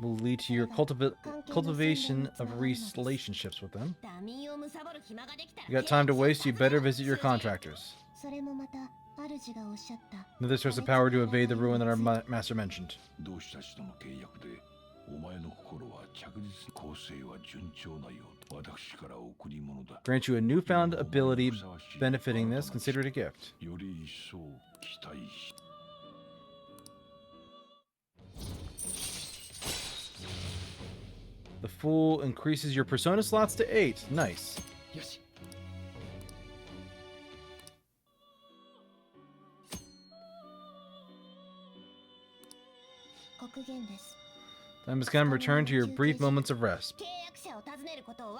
Will lead to your cultivation of relationships with them. ダミーを貪る暇ができたら You got time to waste, you better visit your contractors. それもまた主がおっしゃった Another source of power to evade the ruin that our master mentioned. 同志たちとの契約でお前の心は着実に構成は順調なようだ私から贈り物だ Grant you a newfound ability benefiting this. Consider it a gift. より一層期待し The Fool increases your persona slots to 8. Nice. よし 国言です Time has come. Return to your brief moments of rest. 契約者を訪ねることを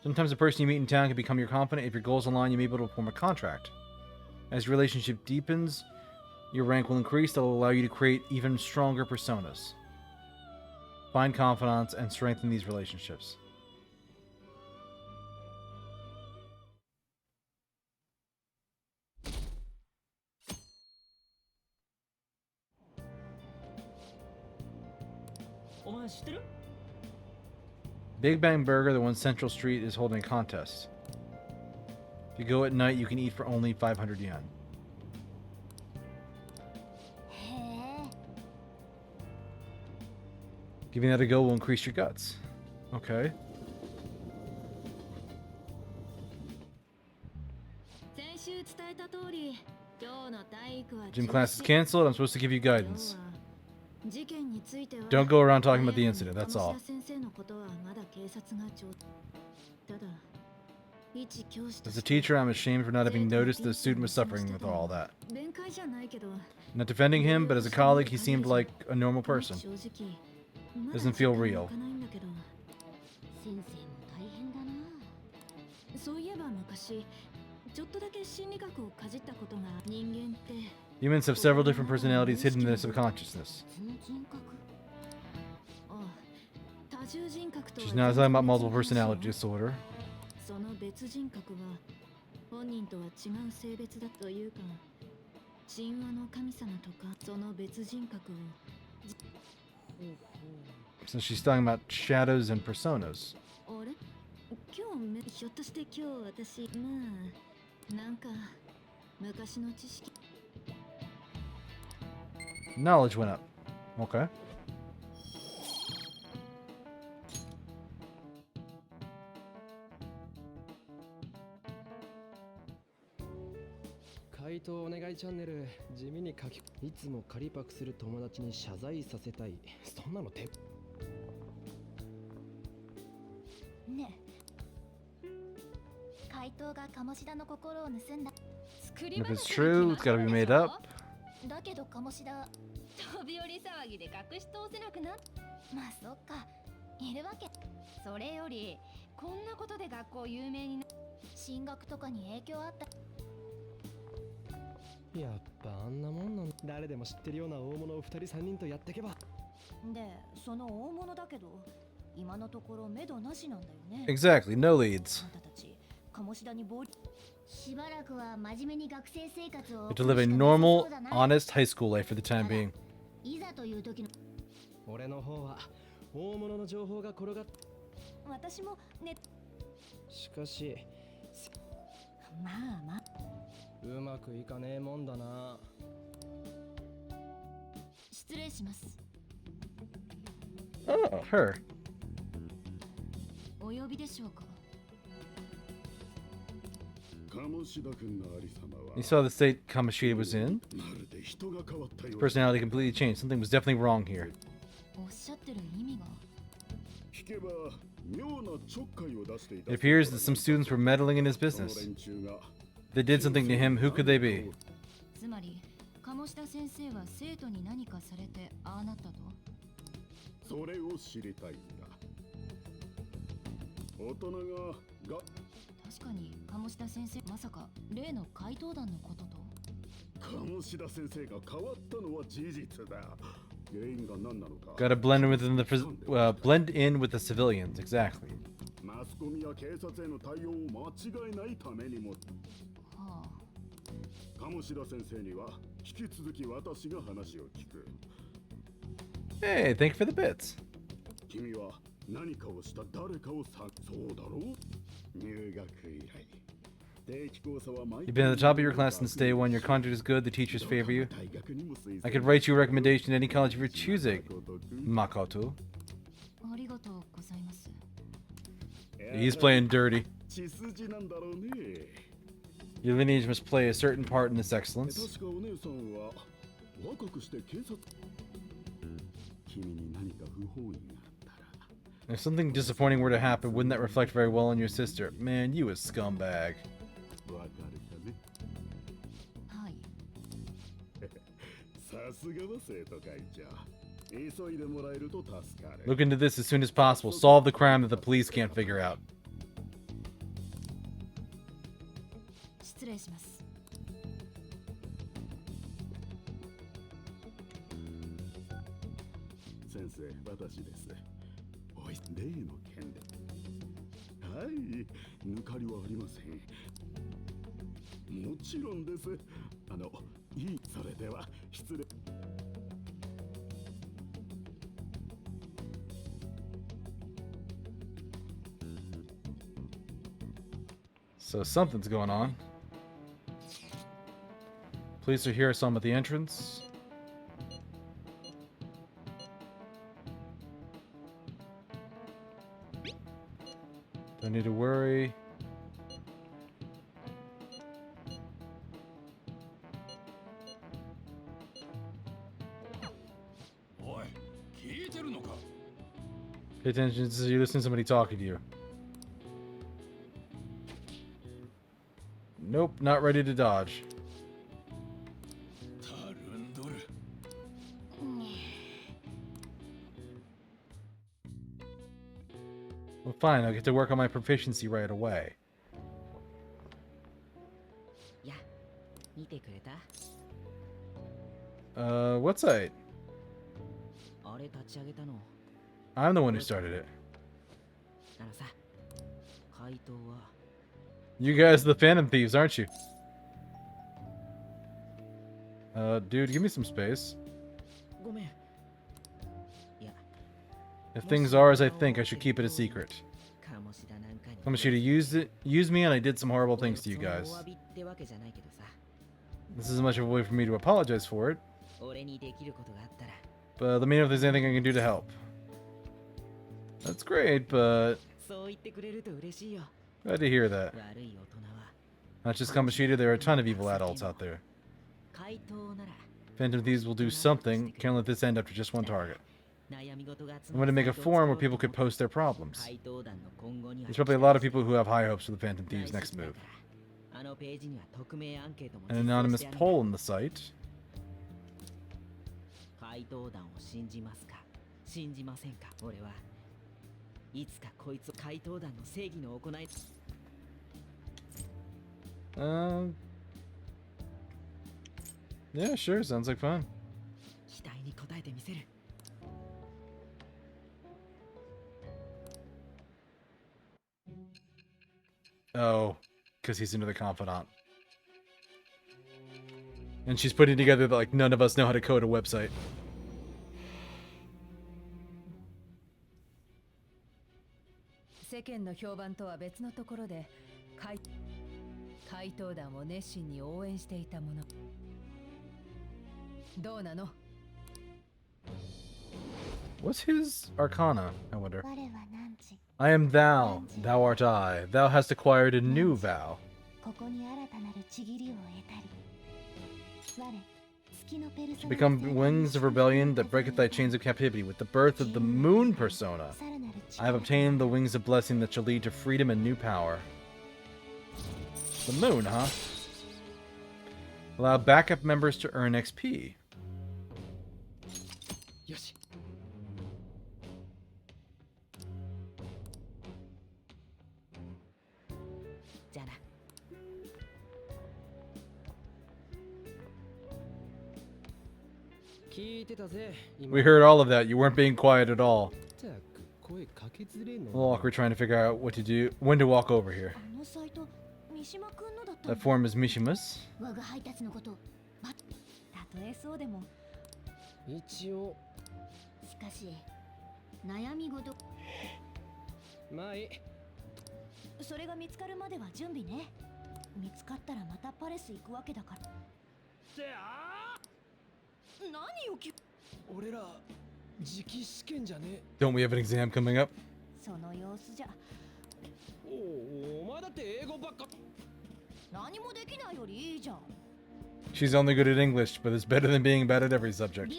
Sometimes the person you meet in town can become your confidant. If your goals align, you may be able to form a contract. As your relationship deepens, your rank will increase. That will allow you to create even stronger personas. Find confidants and strengthen these relationships. Big Bang Burger, the one Central Street, is holding a contest. If you go at night, you can eat for only 500 yen. Giving that a go will increase your guts. Okay. Gym class is canceled. I'm supposed to give you guidance. Don't go around talking about the incident, that's all. As a teacher, I'm ashamed for not having noticed the student was suffering with all that. Not defending him, but as a colleague, he seemed like a normal person. Doesn't feel real. Humans have several different personalities hidden in their subconsciousness. She's not talking about multiple personality disorder. So she's talking about shadows and personas. Knowledge went up. Okay. If it's true, it's gotta be made up. だけど鴨志田飛び降り騒ぎで隠し通せなくなっまあそっかいるわけそれよりこんなことで学校有名にな進学とかに影響あったやっぱあんなもんなん誰でも知ってるような大物を2人3人とやってけばでその大物だけど今のところ目処なしなんだよね Exactly, no leads. あんたたち鴨志田に暴力しばらくは真面目に学生生活を To live a normal, honest high school life for the time being. いざという時の俺の方は大物の情報が転がっ私もねしかしまあまあうまくいかねえもんだな。失礼します。 Oh, her. お呼びでしょうか。 You saw the state Kamoshida was in. His personality completely changed. Something was definitely wrong here. おっしゃってる意味が It appears that some students were meddling in his business. If they did something to him, who could they be? つまり鴨志田先生は生徒に何かされてああなったと。それを知りたいんだ。大人が確かに鴨志田先生、まさか例の怪盗団のことと。鴨志田先生が変わったのは事実だ。原因が何なのか。Gotta blend in with the civilians, exactly. マスコミや警察への対応を間違えないためにも。はあ。鴨志田先生には引き続き私が話を聞く。Hey, thank you for the bits. 君は何かをした誰かをそうだろう。入学以来。You've been at the top of your class since day one. Your conduct is good. The teachers favor you. I could write you a recommendation to any college of your choosing. Makoto. He's playing dirty. Your lineage must play a certain part in this excellence. If something disappointing were to happen, wouldn't that reflect very well on your sister? Man, you a scumbag. Look into this as soon as possible. Solve the crime that the police can't figure out. So something's going on. Police are here, I saw them at the entrance. Don't need to worry. Pay attention to you, listen to somebody talking to you. Nope, not ready to dodge. Well, fine, I'll get to work on my proficiency right away. What site? I'm the one who started it. You guys are the Phantom Thieves, aren't you? Dude, give me some space. If things are as I think, I should keep it a secret. Kamoshida used me and I did some horrible things to you guys. This isn't much of a way for me to apologize for it. But let me know if there's anything I can do to help. That's great, but... Glad to hear that. Not just Kamoshida, there are a ton of evil adults out there. Phantom Thieves will do something. Can't let this end up to just one target. I'm going to make a forum where people could post their problems. There's probably a lot of people who have high hopes for the Phantom Thieves' next move. An anonymous poll on the site. Yeah, sure, sounds like fun. Oh, because he's another confidant. And she's putting together that, like, none of us know how to code a website. What's his arcana, I wonder? I am thou, thou art I. Thou hast acquired a new vow. To become wings of rebellion that breaketh thy chains of captivity. With the birth of the moon persona, I have obtained the wings of blessing that shall lead to freedom and new power. The moon, huh? Allow backup members to earn XP. Yoshi. We heard all of that. You weren't being quiet at all. A little awkward trying to figure out what to do, when to walk over here. That form is Mishima's. Don't we have an exam coming up? She's only good at English, but it's better than being bad at every subject.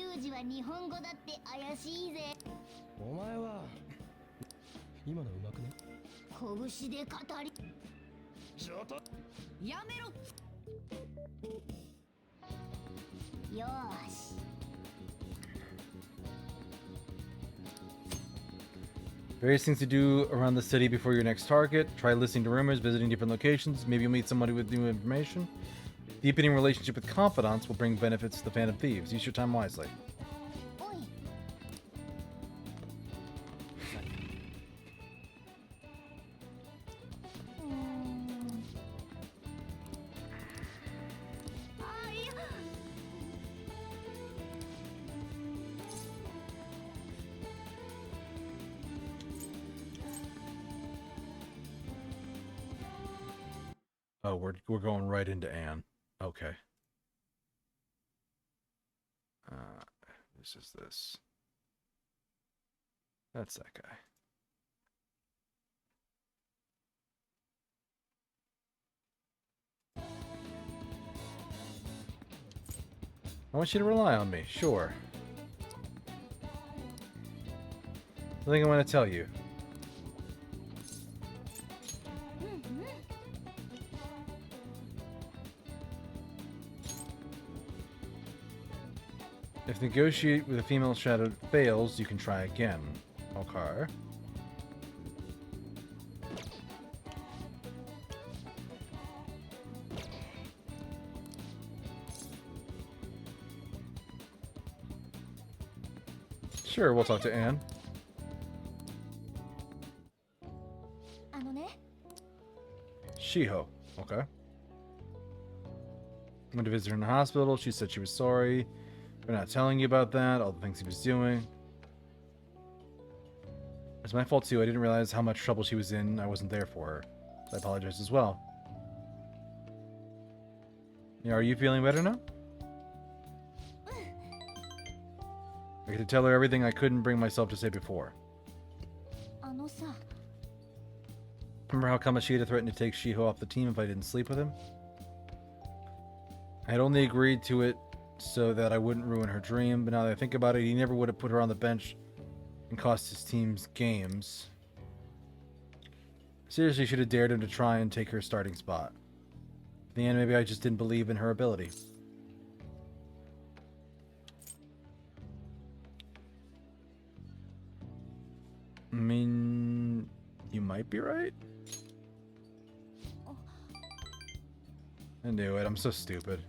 Various things to do around the city before your next target. Try listening to rumors, visiting different locations. Maybe you'll meet somebody with new information. Deepening relationship with confidants will bring benefits to the Phantom Thieves. Use your time wisely. Oh, we're going right into Anne. Okay. This is this. That's that guy. I want you to rely on me, sure. The thing I want to tell you. If negotiate with a female shadow fails, you can try again. Okay. Sure, we'll talk to Anne. Shiho. Okay. Went to visit her in the hospital. She said she was sorry for not telling you about that, all the things he was doing. It's my fault too. I didn't realize how much trouble she was in. I wasn't there for her. So I apologize as well. Yeah, are you feeling better now? I get to tell her everything I couldn't bring myself to say before. Remember how Kamoshida threatened to take Shiho off the team if I didn't sleep with him? I had only agreed to it so that I wouldn't ruin her dream, but now that I think about it, he never would have put her on the bench and cost his team's games. Seriously, should have dared him to try and take her starting spot. In the end, maybe I just didn't believe in her ability. I mean, you might be right. I knew it. I'm so stupid.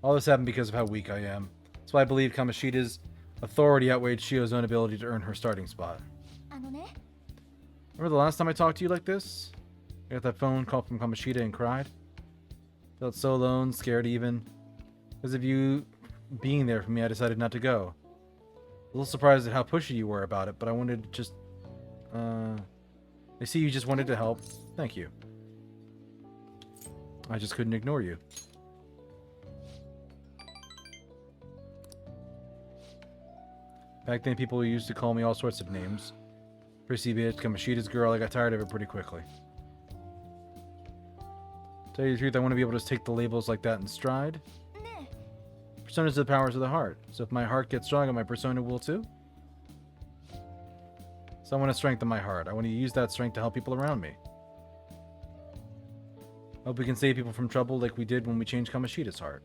All this happened because of how weak I am. That's why I believe Kamoshida's authority outweighed Shio's own ability to earn her starting spot. Remember the last time I talked to you like this? I got that phone call from Kamoshida and cried. Felt so alone, scared even. Because of you being there for me, I decided not to go. A little surprised at how pushy you were about it, but I wanted to just... I see you just wanted to help. Thank you. I just couldn't ignore you. Back then, people used to call me all sorts of names. Prissy bitch, Kamoshida's girl, I got tired of it pretty quickly. Tell you the truth, I want to be able to take the labels like that in stride. Personas are the powers of the heart. So if my heart gets stronger, my persona will too. So I want to strengthen my heart. I want to use that strength to help people around me. Hope we can save people from trouble like we did when we changed Kamoshida's heart.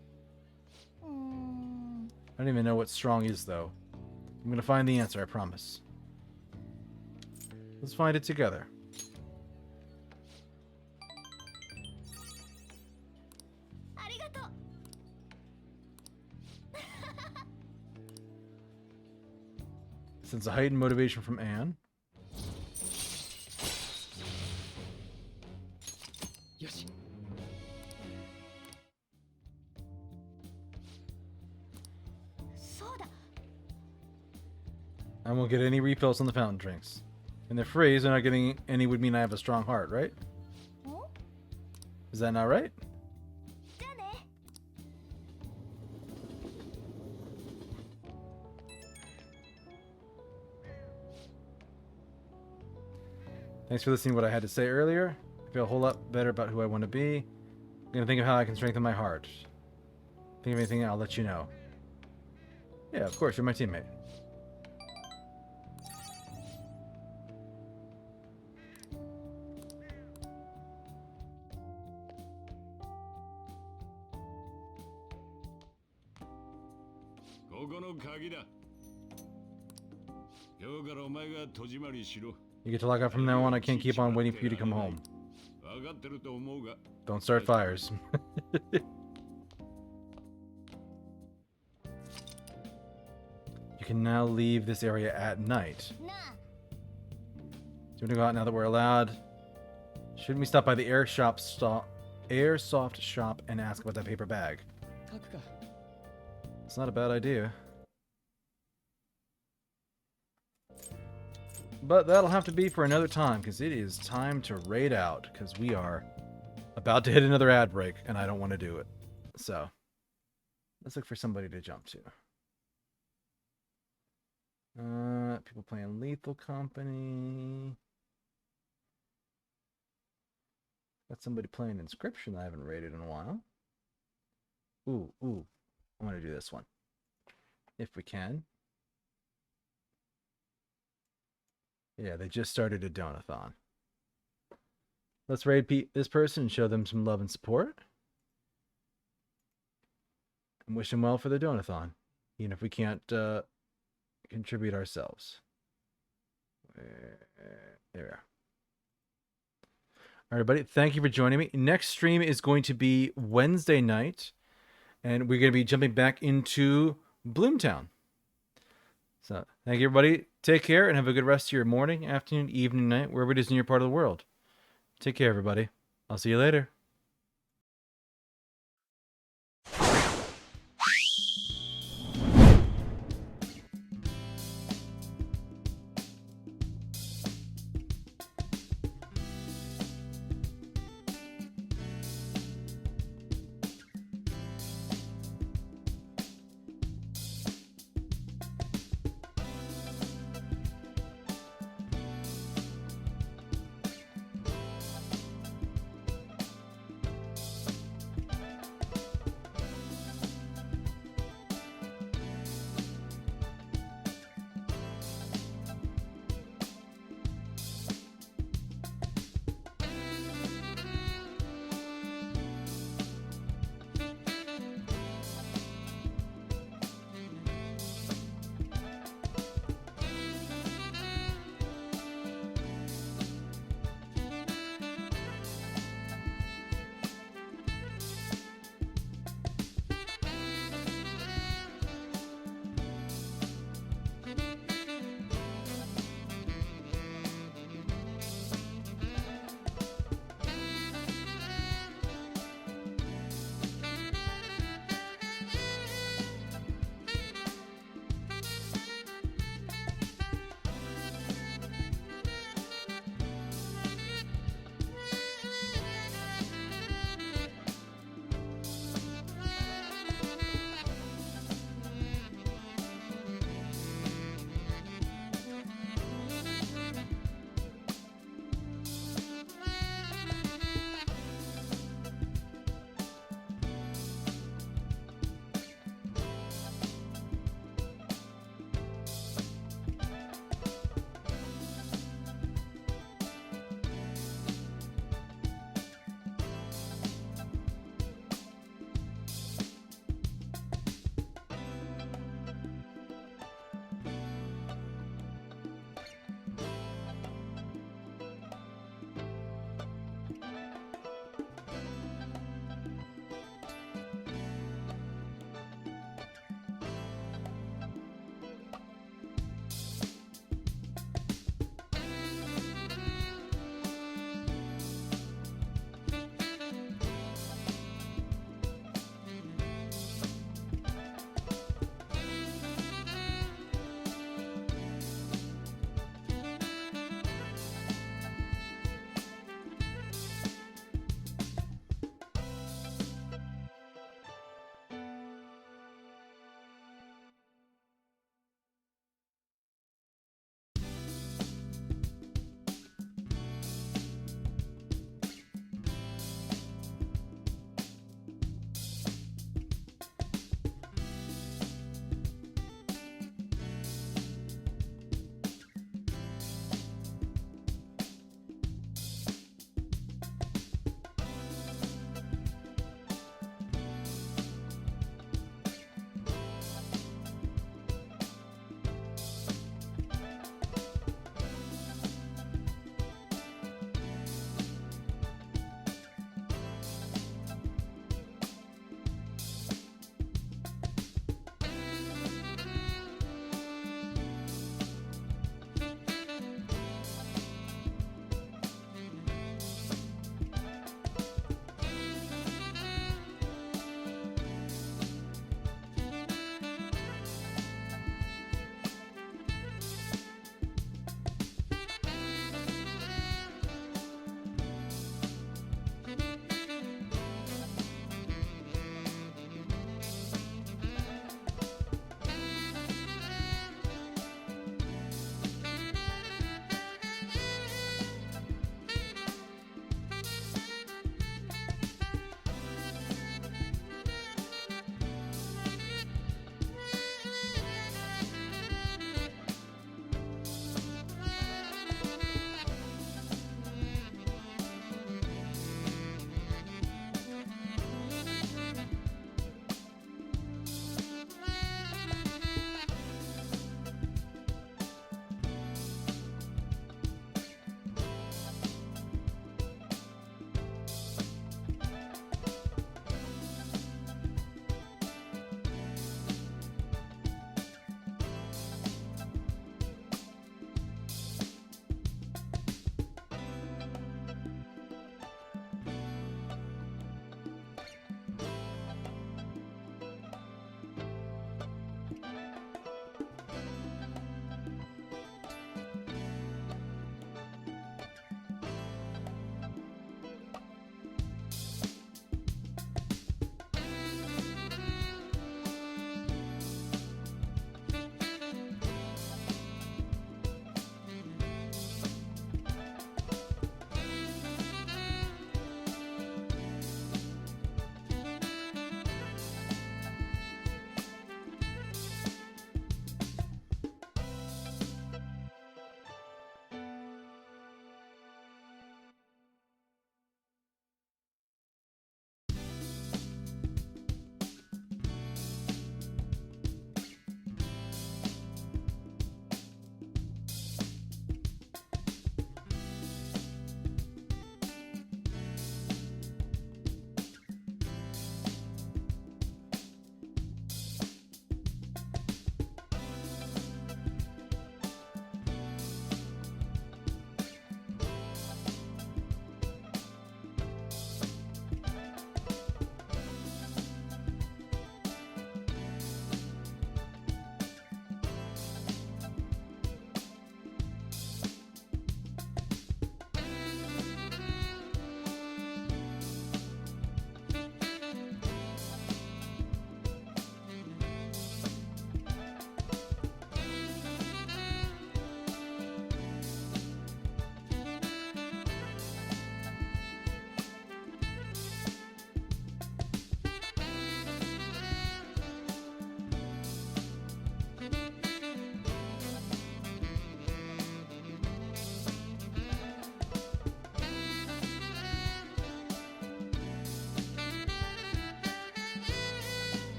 I don't even know what strong is, though. I'm gonna find the answer, I promise. Let's find it together. Since a heightened motivation from Anne. Yoshi. I won't get any refills on the fountain drinks. And the phrase, "I'm not getting any," would mean I have a strong heart, right? Is that not right? Thanks for listening to what I had to say earlier. I feel a whole lot better about who I want to be. I'm going to think of how I can strengthen my heart. Think of anything, I'll let you know. Yeah, of course, you're my teammate. You get to log out from now on. I can't keep on waiting for you to come home. Don't start fires. You can now leave this area at night. Do you want to go out now that we're allowed? Shouldn't we stop by the airsoft shop and ask about that paper bag? It's not a bad idea. But that'll have to be for another time, because it is time to raid out, because we are about to hit another ad break, and I don't want to do it. So, let's look for somebody to jump to. People playing Lethal Company. Got somebody playing Inscription that I haven't raided in a while. Ooh. I want to do this one. If we can. Yeah, they just started a donathon. Let's raid this person and show them some love and support. And wish them well for the donathon. Even if we can't contribute ourselves. There we are. All right, everybody. Thank you for joining me. Next stream is going to be Wednesday night. And we're going to be jumping back into Bloomtown. So, thank you, everybody. Take care and have a good rest of your morning, afternoon, evening, night, wherever it is in your part of the world. Take care, everybody. I'll see you later.